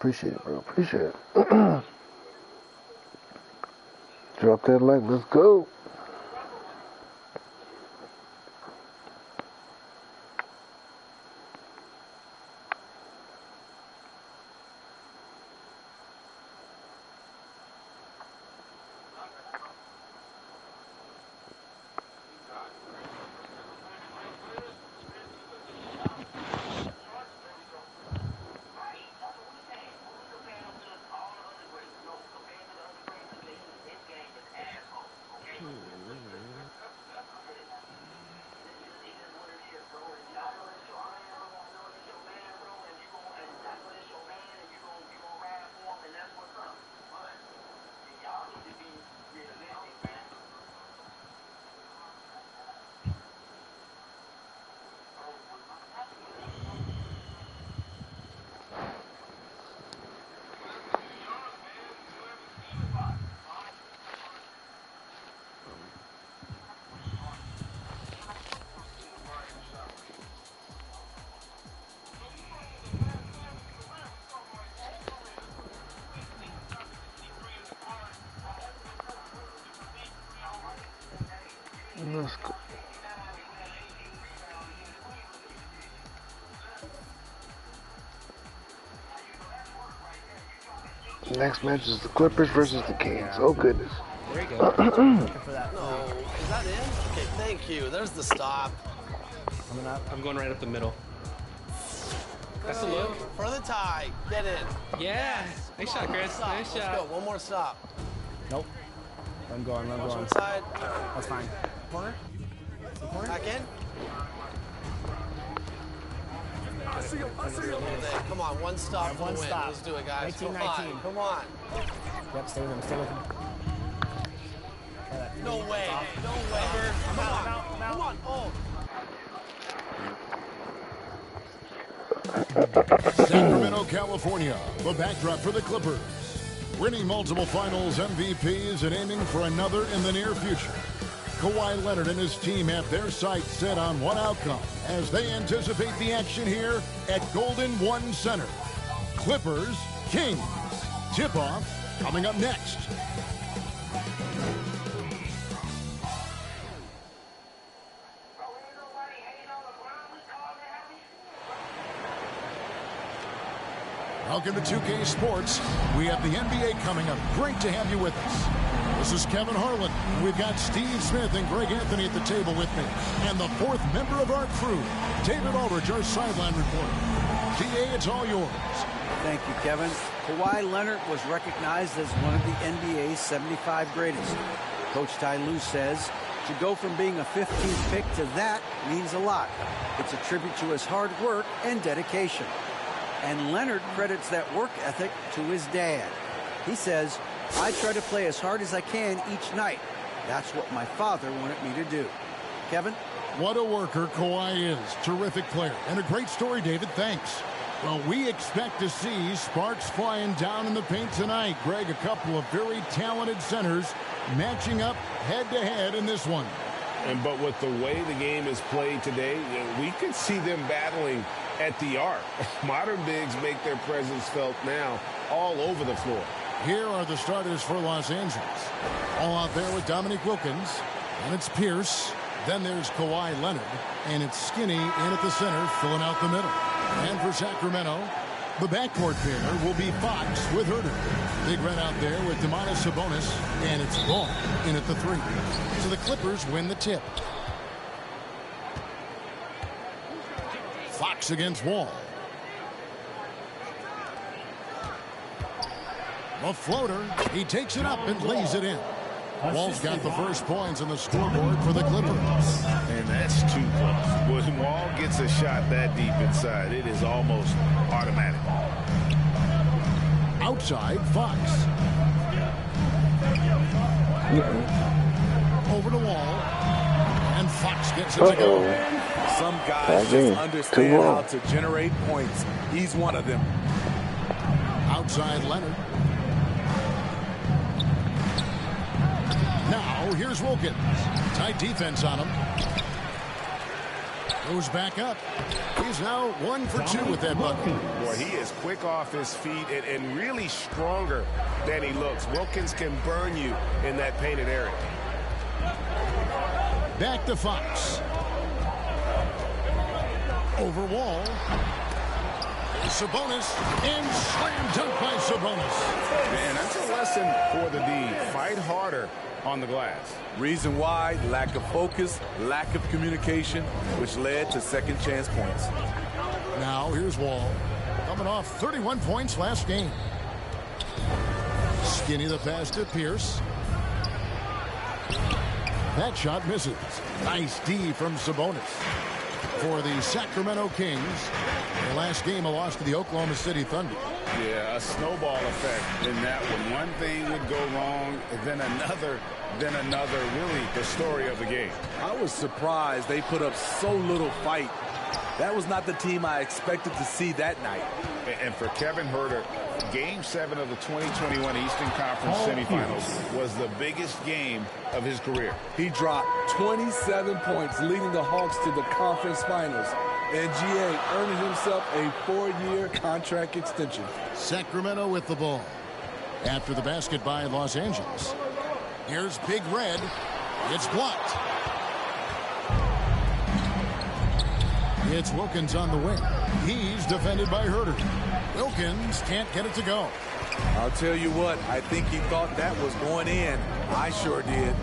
Appreciate it, bro. Appreciate it. Drop that like. Let's go. Let's go. Next match is the Clippers versus the Kings. Oh goodness. There you go. For that. No, is that in? Okay, thank you. There's the stop. I'm going right up the middle. That's the look. For the tie. Get in. Yeah. Nice shot, Chris. Stop. Nice shot. Let's go. One more stop. Nope. I'm going. Inside. That's fine. Corner. Back in. I see him. Come on, one stop for the win. stop. Let's do it, guys. 19-19. Come on. Yep, stay with him. Stay with him. No way. No way. I'm out. Come on. Oh. Sacramento, California, the backdrop for the Clippers. Winning multiple finals MVPs and aiming for another in the near future. Kawhi Leonard and his team have their sights set on one outcome as they anticipate the action here at Golden One Center. Clippers, Kings. Tip-off coming up next. Welcome to 2K Sports. We have the NBA coming up. Great to have you with us. This is Kevin Harlan. We've got Steve Smith and Greg Anthony at the table with me. And the fourth member of our crew, David Aldridge, our sideline reporter. DA, it's all yours. Thank you, Kevin. Kawhi Leonard was recognized as one of the NBA's 75 greatest. Coach Ty Lue says to go from being a 15th pick to that means a lot. It's a tribute to his hard work and dedication. And Leonard credits that work ethic to his dad. He says, I try to play as hard as I can each night. That's what my father wanted me to do. Kevin? What a worker Kawhi is. Terrific player. And a great story, David. Thanks. Well, we expect to see sparks flying down in the paint tonight. Greg, a couple of very talented centers matching up head-to-head in this one. But with the way the game is played today, we could see them battling at the arc. Modern bigs make their presence felt now all over the floor. Here are the starters for Los Angeles. All out there with Dominique Wilkins. And it's Pierce. Then there's Kawhi Leonard. And it's Skinny in at the center, filling out the middle. And for Sacramento, the backcourt pair will be Fox with Herter. Big Red out there with Domantas Sabonis. And it's Ball in at the 3. So the Clippers win the tip. Fox against Wall. A floater. He takes it up and lays it in. Wall's got the first points on the scoreboard for the Clippers. And that's too close. When Wall gets a shot that deep inside, it is almost automatic. Outside, Fox. Over to Wall. And Fox gets it to go. Some guys just understand how to generate points. He's one of them. Outside Leonard. Now, here's Wilkins. Tight defense on him. Goes back up. He's now 1 for 2 with that bucket. Boy, he is quick off his feet and really stronger than he looks. Wilkins can burn you in that painted area. Back to Fox. Over Wall. Sabonis, and slam dunk by Sabonis. Man, that's a lesson for the D. Fight harder on the glass. Reason why, lack of focus, lack of communication, which led to second chance points. Now here's Wall, coming off 31 points last game. Skinny the pass to Pierce. That shot misses. Nice D from Sabonis. For the Sacramento Kings, their last game a loss to the Oklahoma City Thunder. Yeah, a snowball effect in that one. One thing would go wrong, then another, really the story of the game. I was surprised they put up so little fight. That was not the team I expected to see that night. And for Kevin Huerter, Game 7 of the 2021 Eastern Conference semifinals was the biggest game of his career. He dropped 27 points, leading the Hawks to the conference finals. And GA earning himself a 4-year contract extension. Sacramento with the ball. After the basket by Los Angeles. Here's Big Red. It's blocked. It's Wilkins on the wing. He's defended by Huerter. Wilkins can't get it to go. I'll tell you what, I think he thought that was going in. I sure did.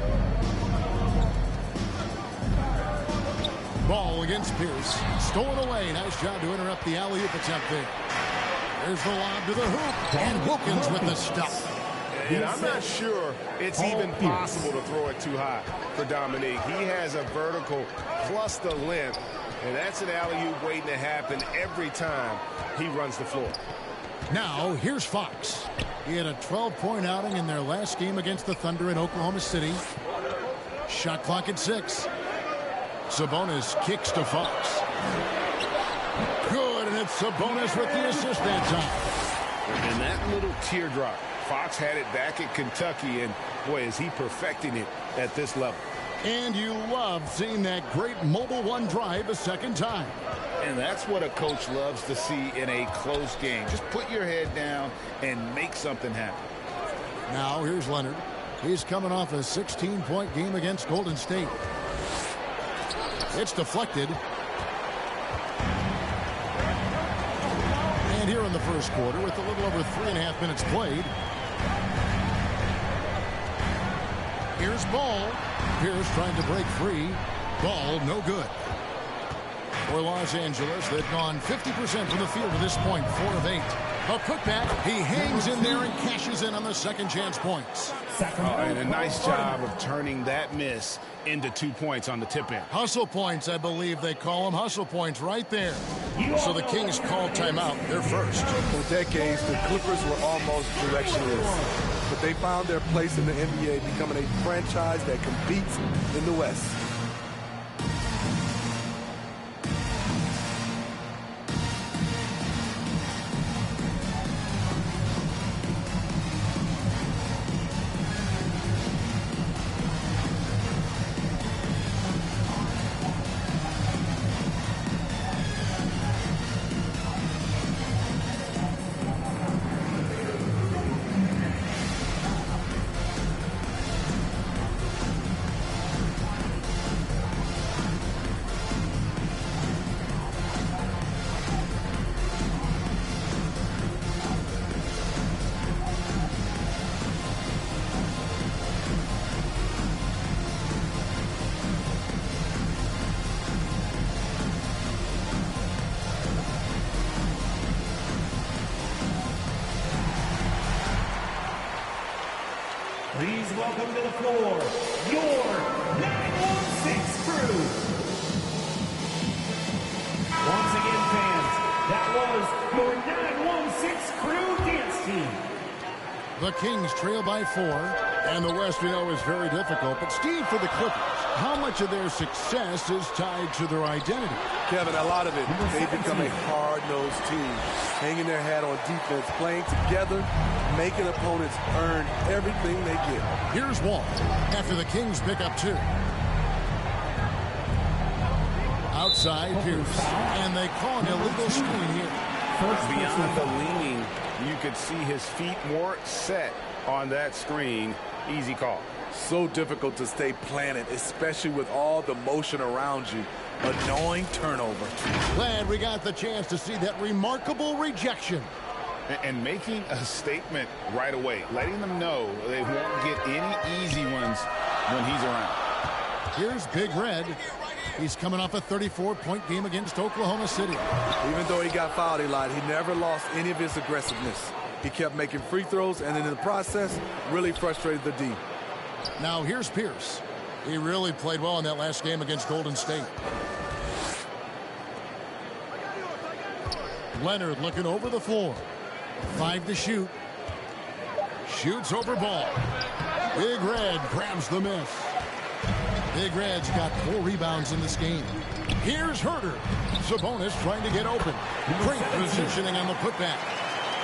Ball against Pierce. Stolen away. Nice job to interrupt the alley-oop attempt there. There's the lob to the hoop. And Wilkins with the stop. And I'm not sure it's even possible to throw it too high for Dominique. He has a vertical plus the length. And that's an alley-oop waiting to happen every time he runs the floor. Now, here's Fox. He had a 12-point outing in their last game against the Thunder in Oklahoma City. Shot clock at 6. Sabonis kicks to Fox. Good, and it's Sabonis with the assist that time. And that little teardrop, Fox had it back at Kentucky, and boy, is he perfecting it at this level. And you love seeing that great mobile one drive a second time. And that's what a coach loves to see in a close game. Just put your head down and make something happen. Now here's Leonard. He's coming off a 16-point game against Golden State. It's deflected. And here in the first quarter, with a little over 3.5 minutes played, here's Ball. Pierce trying to break free. Ball no good. For Los Angeles, they've gone 50% from the field at this point, 4 of 8. A putback. He hangs in there and cashes in on the second chance points. And a nice job of turning that miss into 2 points on the tip in. Hustle points, I believe they call them. Hustle points right there. So the Kings call timeout. They're first. For decades, the Clippers were almost directionless. But they found their place in the NBA, becoming a franchise that competes in the West. Please welcome to the floor, your 916 crew. Once again, fans, that was your 916 crew dance team. The Kings trail by 4, and the West, we know, is very difficult. But, Steve, for the Clippers, how much of their success is tied to their identity? Kevin, a lot of it. They've become a hard-nosed team, hanging their hat on defense, playing together, making opponents earn everything they get. Here's Wall after the Kings pick up 2. Out outside Pierce. And they call an illegal screen here. Beyond the leaning, you could see his feet more set on that screen. Easy call. So difficult to stay planted, especially with all the motion around you. Annoying turnover. Glad we got the chance to see that remarkable rejection. And making a statement right away, letting them know they won't get any easy ones when he's around. Here's Big Red. He's coming off a 34-point game against Oklahoma City. Even though he got fouled a lot, he never lost any of his aggressiveness. He kept making free throws, and in the process, really frustrated the D. Now here's Pierce. He really played well in that last game against Golden State. Leonard looking over the floor. 5 to shoot. Shoots over ball. Big Red grabs the miss. Big Red's got 4 rebounds in this game. Here's Herter. Sabonis trying to get open. Great positioning on the putback.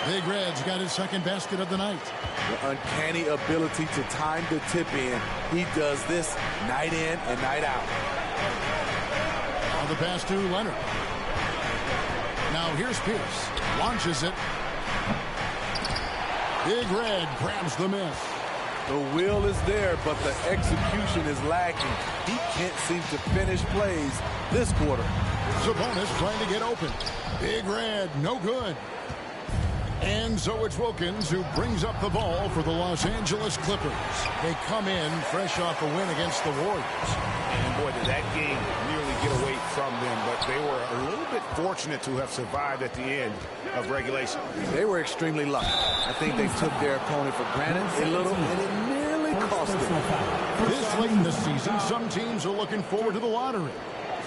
Big Red's got his second basket of the night. The uncanny ability to time the tip in. He does this night in and night out. On the pass to Leonard. Now here's Pierce. Launches it. Big Red grabs the miss. The will is there, but the execution is lacking. He can't seem to finish plays this quarter. Sabonis trying to get open. Big Red, no good. And so it's Wilkins who brings up the ball for the Los Angeles Clippers. They come in fresh off a win against the Warriors. And boy, did that game nearly get away from them, but they were a little bit fortunate to have survived at the end of regulation. They were extremely lucky. I think they took their opponent for granted a little, and it nearly cost them. This late in the season, some teams are looking forward to the lottery.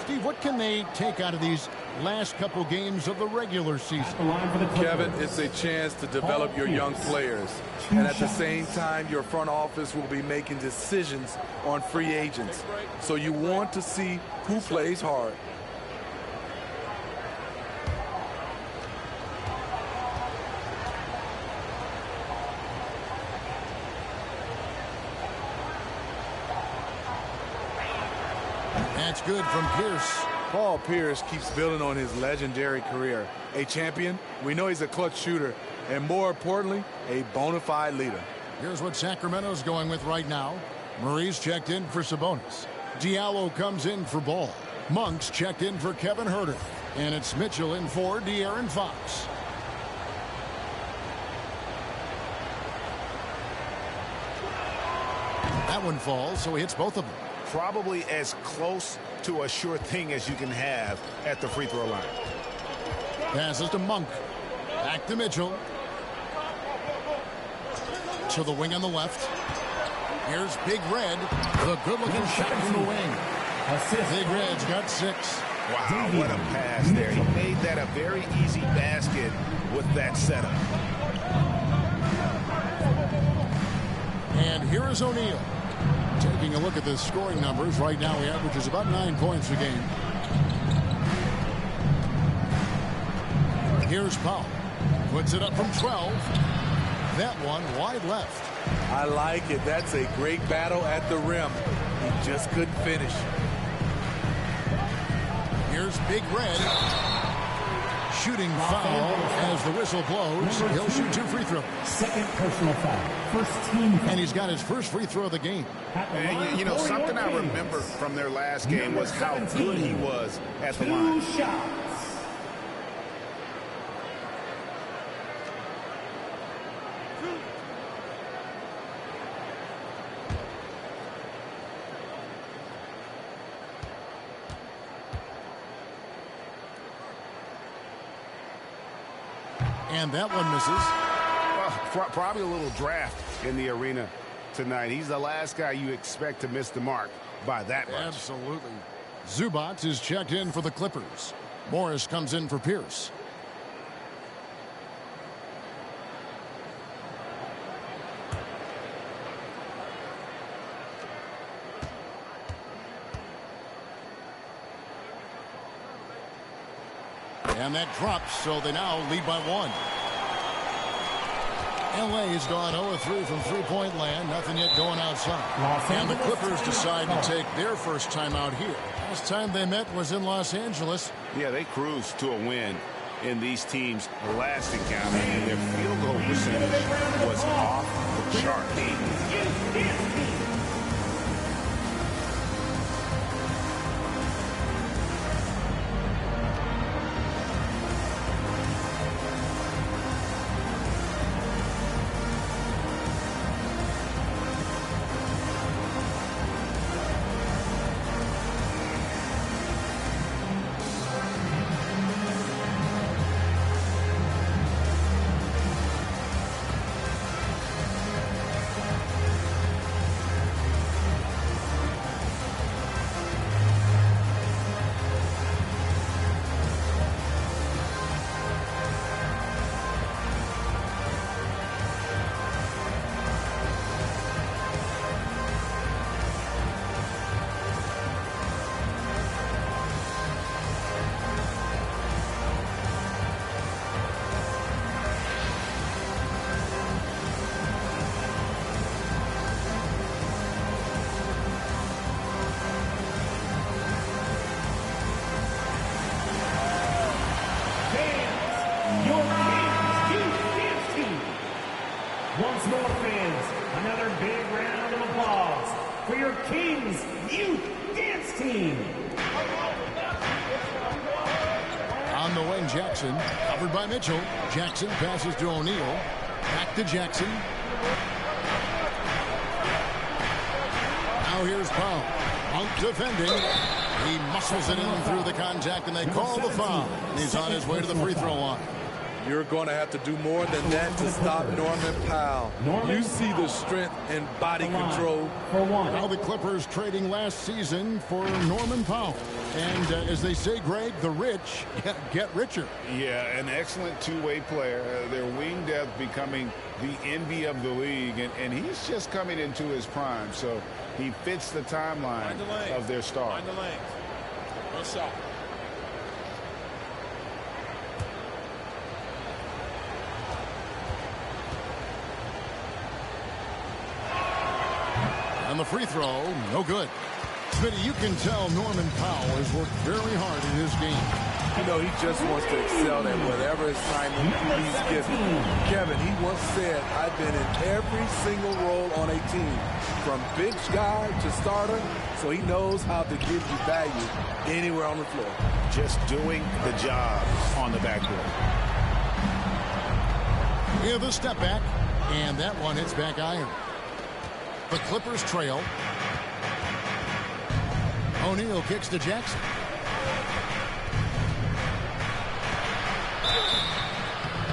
Steve, what can they take out of these last couple games of the regular season? Kevin, it's a chance to develop your young players. And at the same time, your front office will be making decisions on free agents. So you want to see who plays hard. That's good from Pierce. Paul Pierce keeps building on his legendary career. A champion, we know he's a clutch shooter, and more importantly, a bona fide leader. Here's what Sacramento's going with right now. Murray's checked in for Sabonis. Diallo comes in for Ball. Monk's checked in for Kevin Herter. And it's Mitchell in for De'Aaron Fox. That one falls, so he hits both of them. Probably as close to a sure thing as you can have at the free throw line. Passes to Monk. Back to Mitchell. To the wing on the left. Here's Big Red. The good-looking shot from the wing. Big Red's got 6. Wow, what a pass there. He made that a very easy basket with that setup. And here is O'Neal. Taking a look at the scoring numbers, right now he averages about 9 points a game. Here's Powell. Puts it up from 12. That one wide left. I like it. That's a great battle at the rim. He just couldn't finish. Here's Big Red. Shooting foul as the whistle blows. He'll shoot 2 free throws. Second personal foul. First team foul. And he's got his first free throw of the game. And you know, something I remember from their last game was how good he was at the line. 2 shots. And that one misses. Well, probably a little draft in the arena tonight. He's the last guy you expect to miss the mark by that much. Absolutely. Zubac is checked in for the Clippers. Morris comes in for Pierce. And that drops, so they now lead by 1. LA's gone 0-3 from three-point land. Nothing yet going outside. And the Clippers decide to take their first time out here. Last time they met was in Los Angeles. Yeah, they cruised to a win in these teams' last encounter, and their field goal percentage was off the chart. Once more, fans, another big round of applause for your Kings Youth Dance Team. On the wing, Jackson, covered by Mitchell. Jackson passes to O'Neal. Back to Jackson. Now here's Powell. Monk defending. He muscles it in through the contact, and they call the foul. He's on his way to the free throw line. You're going to have to do more than that to stop Norman Powell. You see the strength and body control. Now the Clippers trading last season for Norman Powell. And as they say, Greg, the rich get richer. Yeah, an excellent two-way player. Their wing depth becoming the envy of the league. And he's just coming into his prime. So he fits the timeline of their star. Find the lanes. One shot. And the free throw, no good. Smitty, you can tell Norman Powell has worked very hard in his game. You know, he just wants to excel at whatever assignment he's given. Kevin, he once said, I've been in every single role on a team, from bench guy to starter, so he knows how to give you value anywhere on the floor. Just doing the job on the backboard. We have a step back, and that one hits back iron. The Clippers trail. O'Neal kicks to Jackson.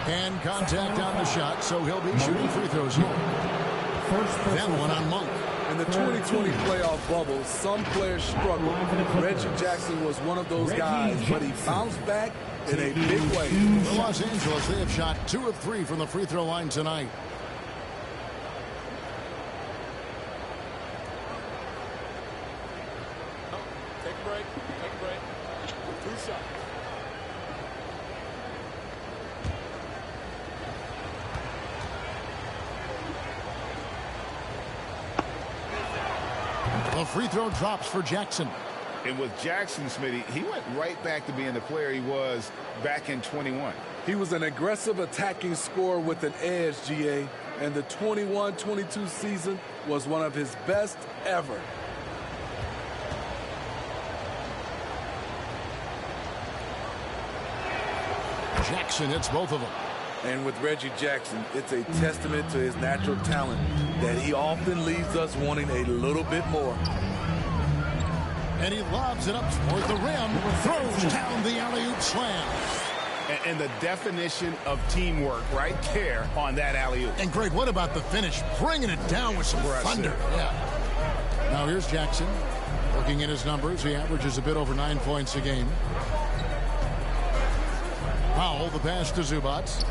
And contact on the shot, so he'll be shooting free throws here. That one on Monk. In the 2020 playoff bubble, some players struggled. Reggie Jackson was one of those guys, but he bounced back in a big way. For Los Angeles, they have shot 2 of 3 from the free throw line tonight. Take a break. Take a break. 2 shots. The free throw drops for Jackson. And with Jackson, Smitty, he went right back to being the player he was back in 21. He was an aggressive attacking scorer with an edge, GA, and the 21-22 season was one of his best ever. Jackson hits both of them. And with Reggie Jackson, it's a testament to his natural talent that he often leaves us wanting a little bit more. And he lobs it up toward the rim, throws down the alley-oop slam. And the definition of teamwork right there on that alley-oop. And Greg, what about the finish? Bringing it down with some thunder. Yeah. Now here's Jackson. Looking at his numbers, he averages a bit over 9 points a game. Powell, the pass to Zubats.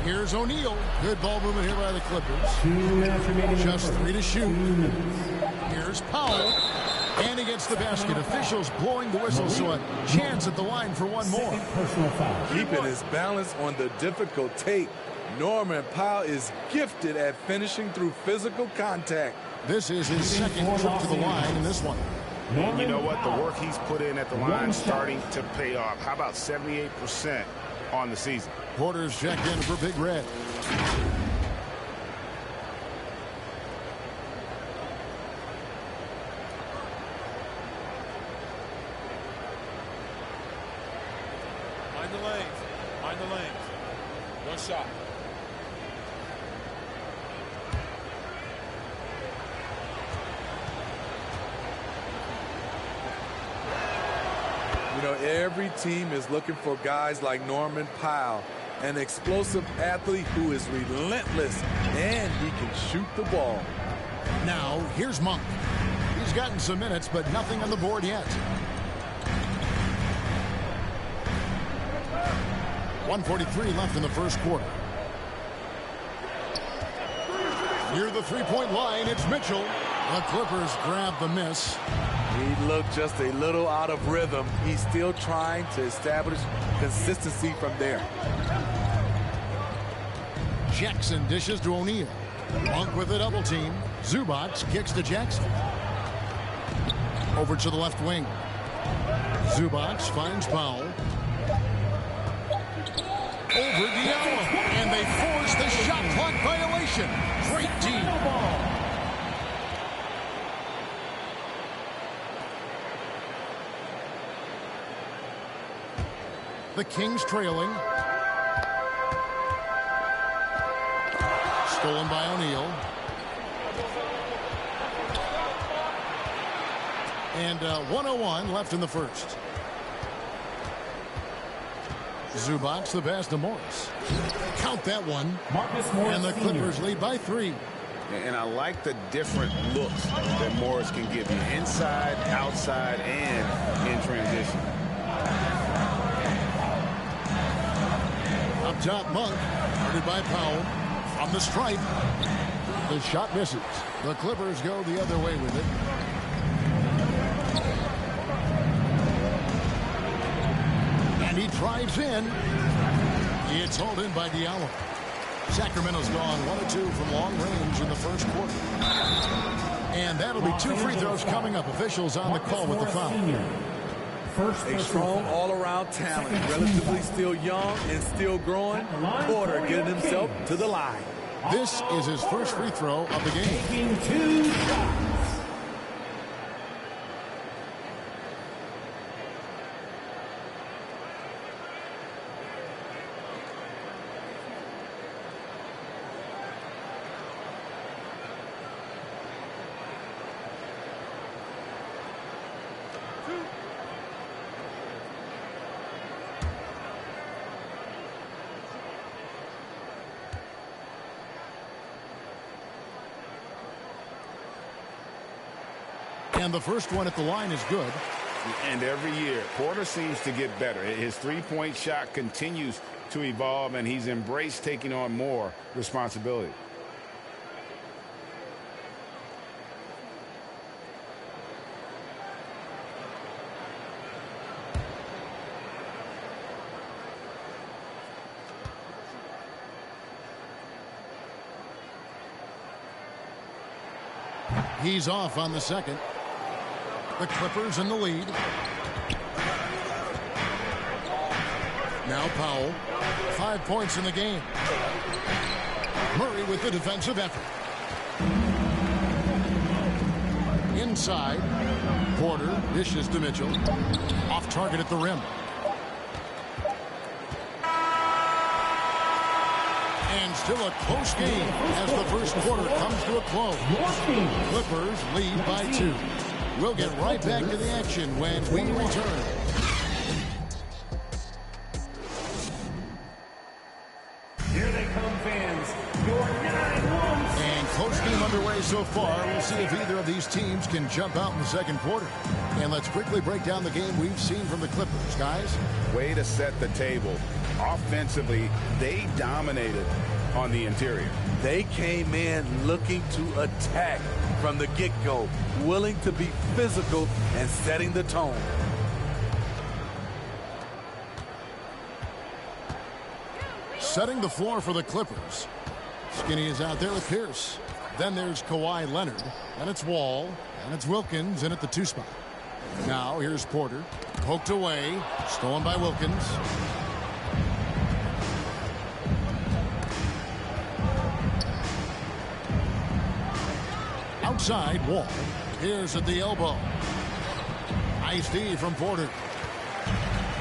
Here's O'Neal. Good ball movement here by the Clippers. Just 3 to shoot. Here's Powell. And he gets the basket. Officials blowing the whistle, so a chance at the line for one more. Keeping his balance on the difficult take. Norman Powell is gifted at finishing through physical contact. This is his second trip to the line in this one. And you know what? The work he's put in at the line starting to pay off. How about 78% on the season? Porter's checked in for Big Red. Mind the lanes. Mind the lanes. One shot. You know, every team is looking for guys like Norman Powell, an explosive athlete who is relentless, and he can shoot the ball. Now, here's Monk. He's gotten some minutes, but nothing on the board yet. 1:43 left in the first quarter. Near the three-point line, it's Mitchell. The Clippers grab the miss. He looked just a little out of rhythm. He's still trying to establish consistency from there. Jackson dishes to O'Neal. Monk with a double team. Zubac kicks to Jackson. Over to the left wing. Zubac finds Powell. Over Diallo. And they force the shot clock violation. Great D. The Kings trailing. Stolen by O'Neal. And 1:01 left in the first. Zubac the pass to Morris. Count that one. And the Clippers lead by 3. And I like the different looks that Morris can give you. Inside, outside, and in transition. Up top, Monk. Guarded by Powell. From the stripe. The shot misses. The Clippers go the other way with it. And he drives in. It's hauled in by Diallo. Sacramento's gone 1 of 2 from long range in the first quarter. And that'll be 2 free throws coming up. Officials on the call with the foul. A strong all-around talent, relatively still young and still growing. Porter getting himself to the line. This is his first free throw of the game. Taking 2 shots. And the first one at the line is good. And every year, Porter seems to get better. His three-point shot continues to evolve, and he's embraced taking on more responsibility. He's off on the second. The Clippers in the lead. Now Powell. 5 points in the game. Murray with the defensive effort. Inside. Porter dishes to Mitchell. Off target at the rim. And still a close game as the first quarter comes to a close. Clippers lead by 2. We'll get right back to the action when we return. Here they come, fans. Your 9-1. And close game underway so far. We'll see if either of these teams can jump out in the second quarter. And let's quickly break down the game we've seen from the Clippers, guys. Way to set the table. Offensively, they dominated on the interior. They came in looking to attack from the get-go, willing to be physical and setting the tone. Setting the floor for the Clippers. Skinny is out there with Pierce. Then there's Kawhi Leonard. And it's Wall. And it's Wilkins in at the 2 spot. Now here's Porter. Poked away. Stolen by Wilkins. Outside, Wall. Here's at the elbow. Nice D from Porter.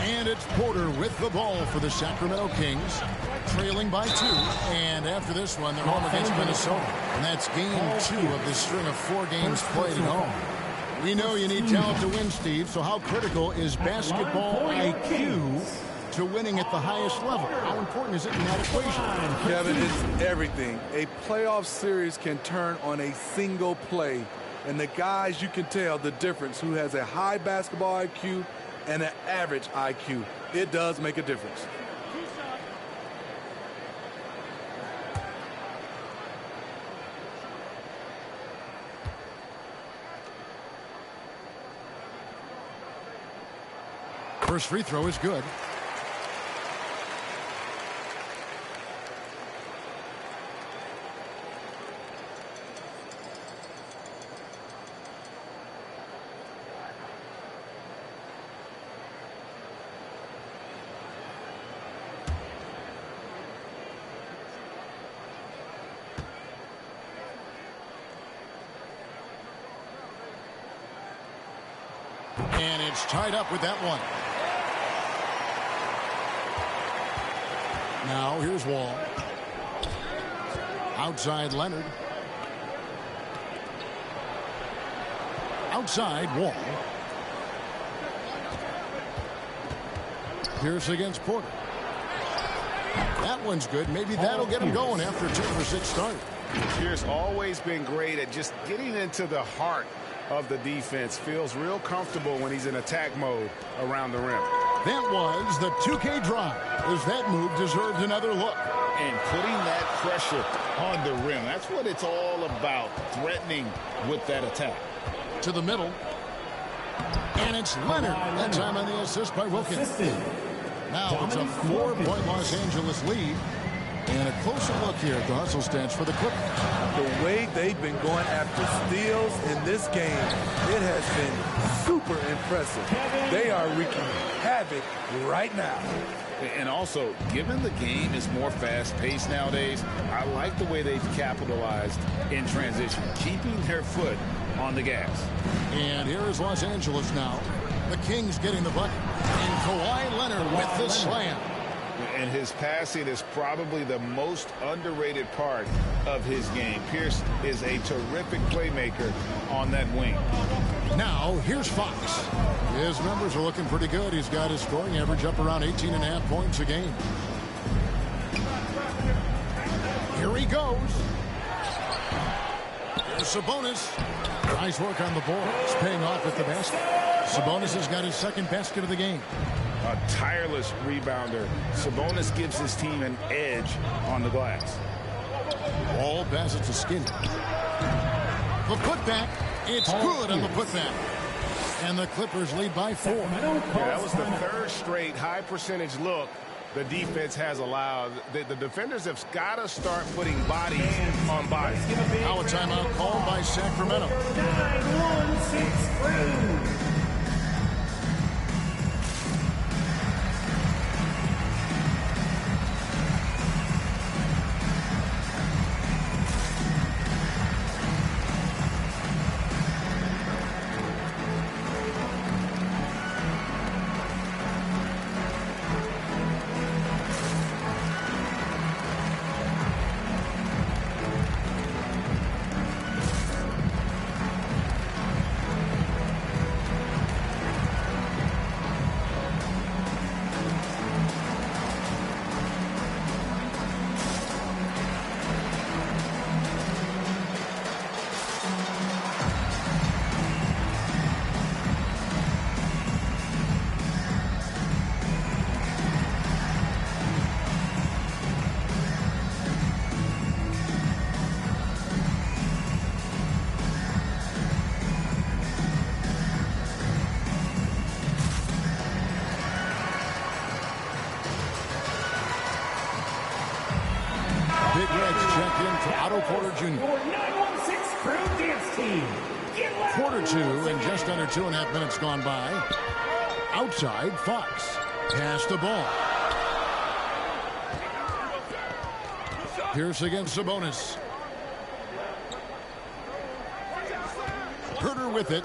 And it's Porter with the ball for the Sacramento Kings. Trailing by 2. And after this one, they're home against Minnesota. And that's game 2 of this string of 4 games played at home. We know you need talent to win, Steve, so how critical is basketball IQ to winning at the highest level? How important is it in that equation? Kevin, it's everything. A playoff series can turn on a single play. And the guys, you can tell the difference who has a high basketball IQ and an average IQ. It does make a difference. First free throw is good. And it's tied up with that one. Now here's Wall. Outside Leonard. Outside Wall. Pierce against Porter. That one's good. Maybe that'll get him going after a 2-for-6 start. Pierce always been great at just getting into the heart of the defense. Feels real comfortable when he's in attack mode around the rim. That was the 2K drive. As that move deserved another look. And putting that pressure on the rim. That's what it's all about. Threatening with that attack. To the middle. And it's Leonard. That time on the assist by Wilkins. Now it's a 4-point Los Angeles lead. And a closer look here at the hustle stance for the Clippers. The way they've been going after steals in this game, it has been super impressive. They are wreaking havoc right now. And also, given the game is more fast-paced nowadays, I like the way they've capitalized in transition, keeping their foot on the gas. And here is Los Angeles now. The Kings getting the bucket. And Kawhi Leonard with the slam. And his passing is probably the most underrated part of his game. Pierce is a terrific playmaker on that wing. Now, here's Fox. His numbers are looking pretty good. He's got his scoring average up around 18.5 points a game. Here he goes. Here's Sabonis. Nice work on the board. It's paying off at the basket. Sabonis has got his second basket of the game. A tireless rebounder. Sabonis gives his team an edge on the glass. All passes to Skinny. The putback. It's good on the putback. And the Clippers lead by 4. Yeah, that was the third straight high percentage look the defense has allowed. The defenders have got to start putting bodies on bodies. Now a timeout called by Sacramento. 9-1-6 Big Reds check in for Otto Porter Jr. For 9-1-6 Crew Dance Team. Quarter two and just under 2.5 minutes gone by. Outside, Fox. Pass the ball. Pierce against Sabonis. Herter with it.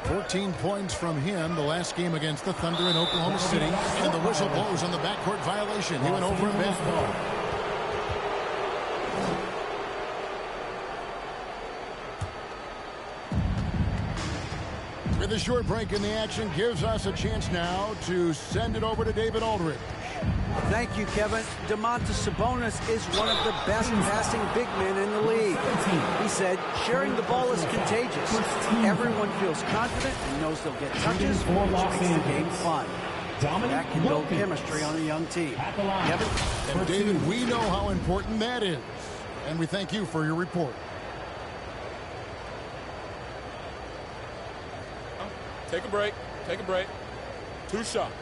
14 points from him the last game against the Thunder in Oklahoma City. And the whistle blows on the backcourt violation. He went over a baseball. With a short break in the action gives us a chance now to send it over to David Aldridge. Thank you, Kevin. Domantas Sabonis is one of the best passing big men in the league. He said, sharing the ball is contagious. Everyone feels confident and knows they'll get touches, which makes the game fun. That can build chemistry on a young team. Kevin? And David, we know how important that is. And we thank you for your report. Take a break. Take a break. 2 shots.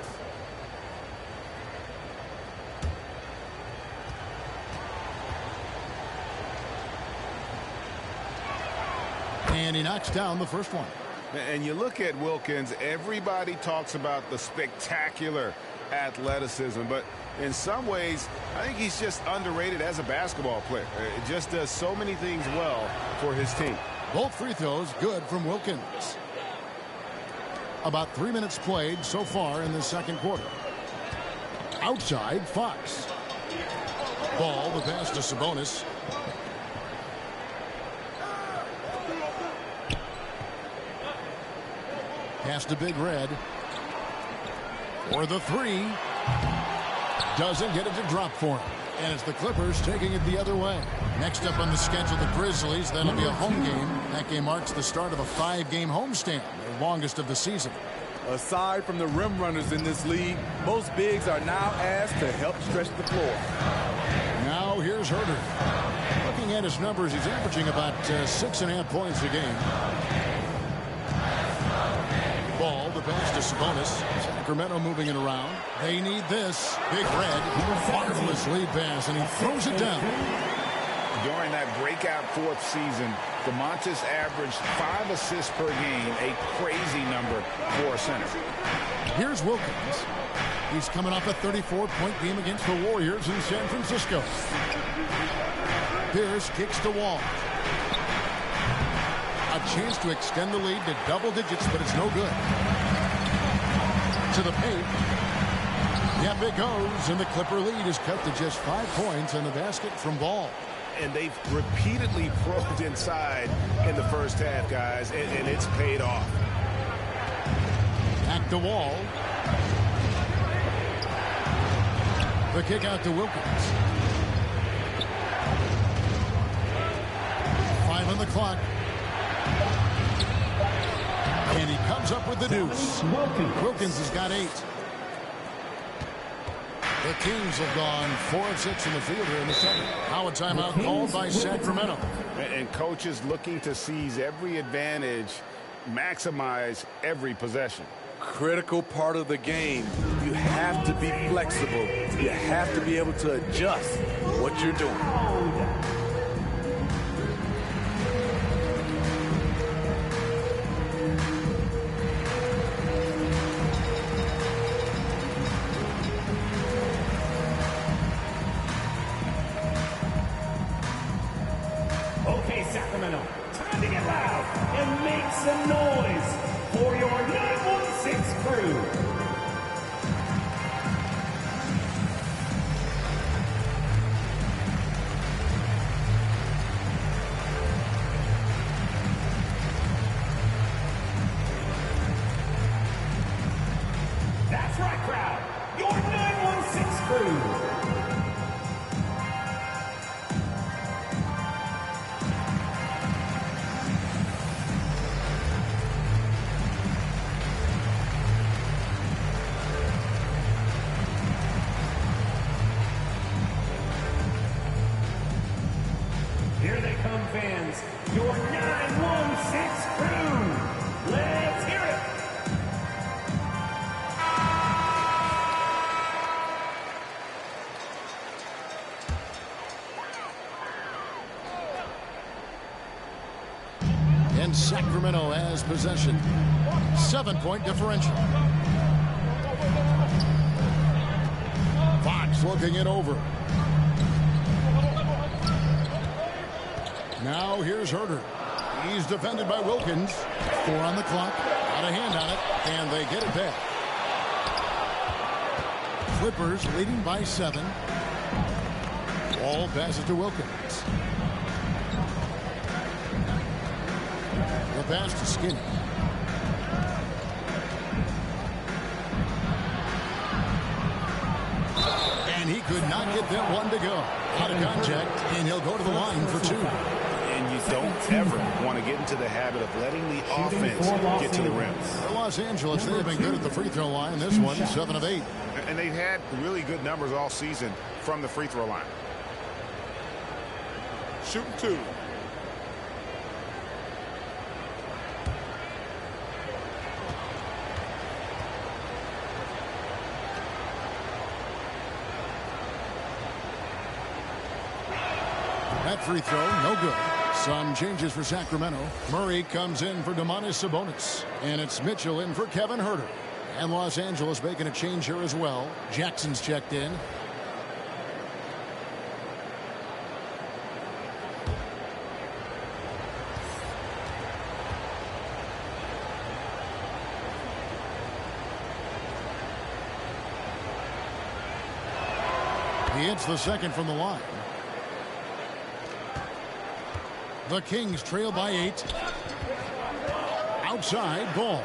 And he knocks down the first one. And you look at Wilkins, everybody talks about the spectacular athleticism, but in some ways, I think he's just underrated as a basketball player. It just does so many things well for his team. Both free throws good from Wilkins. About 3 minutes played so far in the second quarter. Outside, Fox. Ball, the pass to Sabonis. Pass to Big Red. For the three. Doesn't get it to drop for him. And it's the Clippers taking it the other way. Next up on the schedule, the Grizzlies. That'll be a home game. That game marks the start of a 5-game homestand, the longest of the season. Aside from the rim runners in this league, most bigs are now asked to help stretch the floor. Now here's Herter. Looking at his numbers, he's averaging about 6.5 points a game. Ball, the pass to Sabonis. Sacramento moving it around. They need this. Big Red. Marvelous lead pass, and he throws it down. During that breakout fourth season, Domantas averaged 5 assists per game, a crazy number for a center. Here's Wilkins. He's coming off a 34-point game against the Warriors in San Francisco. Pierce kicks to Wall. A chance to extend the lead to double digits, but it's no good. To the paint. Yep, it goes, and the Clipper lead is cut to just 5 points and the basket from Ball. And they've repeatedly probed inside in the first half, guys, and it's paid off. Back to Wall. The kick out to Wilkins. 5 on the clock. And he comes up with the deuce. Wilkins has got 8. The Kings have gone 4 of 6 in the field here in the second. Now a timeout called by Sacramento. And coaches looking to seize every advantage, maximize every possession. Critical part of the game. You have to be flexible. You have to be able to adjust what you're doing. Okay, Sacramento, time to get loud and make some noise for your 916 crew. That's right, crowd, your 916 crew. Here they come, fans. Your 916 crew. Let's hear it. Sacramento has possession. 7-point differential. Fox looking it over. Now here's Herter. He's defended by Wilkins. 4 on the clock. Got a hand on it, and they get it back. Clippers leading by 7. Ball passes to Wilkins. The pass to Skinny. And he could not get that one to go. Out of contact, and he'll go to the line for 2. And you don't ever want to get into the habit of letting the offense get to the rim. For Los Angeles, they have been good at the free throw line. This one, 7 of 8. And they've had really good numbers all season from the free throw line. Shooting 2. That free throw, no good. Some changes for Sacramento. Murray comes in for Domantas Sabonis. And it's Mitchell in for Kevin Herter. And Los Angeles making a change here as well. Jackson's checked in. He hits the second from the line. The Kings trail by 8. Outside, Ball.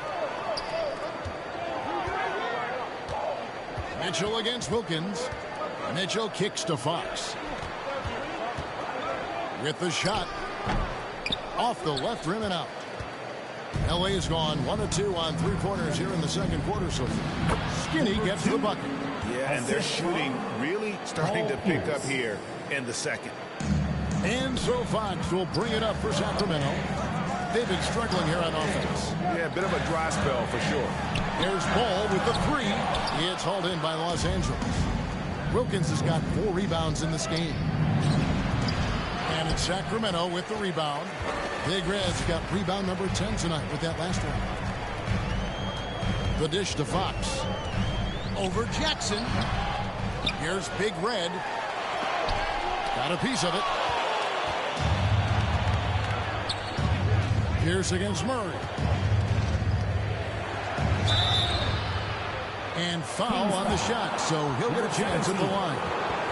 Mitchell against Wilkins. Mitchell kicks to Fox. With the shot. Off the left rim and out. LA has gone 1 of 2 on 3-pointers here in the second quarter. So Skinny gets the bucket. Yeah, and their shooting really starting to pick up here in the second. And so Fox will bring it up for Sacramento. They've been struggling here on offense. Yeah, a bit of a dry spell for sure. Here's Ball with the 3. It's hauled in by Los Angeles. Wilkins has got 4 rebounds in this game. And it's Sacramento with the rebound. Big Red's got rebound number 10 tonight with that last one. The dish to Fox. Over Jackson. Here's Big Red. Got a piece of it. Pierce against Murray. And foul on the shot, so he'll get a chance at the line.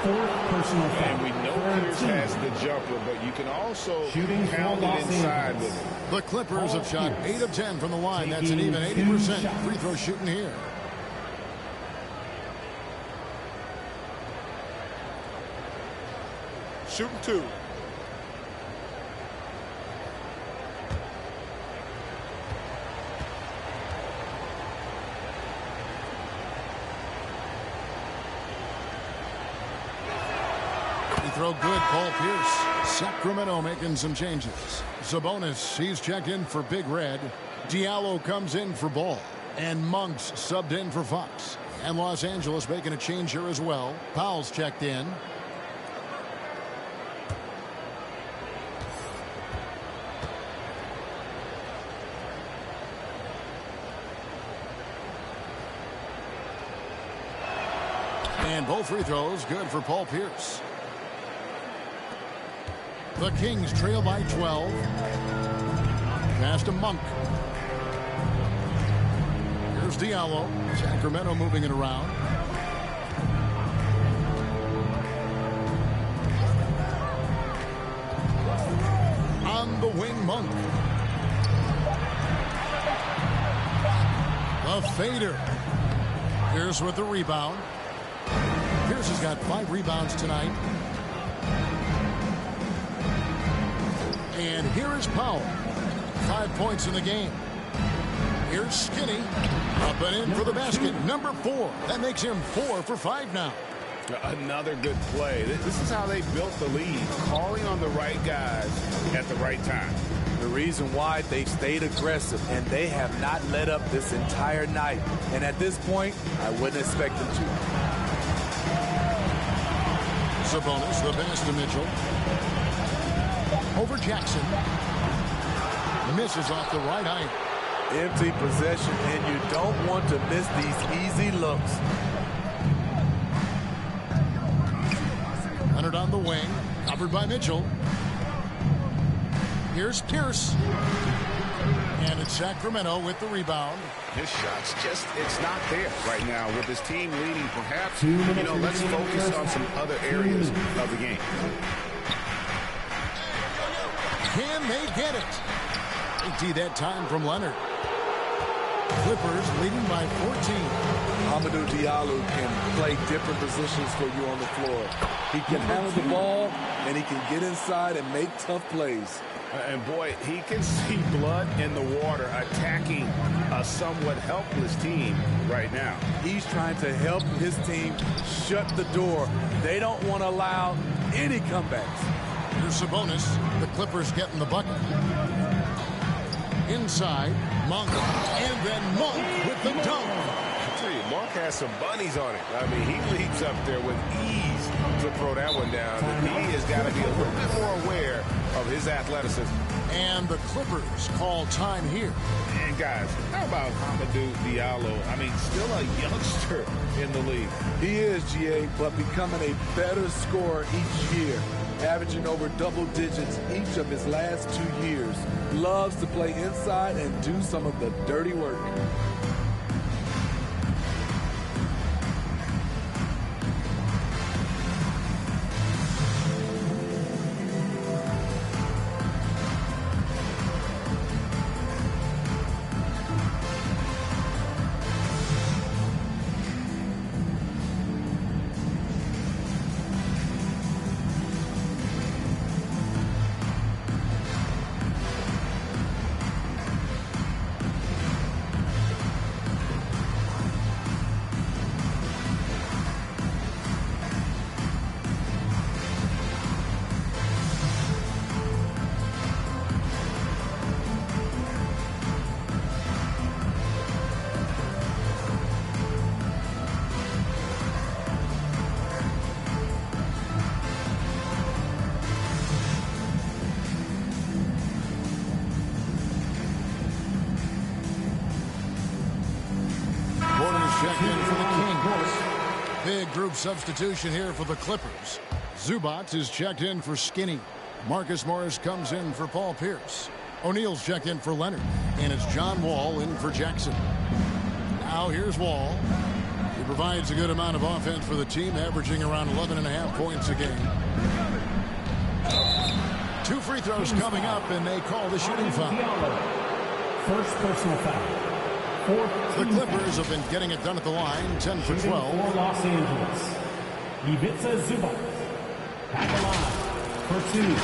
And we know Pierce has the jumper, but you can also pound it inside with it. The Clippers have shot 8 of 10 from the line. That's an even 80% free throw shooting here. Shooting 2. Throw good, Paul Pierce. Sacramento making some changes. Sabonis, he's checked in for Big Red. Diallo comes in for Ball. And Monk's subbed in for Fox. And Los Angeles making a change here as well. Powell's checked in. And both free throws good for Paul Pierce. The Kings trail by 12. Pass to Monk. Here's Diallo. Sacramento moving it around. On the wing, Monk. The fader. Pierce with the rebound. Pierce has got 5 rebounds tonight. And here is Powell. 5 points in the game. Here's Skinny. Up and in for the basket. Number 4. That makes him 4 for 5 now. Another good play. This is how they built the lead. Calling on the right guys at the right time. The reason why they've stayed aggressive, and they have not let up this entire night. And at this point, I wouldn't expect them to. Sabonis, the pass to Mitchell. Over Jackson. Misses off the right height. Empty possession, and you don't want to miss these easy looks. Leonard on the wing, covered by Mitchell. Here's Pierce. And it's Sacramento with the rebound. His shot's just, it's not there right now with his team leading. Perhaps, let's focus on some other areas of the game. Can they get it? 80 that time from Leonard. Clippers leading by 14. Amadou Diallo can play different positions for you on the floor. He can handle the ball, and he can get inside and make tough plays. And boy, he can see blood in the water attacking a somewhat helpless team right now. He's trying to help his team shut the door. They don't want to allow any comebacks. Here's Sabonis. The Clippers getting the bucket. Inside, Monk. And then Monk with the dunk. I tell you, Monk has some bunnies on it. I mean, he leaps up there with ease to throw that one down. And he has got to be a little bit more aware of his athleticism. And the Clippers call time here. And guys, how about Amadou Diallo? I mean, still a youngster in the league. He is, GA, but becoming a better scorer each year. Averaging over double digits each of his last 2 years. Loves to play inside and do some of the dirty work. Checked in for the Kings. Big group substitution here for the Clippers. Zubac is checked in for Skinny. Marcus Morris comes in for Paul Pierce. O'Neal's checked in for Leonard. And it's John Wall in for Jackson. Now here's Wall. He provides a good amount of offense for the team, averaging around 11.5 points a game. 2 free throws coming up, and they call the shooting foul. First personal foul. The Clippers have been getting it done at the line, 10 for 12. For Los Angeles, Ivica Zubac at the line for 2.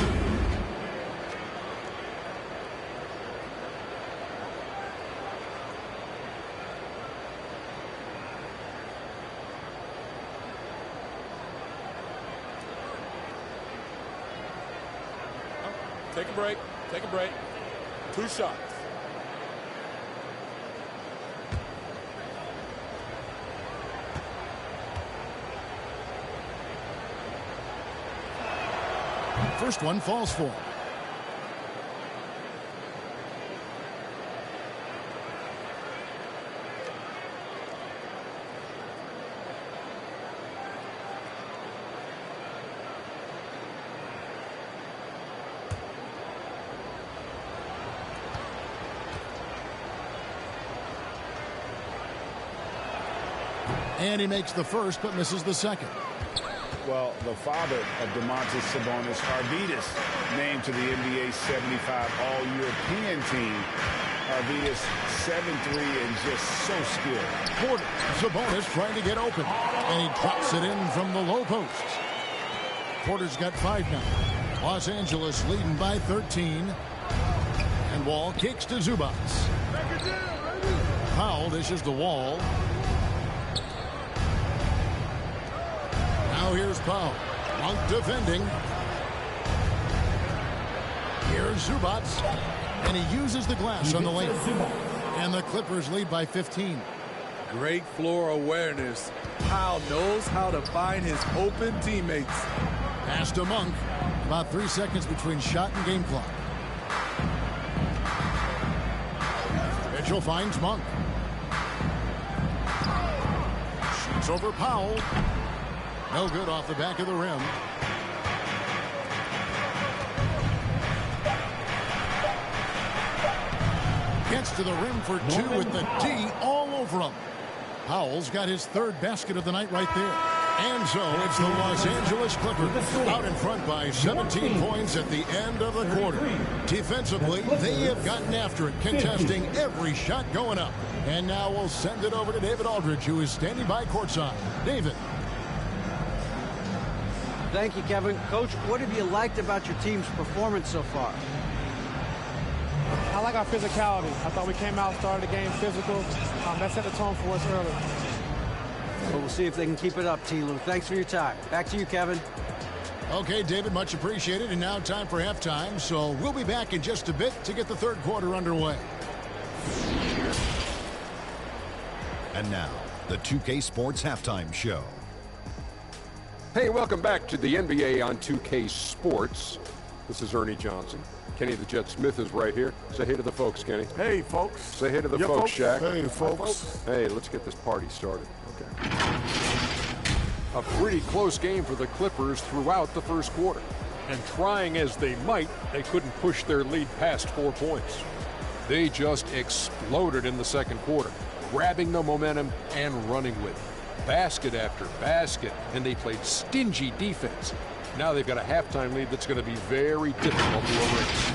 Take a break. Take a break. 2 shots. First one falls for him. And he makes the first but misses the second. Well, the father of Domantas Sabonis, Arvydas, named to the NBA 75 All-European team. Arvydas 7'3" and just so skilled. Porter, Sabonis trying to get open. And he drops it in from the low post. Porter's got 5 now. Los Angeles leading by 13. And Wall kicks to Zubac. Powell dishes the Wall. Now here's Powell. Monk defending. Here's Zubac. And he uses the glass on the lane. And the Clippers lead by 15. Great floor awareness. Powell knows how to find his open teammates. Pass to Monk. About 3 seconds between shot and game clock. Mitchell finds Monk. Shoots over Powell. No good off the back of the rim. Gets to the rim for two with the D all over him. Powell's got his third basket of the night right there. And so it's the Los Angeles Clippers out in front by 17 points at the end of the quarter. Defensively, they have gotten after it, contesting every shot going up. And now we'll send it over to David Aldridge, who is standing by courtside. David. Thank you, Kevin. Coach, what have you liked about your team's performance so far? I like our physicality. I thought we came out, started the game physical. That set the tone for us early. Well, we'll see if they can keep it up, T. Lou. Thanks for your time. Back to you, Kevin. Okay, David, much appreciated. And now time for halftime. So we'll be back in just a bit to get the third quarter underway. And now, the 2K Sports Halftime Show. Hey, welcome back to the NBA on 2K Sports. This is Ernie Johnson. Kenny the Jet Smith is right here. Say hey to the folks, Kenny. Hey, folks. Say hey to the folks, Shaq. Hey, folks. Hey, let's get this party started. Okay. A pretty close game for the Clippers throughout the first quarter. And trying as they might, they couldn't push their lead past 4 points. They just exploded in the second quarter, grabbing the momentum and running with it. Basket after basket, and they played stingy defense. Now they've got a halftime lead that's going to be very difficult to erase.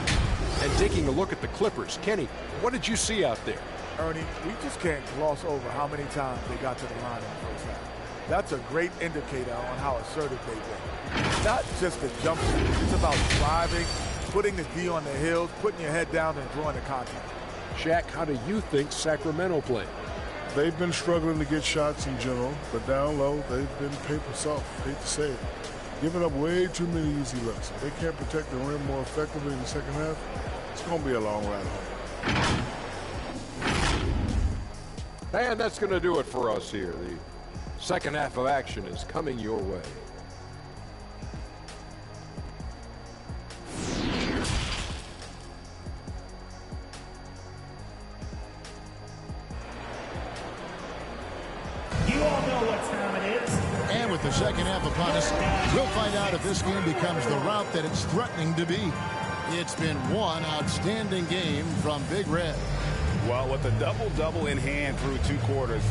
And taking a look at the Clippers, Kenny, what did you see out there? Ernie, we just can't gloss over how many times they got to the line in the first half. That's a great indicator on how assertive they've been. It's not just a jump shot. It's about driving, putting the D on the heels, putting your head down, and drawing the contact. Shaq, how do you think Sacramento played? They've been struggling to get shots in general, but down low, they've been paper soft. Hate to say it. Giving up way too many easy looks. If they can't protect the rim more effectively in the second half, it's going to be a long ride home. And that's going to do it for us here. The second half of action is coming your way. You all know what time it is. And with the second half upon us, we'll find out if this game becomes the route that it's threatening to be. It's been one outstanding game from Big Red. Well, with a double-double in hand through 2 quarters,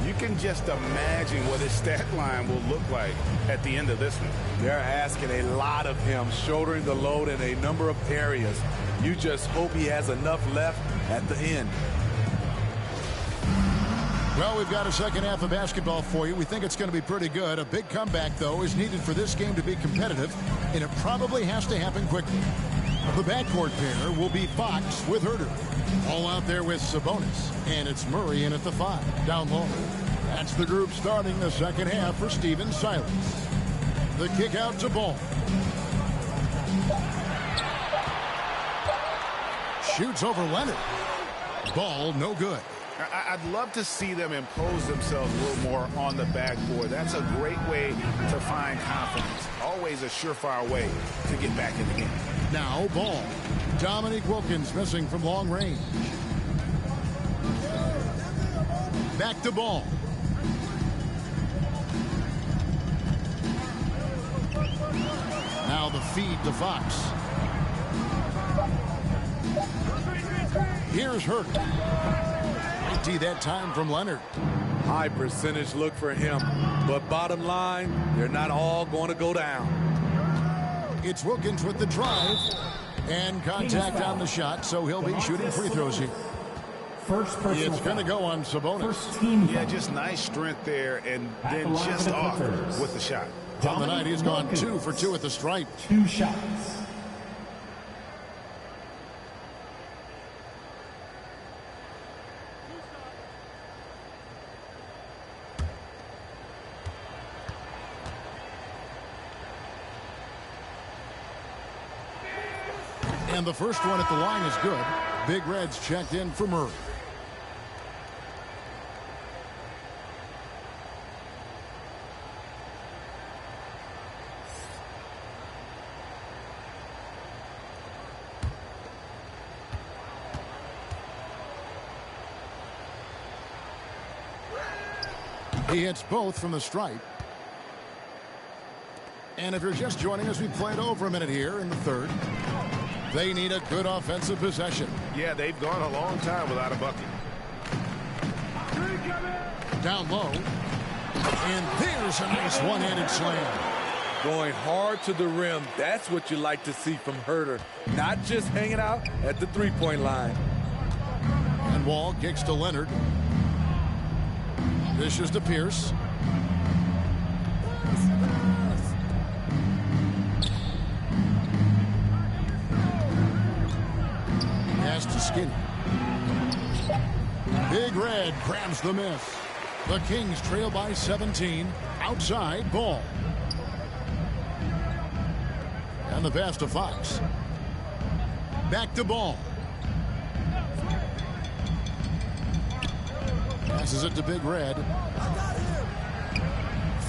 you can just imagine what his stat line will look like at the end of this one. They're asking a lot of him, shouldering the load in a number of areas. You just hope he has enough left at the end. Well, we've got a second half of basketball for you. We think it's going to be pretty good. A big comeback, though, is needed for this game to be competitive, and it probably has to happen quickly. The backcourt pair will be Fox with Herter. All out there with Sabonis, and it's Murray in at the 5, down low. That's the group starting the second half for Steven Silas. The kick out to Ball. Shoots over Leonard. Ball, no good. I'd love to see them impose themselves a little more on the backboard. That's a great way to find confidence. Always a surefire way to get back in the game. Now Ball. Dominique Wilkins missing from long range. Back to Ball. Now the feed to Fox. Here's Hurt. That time from Leonard. High percentage look for him, but bottom line, they're not all going to go down. It's Wilkins with the drive and contact on the shot, so he'll be shooting free throws here. It's going to go on Sabonis. Yeah, just nice strength there, and then just off with the shot. On the night, he's gone 2 for 2 at the stripe. 2 shots. And the first one at the line is good. Big Red's checked in for Murray. He hits both from the stripe. And if you're just joining us, we played over a minute here in the third. They need a good offensive possession. Yeah, they've gone a long time without a bucket. Down low. And there's a nice one-handed slam. Going hard to the rim. That's what you like to see from Herter. Not just hanging out at the three-point line. And Wall kicks to Leonard. Dishes to Pierce. Pass to Skinny. Big Red grabs the miss. The Kings trail by 17. Outside Ball. And the pass to Fox. Back to Ball. Passes it to Big Red.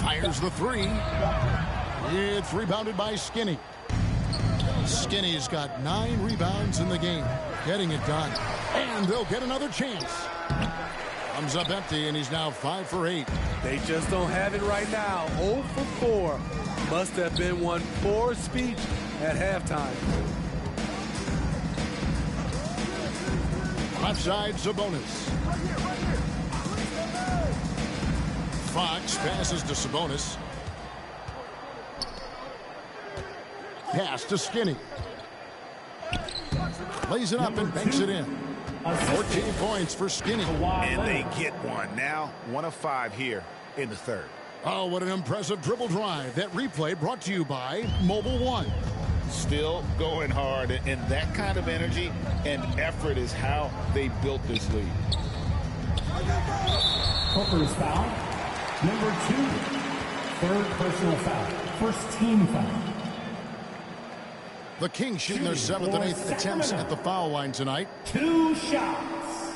Fires the three. It's rebounded by Skinny. Skinny's got 9 rebounds in the game. Getting it done. And they'll get another chance. Comes up empty, and he's now 5 for 8. They just don't have it right now. 0 for 4. Must have been one poor speech at halftime. Left side, Sabonis. Fox passes to Sabonis. Pass to Skinny. Lays it up and banks it in. 14 points for Skinny. And they get one. Now 1 of 5 here in the third. Oh, what an impressive dribble drive. That replay brought to you by Mobile One. Still going hard, and that kind of energy and effort is how they built this league. Hooker's foul. Number 2. Third personal foul. First team foul. The Kings shooting their 7th and 8th attempts at the foul line tonight. 2 shots.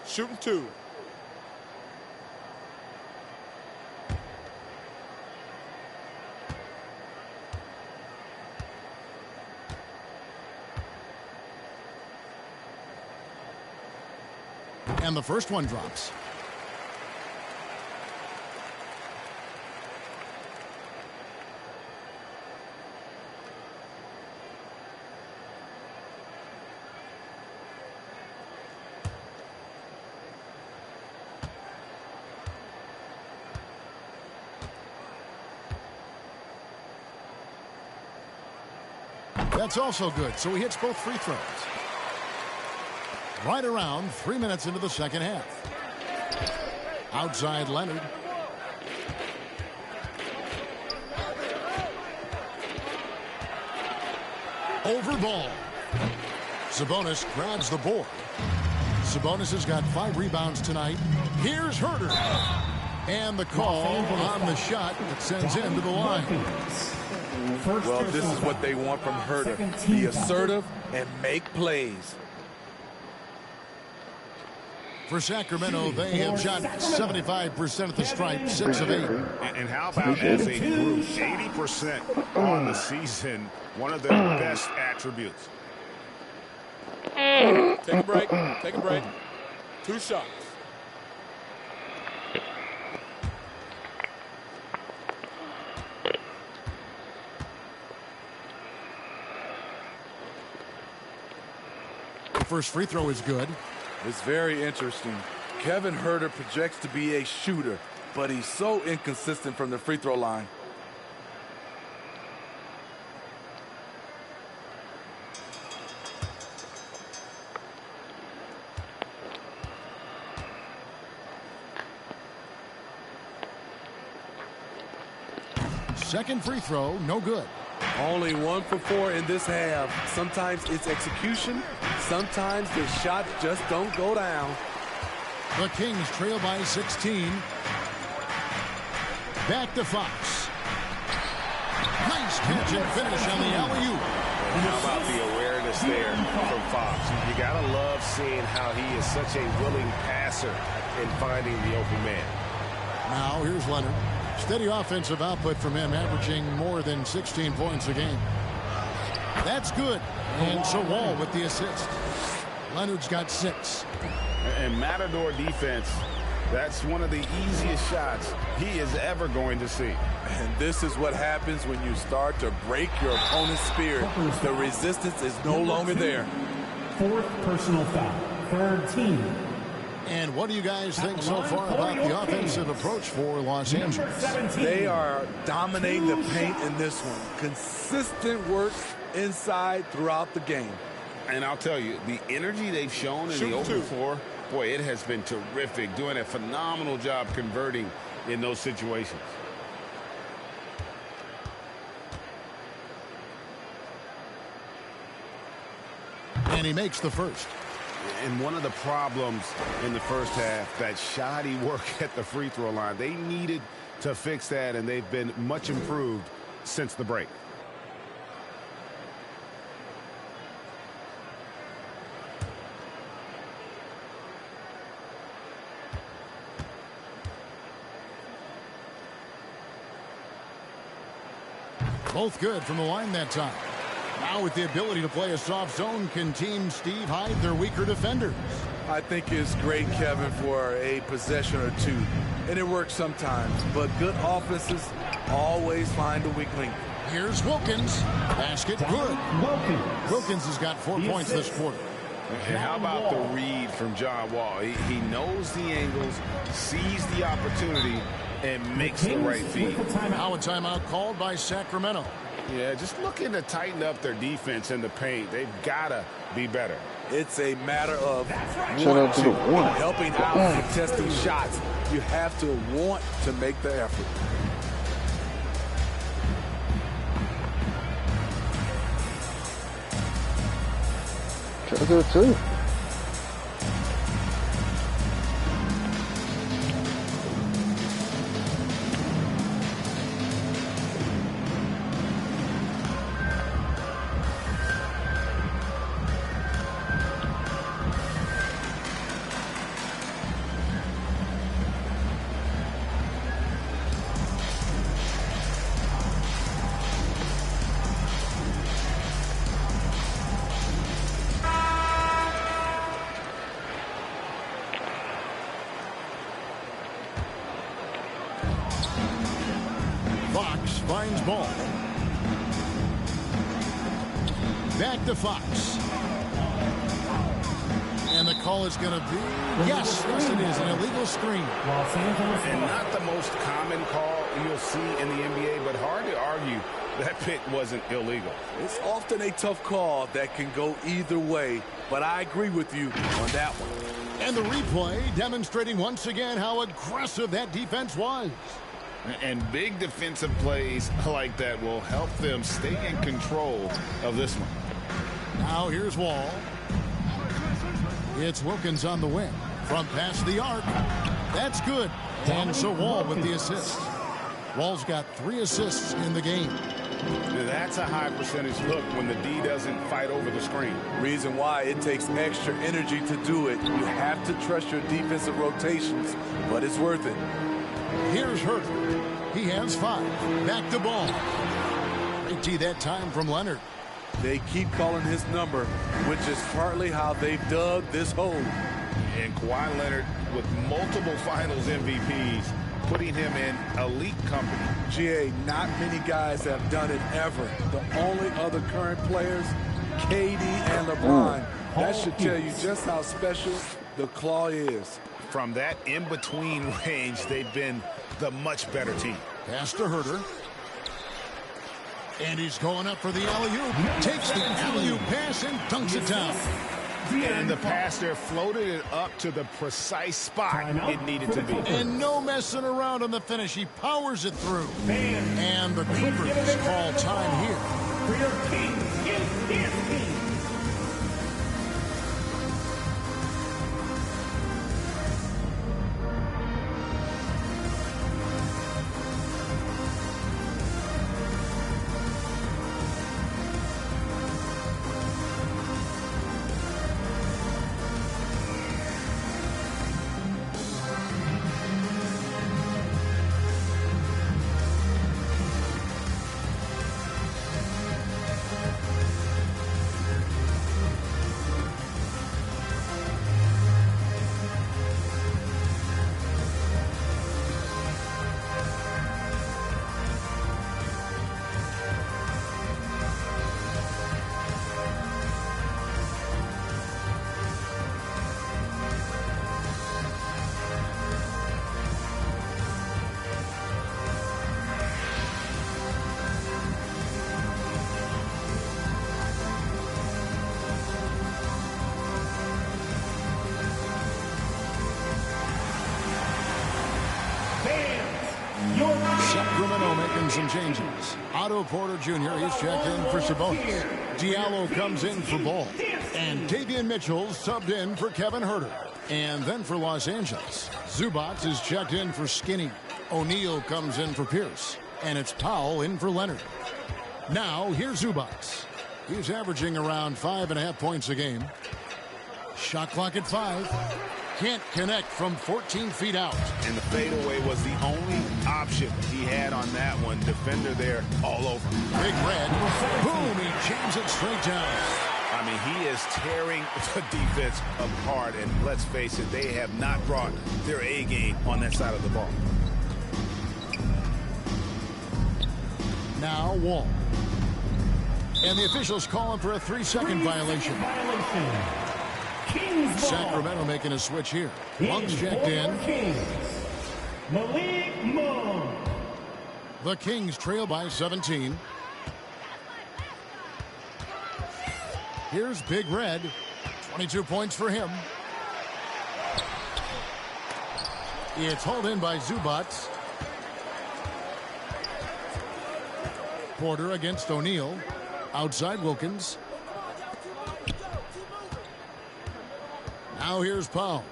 Shooting 2. And the first one drops. That's also good, so he hits both free throws. Right around 3 minutes into the second half. Outside Leonard. Over Ball. Sabonis grabs the board. Sabonis has got 5 rebounds tonight. Here's Herter. And the call on the shot that sends him to the line. Well, this is what they want from Herter. Be assertive and make plays. For Sacramento, they have shot 75% at the stripe, 6 of 8. And how about as a group, 80% on the season, one of their best attributes. Take a break. Take a break. 2 shots. The first free throw is good. It's very interesting. Kevin Herter projects to be a shooter, but he's so inconsistent from the free throw line. Second free throw, no good. Only 1 for 4 in this half. Sometimes it's execution. Sometimes the shots just don't go down. The Kings trail by 16. Back to Fox. Nice catch and finish on the alley-oop. How about the awareness there from Fox? You gotta love seeing how he is such a willing passer in finding the open man. Now here's Leonard. Steady offensive output from him, averaging more than 16 points a game. That's good. And so Wall with the assist. Leonard's got 6. And Matador defense, that's one of the easiest shots he is ever going to see. And this is what happens when you start to break your opponent's spirit. The resistance is no longer there. 4th personal foul. 3rd team. And what do you guys think so far about the offensive approach for Los Angeles? They are dominating the paint in this one. Consistent work inside throughout the game. And I'll tell you, the energy they've shown in the open floor, boy, it has been terrific. Doing a phenomenal job converting in those situations. And he makes the first. And one of the problems in the first half, that shoddy work at the free throw line. They needed to fix that, and they've been much improved since the break. Both good from the line that time. Now with the ability to play a soft zone, can Team Steve hide their weaker defenders? I think it's great, Kevin, for a possession or two. And it works sometimes, but good offenses always find a weak link. Here's Wilkins. Basket good. Wilkins has got 4 points this quarter. And how about the read from John Wall? He knows the angles, sees the opportunity, and makes the right feed. Now a timeout called by Sacramento. Yeah, just looking to tighten up their defense in the paint. They've got to be better. It's a matter of one. helping out contesting shots. You have to want to make the effort. Good too. Finds ball. Back to Fox. And the call is going to be, yes, it is, an illegal screen. And not the most common call you'll see in the NBA, but hard to argue that pick wasn't illegal. It's often a tough call that can go either way, but I agree with you on that one. And the replay demonstrating once again how aggressive that defense was. And big defensive plays like that will help them stay in control of this one. Now here's Wall. It's Wilkins on the wing. From past the arc. That's good. And so Wall with the assist. Wall's got 3 assists in the game. That's a high percentage look when the D doesn't fight over the screen. Reason why it takes extra energy to do it. You have to trust your defensive rotations, but it's worth it. Here's Herter. He has 5. Back to ball. Great tee that time from Leonard. They keep calling his number, which is partly how they've dug this hole. And Kawhi Leonard with multiple finals MVPs, putting him in elite company. GA, not many guys have done it ever. The only other current players, KD and LeBron. That should tell you just how special the claw is. From that in-between range, they've been the much better team. Pass to Herter. And he's going up for the alley-oop. Takes the alley-oop pass and dunks it down. And the pass there floated it up to the precise spot it needed to be. And no messing around on the finish. He powers it through. And the Clippers call time here. For your king is his team. Sacramento making some changes. Otto Porter Jr. is checked in for Sabonis. Diallo comes in for Ball. And Davion Mitchell subbed in for Kevin Huerter. And then for Los Angeles, Zubac is checked in for Skinny. O'Neal comes in for Pierce. And it's Powell in for Leonard. Now, here's Zubac. He's averaging around 5.5 points a game. Shot clock at 5. Can't connect from 14 feet out. And the fadeaway was the only option he had on that one. Defender there all over. Big Red. Boom, he jams it straight down. I mean, he is tearing the defense apart. And let's face it, they have not brought their A game on that side of the ball. Now Wall. And the officials calling for a 3-second violation. Sacramento making a switch here. Monk's checked in. Malik Monk. The Kings trail by 17. Here's Big Red. 22 points for him. It's hauled in by Zubac. Porter against O'Neal. Outside Wilkins. Now here's Powell.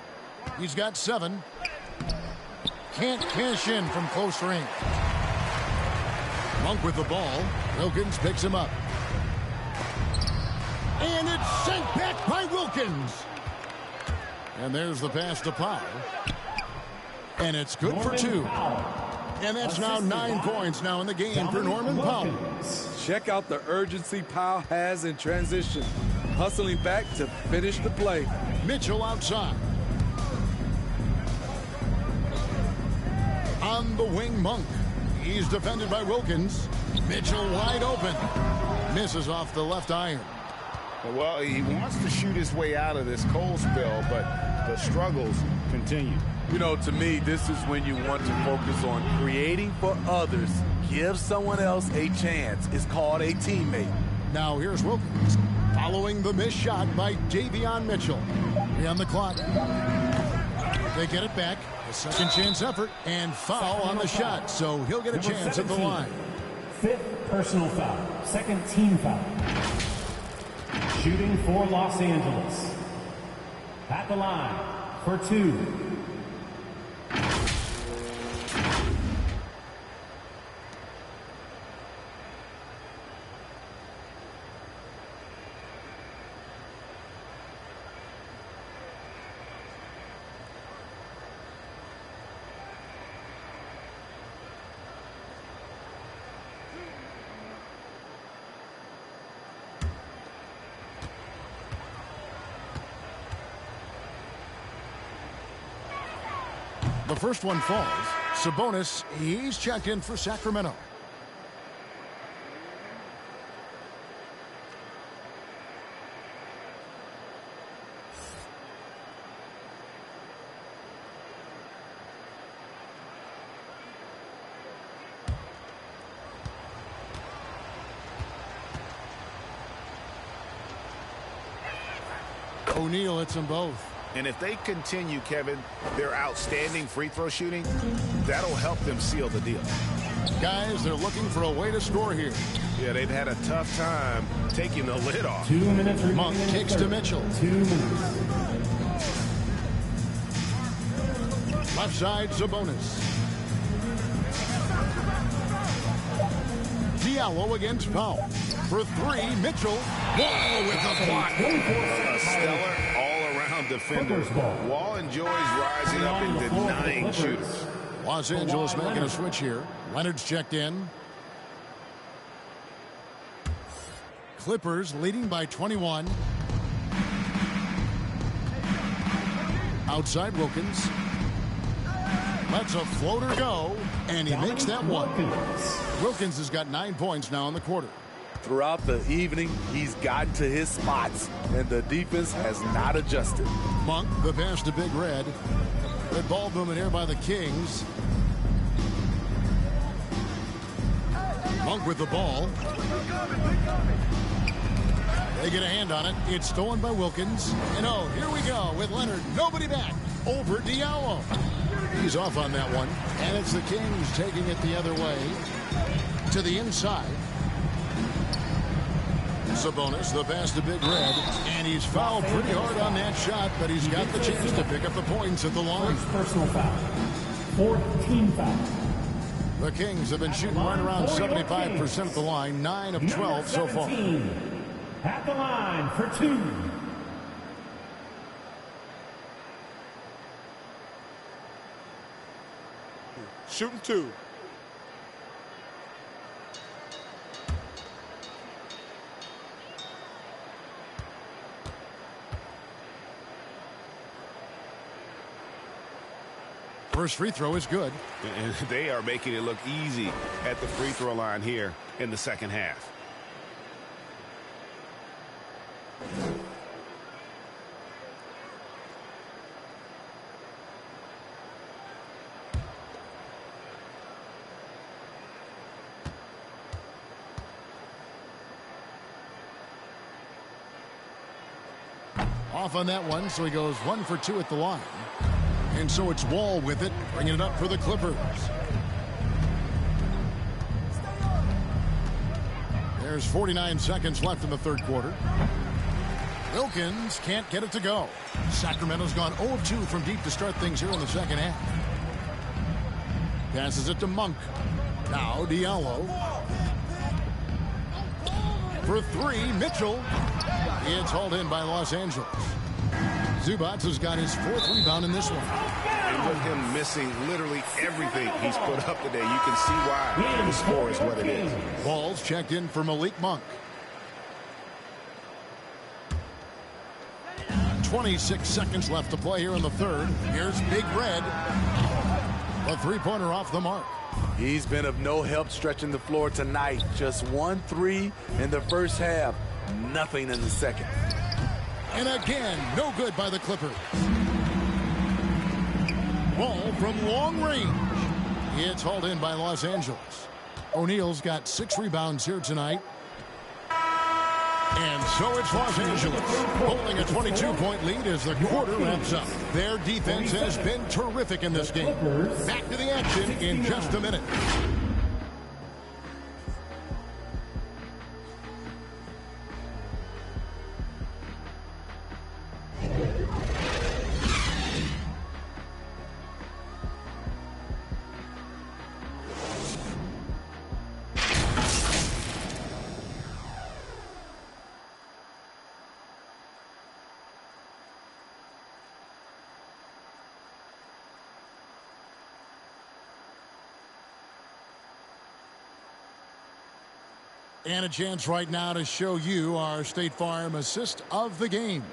He's got 7. Can't cash in from close range. Monk with the ball. Wilkins picks him up. And it's sent back by Wilkins. And there's the pass to Powell. And it's good for 2. And that's now 9 points now in the game for Norman Powell. Check out the urgency Powell has in transition. Hustling back to finish the play. Mitchell outside. On the wing, Monk. He's defended by Wilkins. Mitchell wide open. Misses off the left iron. Well, he wants to shoot his way out of this cold spell, but the struggles continue. You know, to me, this is when you want to focus on creating for others. Give someone else a chance. It's called a teammate. Now here's Wilkins. Following the missed shot by Davion Mitchell. On the clock. They get it back. A second chance effort and foul on the shot. So he'll get a chance at the line. 5th personal foul. 2nd team foul. Shooting for Los Angeles. At the line for 2. The first one falls. Sabonis, he's checked in for Sacramento. O'Neal hits them both. And if they continue, Kevin, their outstanding free throw shooting, that'll help them seal the deal. Guys, they're looking for a way to score here. Yeah, they've had a tough time taking the lid off. 2 minutes. Monk kicks to Mitchell. 2 minutes. Left side, Sabonis. Diallo against Powell. For 3, Mitchell. Wall with the block. A stellar all-around defender. Wall enjoys rising up and denying shooters. Los Angeles making a switch here. Leonard's checked in. Clippers leading by 21. Outside Wilkins. Lets a floater go, and he makes that one. Wilkins has got 9 points now in the quarter. Throughout the evening, he's gotten to his spots, and the defense has not adjusted. Monk, the pass to Big Red. Good ball movement here by the Kings. Monk with the ball. They get a hand on it. It's stolen by Wilkins. And oh, here we go with Leonard. Nobody back. Over Diallo. He's off on that one. And it's the Kings taking it the other way to the inside. Sabonis, the pass to Big Red. And he's fouled pretty hard on that shot, but he's got the chance to pick up the points at the line. Personal foul. 14 foul. The Kings have been shooting right around 75% of the line, 9 of 12 so far. At the line for 2. Shooting 2. First free throw is good. And they are making it look easy at the free throw line here in the second half. Off on that one, so he goes 1 for 2 at the line. And so it's Wall with it, bringing it up for the Clippers. There's 49 seconds left in the third quarter. Wilkins can't get it to go. Sacramento's gone 0 of 2 from deep to start things here in the second half. Passes it to Monk. Now Diallo. For 3, Mitchell. It's hauled in by Los Angeles. Zubac has got his 4th rebound in this one. And with him missing literally everything he's put up today, you can see why the score is what it is. Ball's checked in for Malik Monk. 26 seconds left to play here in the third. Here's Big Red. A 3-pointer off the mark. He's been of no help stretching the floor tonight. Just 1 3 in the first half. Nothing in the second. And again, no good by the Clippers. Ball from long range. It's hauled in by Los Angeles. O'Neal's got 6 rebounds here tonight. And so it's Los Angeles holding a 22-point lead as the quarter wraps up. Their defense has been terrific in this game. Back to the action in just a minute. And a chance right now to show you our State Farm assist of the game.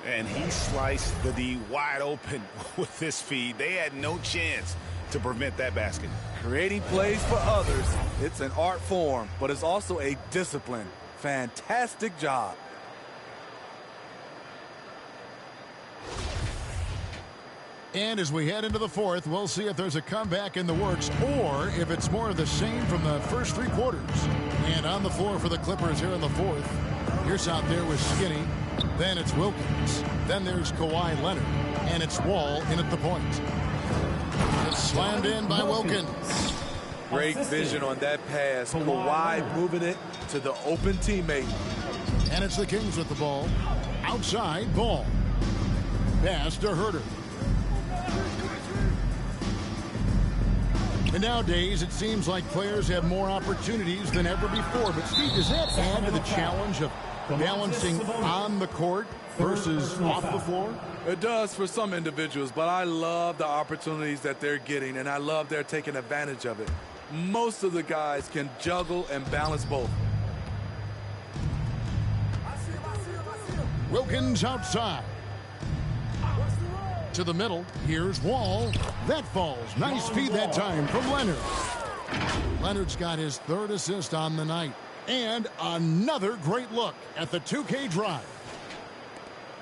And he sliced the D wide open with this feed. They had no chance to prevent that basket. Creating plays for others, it's an art form, but it's also a discipline. Fantastic job. And as we head into the fourth, we'll see if there's a comeback in the works or if it's more of the same from the first 3 quarters. And on the floor for the Clippers here in the fourth, here's out there with Skinny. Then it's Wilkins. Then there's Kawhi Leonard. And it's Wall in at the point. It's slammed in by Wilkins. Great vision on that pass. Kawhi moving it to the open teammate. And it's the Kings with the ball. Outside, Ball. Pass to Herter. And nowadays, it seems like players have more opportunities than ever before. But, Steve, does that add to the challenge of balancing on the court versus off the floor? It does for some individuals, but I love the opportunities that they're getting, and I love they're taking advantage of it. Most of the guys can juggle and balance both. Wilkins outside. To the middle. Here's Wall. That falls. Nice feed that time from Leonard. Leonard's got his 3rd assist on the night. And another great look at the 2K drive.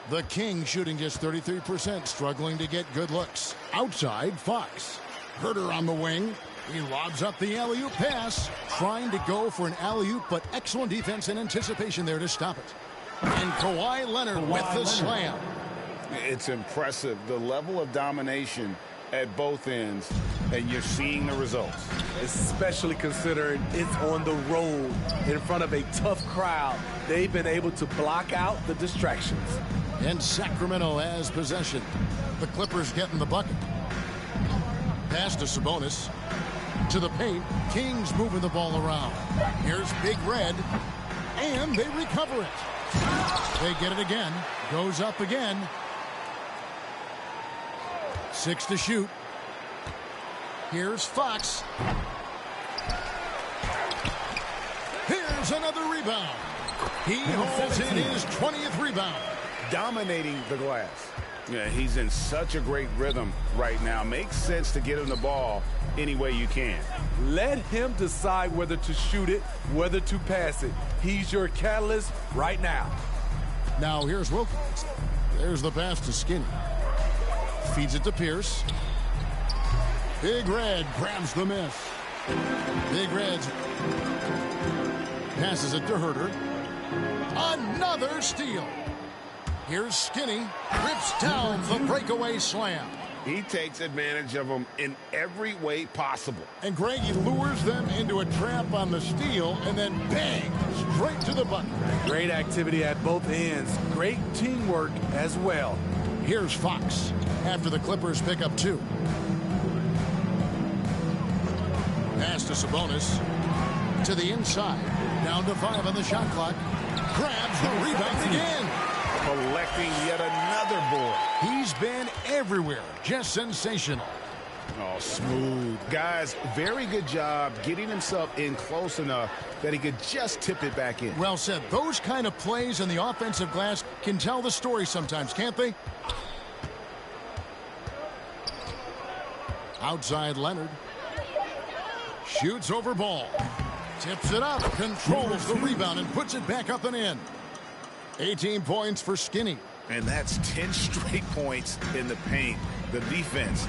The King shooting just 33%, struggling to get good looks. Outside, Fox. Herter on the wing. He lobs up the alley-oop pass. Trying to go for an alley-oop, but excellent defense and anticipation there to stop it. And Kawhi Leonard with the slam. It's impressive, the level of domination at both ends, and you're seeing the results. Especially considering it's on the road in front of a tough crowd. They've been able to block out the distractions. And Sacramento has possession. The Clippers getting the bucket. Pass to Sabonis. To the paint. Kings moving the ball around. Here's Big Red. And they recover it. They get it again. Goes up again. 6 to shoot. Here's Fox. Here's another rebound. He holds in his 20th rebound. Dominating the glass. Yeah, he's in such a great rhythm right now. Makes sense to get him the ball any way you can. Let him decide whether to shoot it, whether to pass it. He's your catalyst right now. Now here's Wilkins. There's the pass to Skinny. Feeds it to Pierce. Big Red grabs the miss. Big Red passes it to Herter. Another steal. Here's Skinny. Rips down the breakaway slam. He takes advantage of them in every way possible. And Greg, he lures them into a trap on the steal, and then bang, straight to the bucket. Great activity at both ends. Great teamwork as well. Here's Fox after the Clippers pick up 2. Pass to Sabonis. To the inside. Down to 5 on the shot clock. Grabs the rebound again. Collecting yet another board. He's been everywhere. Just sensational. Oh, smooth. Guys, very good job getting himself in close enough that he could just tip it back in. Well said. Those kind of plays in the offensive glass can tell the story sometimes, can't they? Outside Leonard. Shoots over ball. Tips it up. Controls the rebound and puts it back up and in. 18 points for Skinny. And that's 10 straight points in the paint. The defense,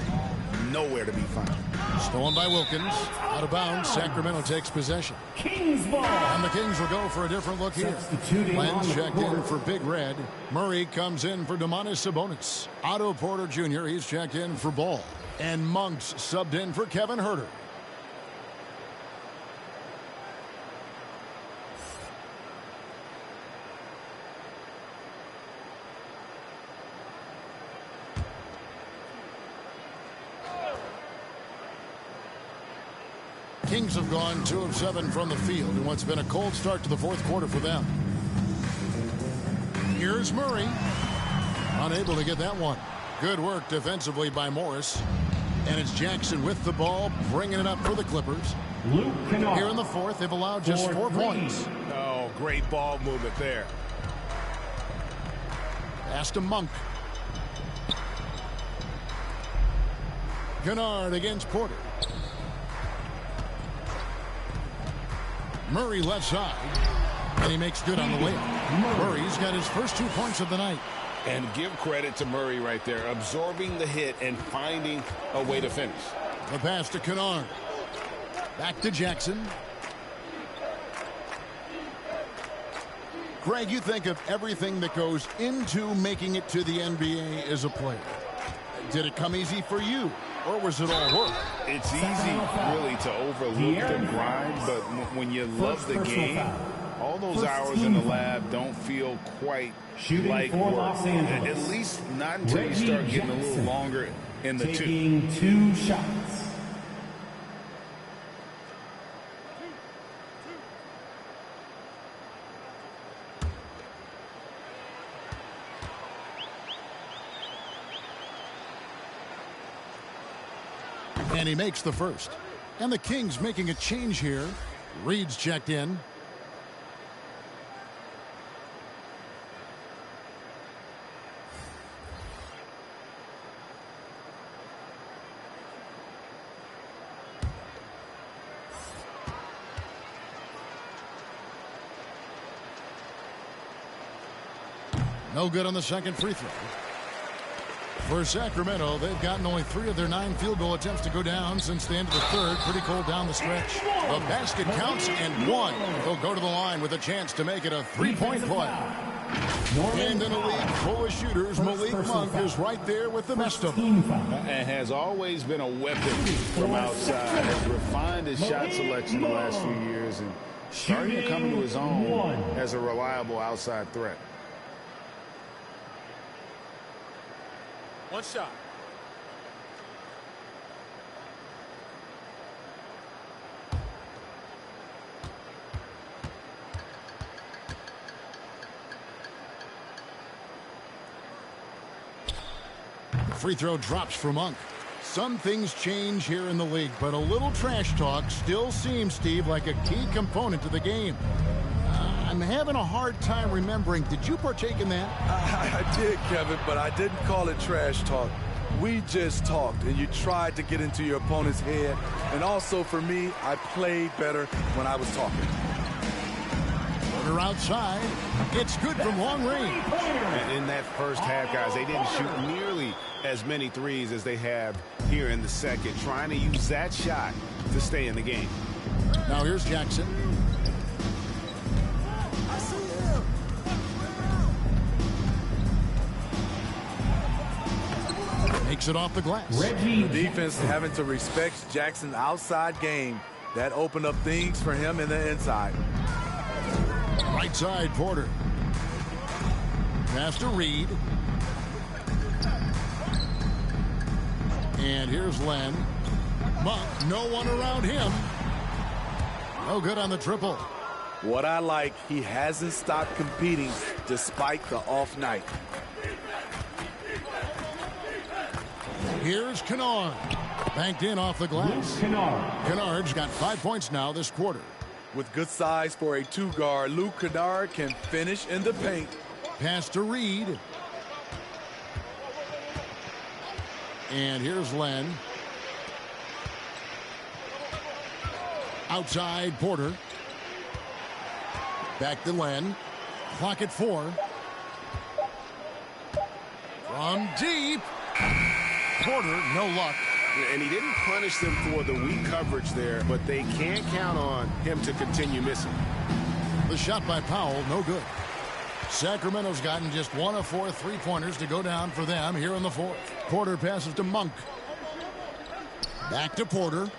nowhere to be found. Stolen by Wilkins. Out of bounds. Sacramento takes possession. Kings ball. And the Kings will go for a different look here. Lenz checked in for Big Red. Murray comes in for Domantas Sabonis. Otto Porter Jr., he's checked in for Ball. And Monks subbed in for Kevin Herter. Kings have gone 2 of 7 from the field in what's been a cold start to the fourth quarter for them. Here's Murray. Unable to get that one. Good work defensively by Morris. And it's Jackson with the ball, bringing it up for the Clippers. Here in the fourth, they've allowed just 4 points. Oh, great ball movement there. Pass to Monk. Kennard against Porter. Murray left side. And he makes good on the layup. Murray's got his first 2 points of the night. And give credit to Murray right there, absorbing the hit and finding a way to finish. The pass to Kennard. Back to Jackson. Greg, you think of everything that goes into making it to the NBA as a player. Did it come easy for you, or was it all work? It's easy, really, to overlook the grind, but when you love the game, all those hours in the lab don't feel quite like work. At least not until you start getting a little longer in the taking 2 shots. And he makes the first. And the Kings making a change here. Reed's checked in. No good on the second free throw. For Sacramento, they've gotten only 3 of their 9 field goal attempts to go down since the end of the third. Pretty cold down the stretch. The basket counts and 1. They'll go to the line with a chance to make it a 3-point play. And in a league full of shooters, Malik Monk is right there with the best of them. And has always been a weapon from outside. Has refined his shot selection the last few years and starting to come into his own as a reliable outside threat. One shot. Free throw drops for Monk. Some things change here in the league, but a little trash talk still seems, Steve, like a key component to the game. I'm having a hard time remembering. Did you partake in that? I did, Kevin, but I didn't call it trash talk. We just talked, and you tried to get into your opponent's head. And also, for me, I played better when I was talking. Porter outside. It's good from long range. And in that first half, guys, they didn't shoot nearly as many threes as they have here in the second, trying to use that shot to stay in the game. Now here's Jackson. Makes it off the glass. The defense having to respect Jackson's outside game. That opened up things for him in the inside. Right side, Porter. Pass to Reed. And here's Len. Monk, no one around him. No good on the triple. What I like, he hasn't stopped competing despite the off night. Here's Kennard. Banked in off the glass. Kennard's got 5 points now this quarter. With good size for a two-guard, Luke Kennard can finish in the paint. Pass to Reed. And here's Len. Outside, Porter. Back to Len. Clock at 4. From deep. Porter, no luck. And he didn't punish them for the weak coverage there, but they can't count on him to continue missing. The shot by Powell, no good. Sacramento's gotten just 1 of 4 3-pointers to go down for them here in the fourth. Porter passes to Monk. Back to Porter.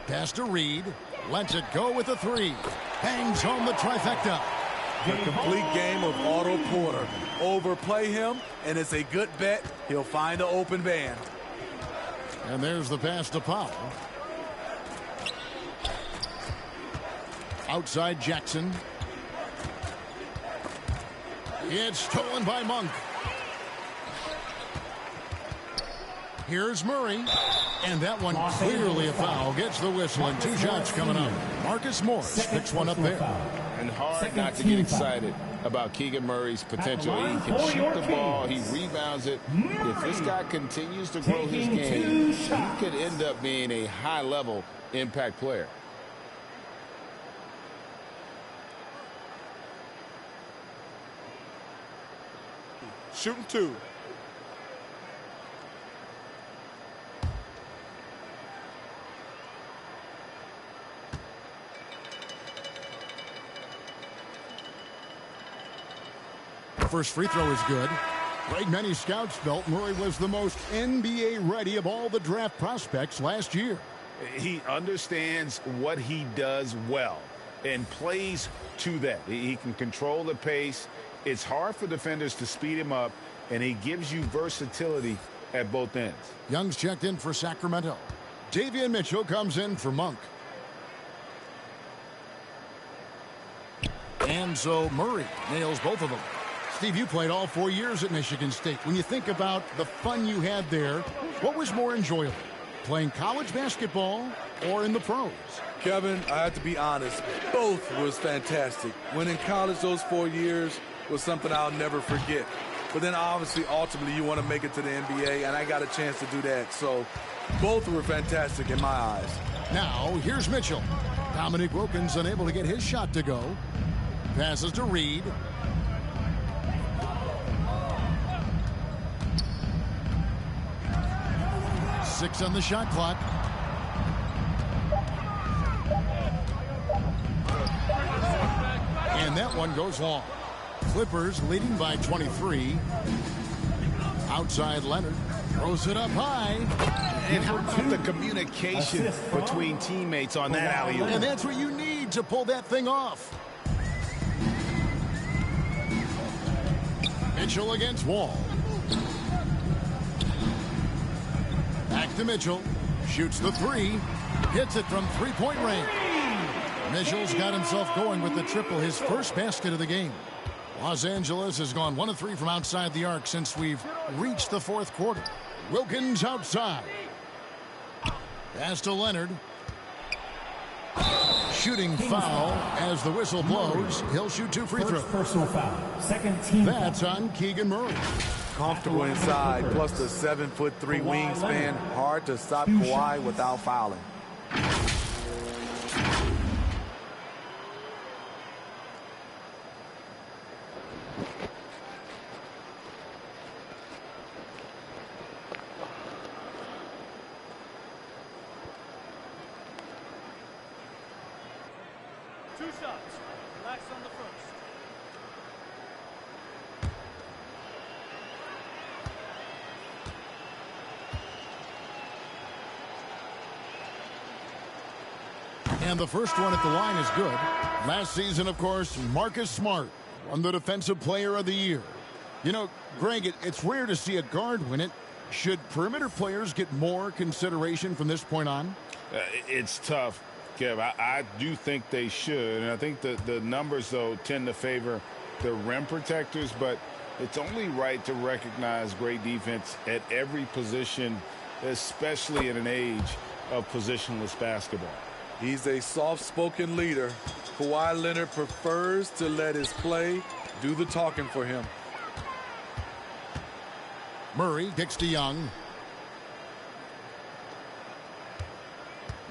Pass to Reed. Lets it go with a 3. Bangs home the trifecta. A complete game of Otto Porter. Overplay him, and it's a good bet he'll find an open man. And there's the pass to Powell. Outside Jackson. It's stolen by Monk. Here's Murray. And that one clearly a foul. Gets the whistle and 2 shots coming up. Marcus Morris picks one up there. And hard not to get excited about Keegan Murray's potential. He can shoot the ball. He rebounds it. If this guy continues to grow his game, he could end up being a high-level impact player. Shooting 2. First free throw is good. Like many scouts felt, Murray was the most NBA ready of all the draft prospects last year. He understands what he does well and plays to that. He can control the pace. It's hard for defenders to speed him up, and he gives you versatility at both ends. Young's checked in for Sacramento. Davion Mitchell comes in for Monk. And so Murray nails both of them. Steve, you played all 4 years at Michigan State. When you think about the fun you had there, what was more enjoyable, playing college basketball or in the pros? Kevin, I have to be honest, both was fantastic. When in college, those 4 years was something I'll never forget. But then obviously, ultimately, you want to make it to the NBA, and I got a chance to do that. So both were fantastic in my eyes. Now, here's Mitchell. Dominic Wilkins unable to get his shot to go. Passes to Reed. Six on the shot clock. And that one goes long. Clippers leading by 23. Outside Leonard. Throws it up high. And how about the communication between teammates on that alley-oop? And that's what you need to pull that thing off. Mitchell against Wall. Back to Mitchell. Shoots the three. Hits it from three-point range. Mitchell's got himself going with the triple, his first basket of the game. Los Angeles has gone 1 of 3 from outside the arc since we've reached the fourth quarter. Wilkins outside. Pass to Leonard. Shooting foul as the whistle blows. He'll shoot 2 free throws. Personal foul. Second team. That's on Keegan Murray. Comfortable inside, plus the 7'3" wingspan. Hard to stop Kawhi without fouling. Two shots. Relax on the first. And the first one at the line is good. Last season, of course, Marcus Smart won the Defensive Player of the Year. You know, Greg, it's rare to see a guard win it. Should perimeter players get more consideration from this point on? It's tough, Kev. I do think they should. And I think the numbers, though, tend to favor the rim protectors. But it's only right to recognize great defense at every position, especially in an age of positionless basketball. He's a soft-spoken leader. Kawhi Leonard prefers to let his play do the talking for him. Murray kicks to Young.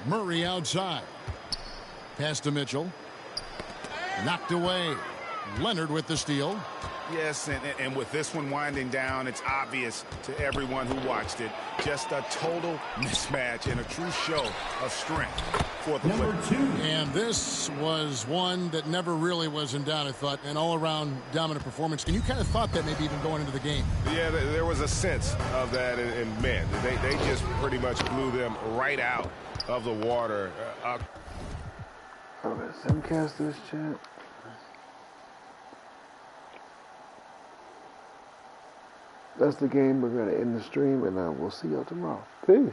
Murray outside. Pass to Mitchell. Knocked away. Leonard with the steal. Yes, and with this one winding down, it's obvious to everyone who watched it. Just a total mismatch and a true show of strength for the Clippers. And this was one that never really was in doubt, I thought. An all-around dominant performance. And you kind of thought that maybe even going into the game. Yeah, there was a sense of that. And man, they just pretty much blew them right out of the water. Simcast this chat. That's the game. We're going to end the stream, and we'll see y'all tomorrow. Peace.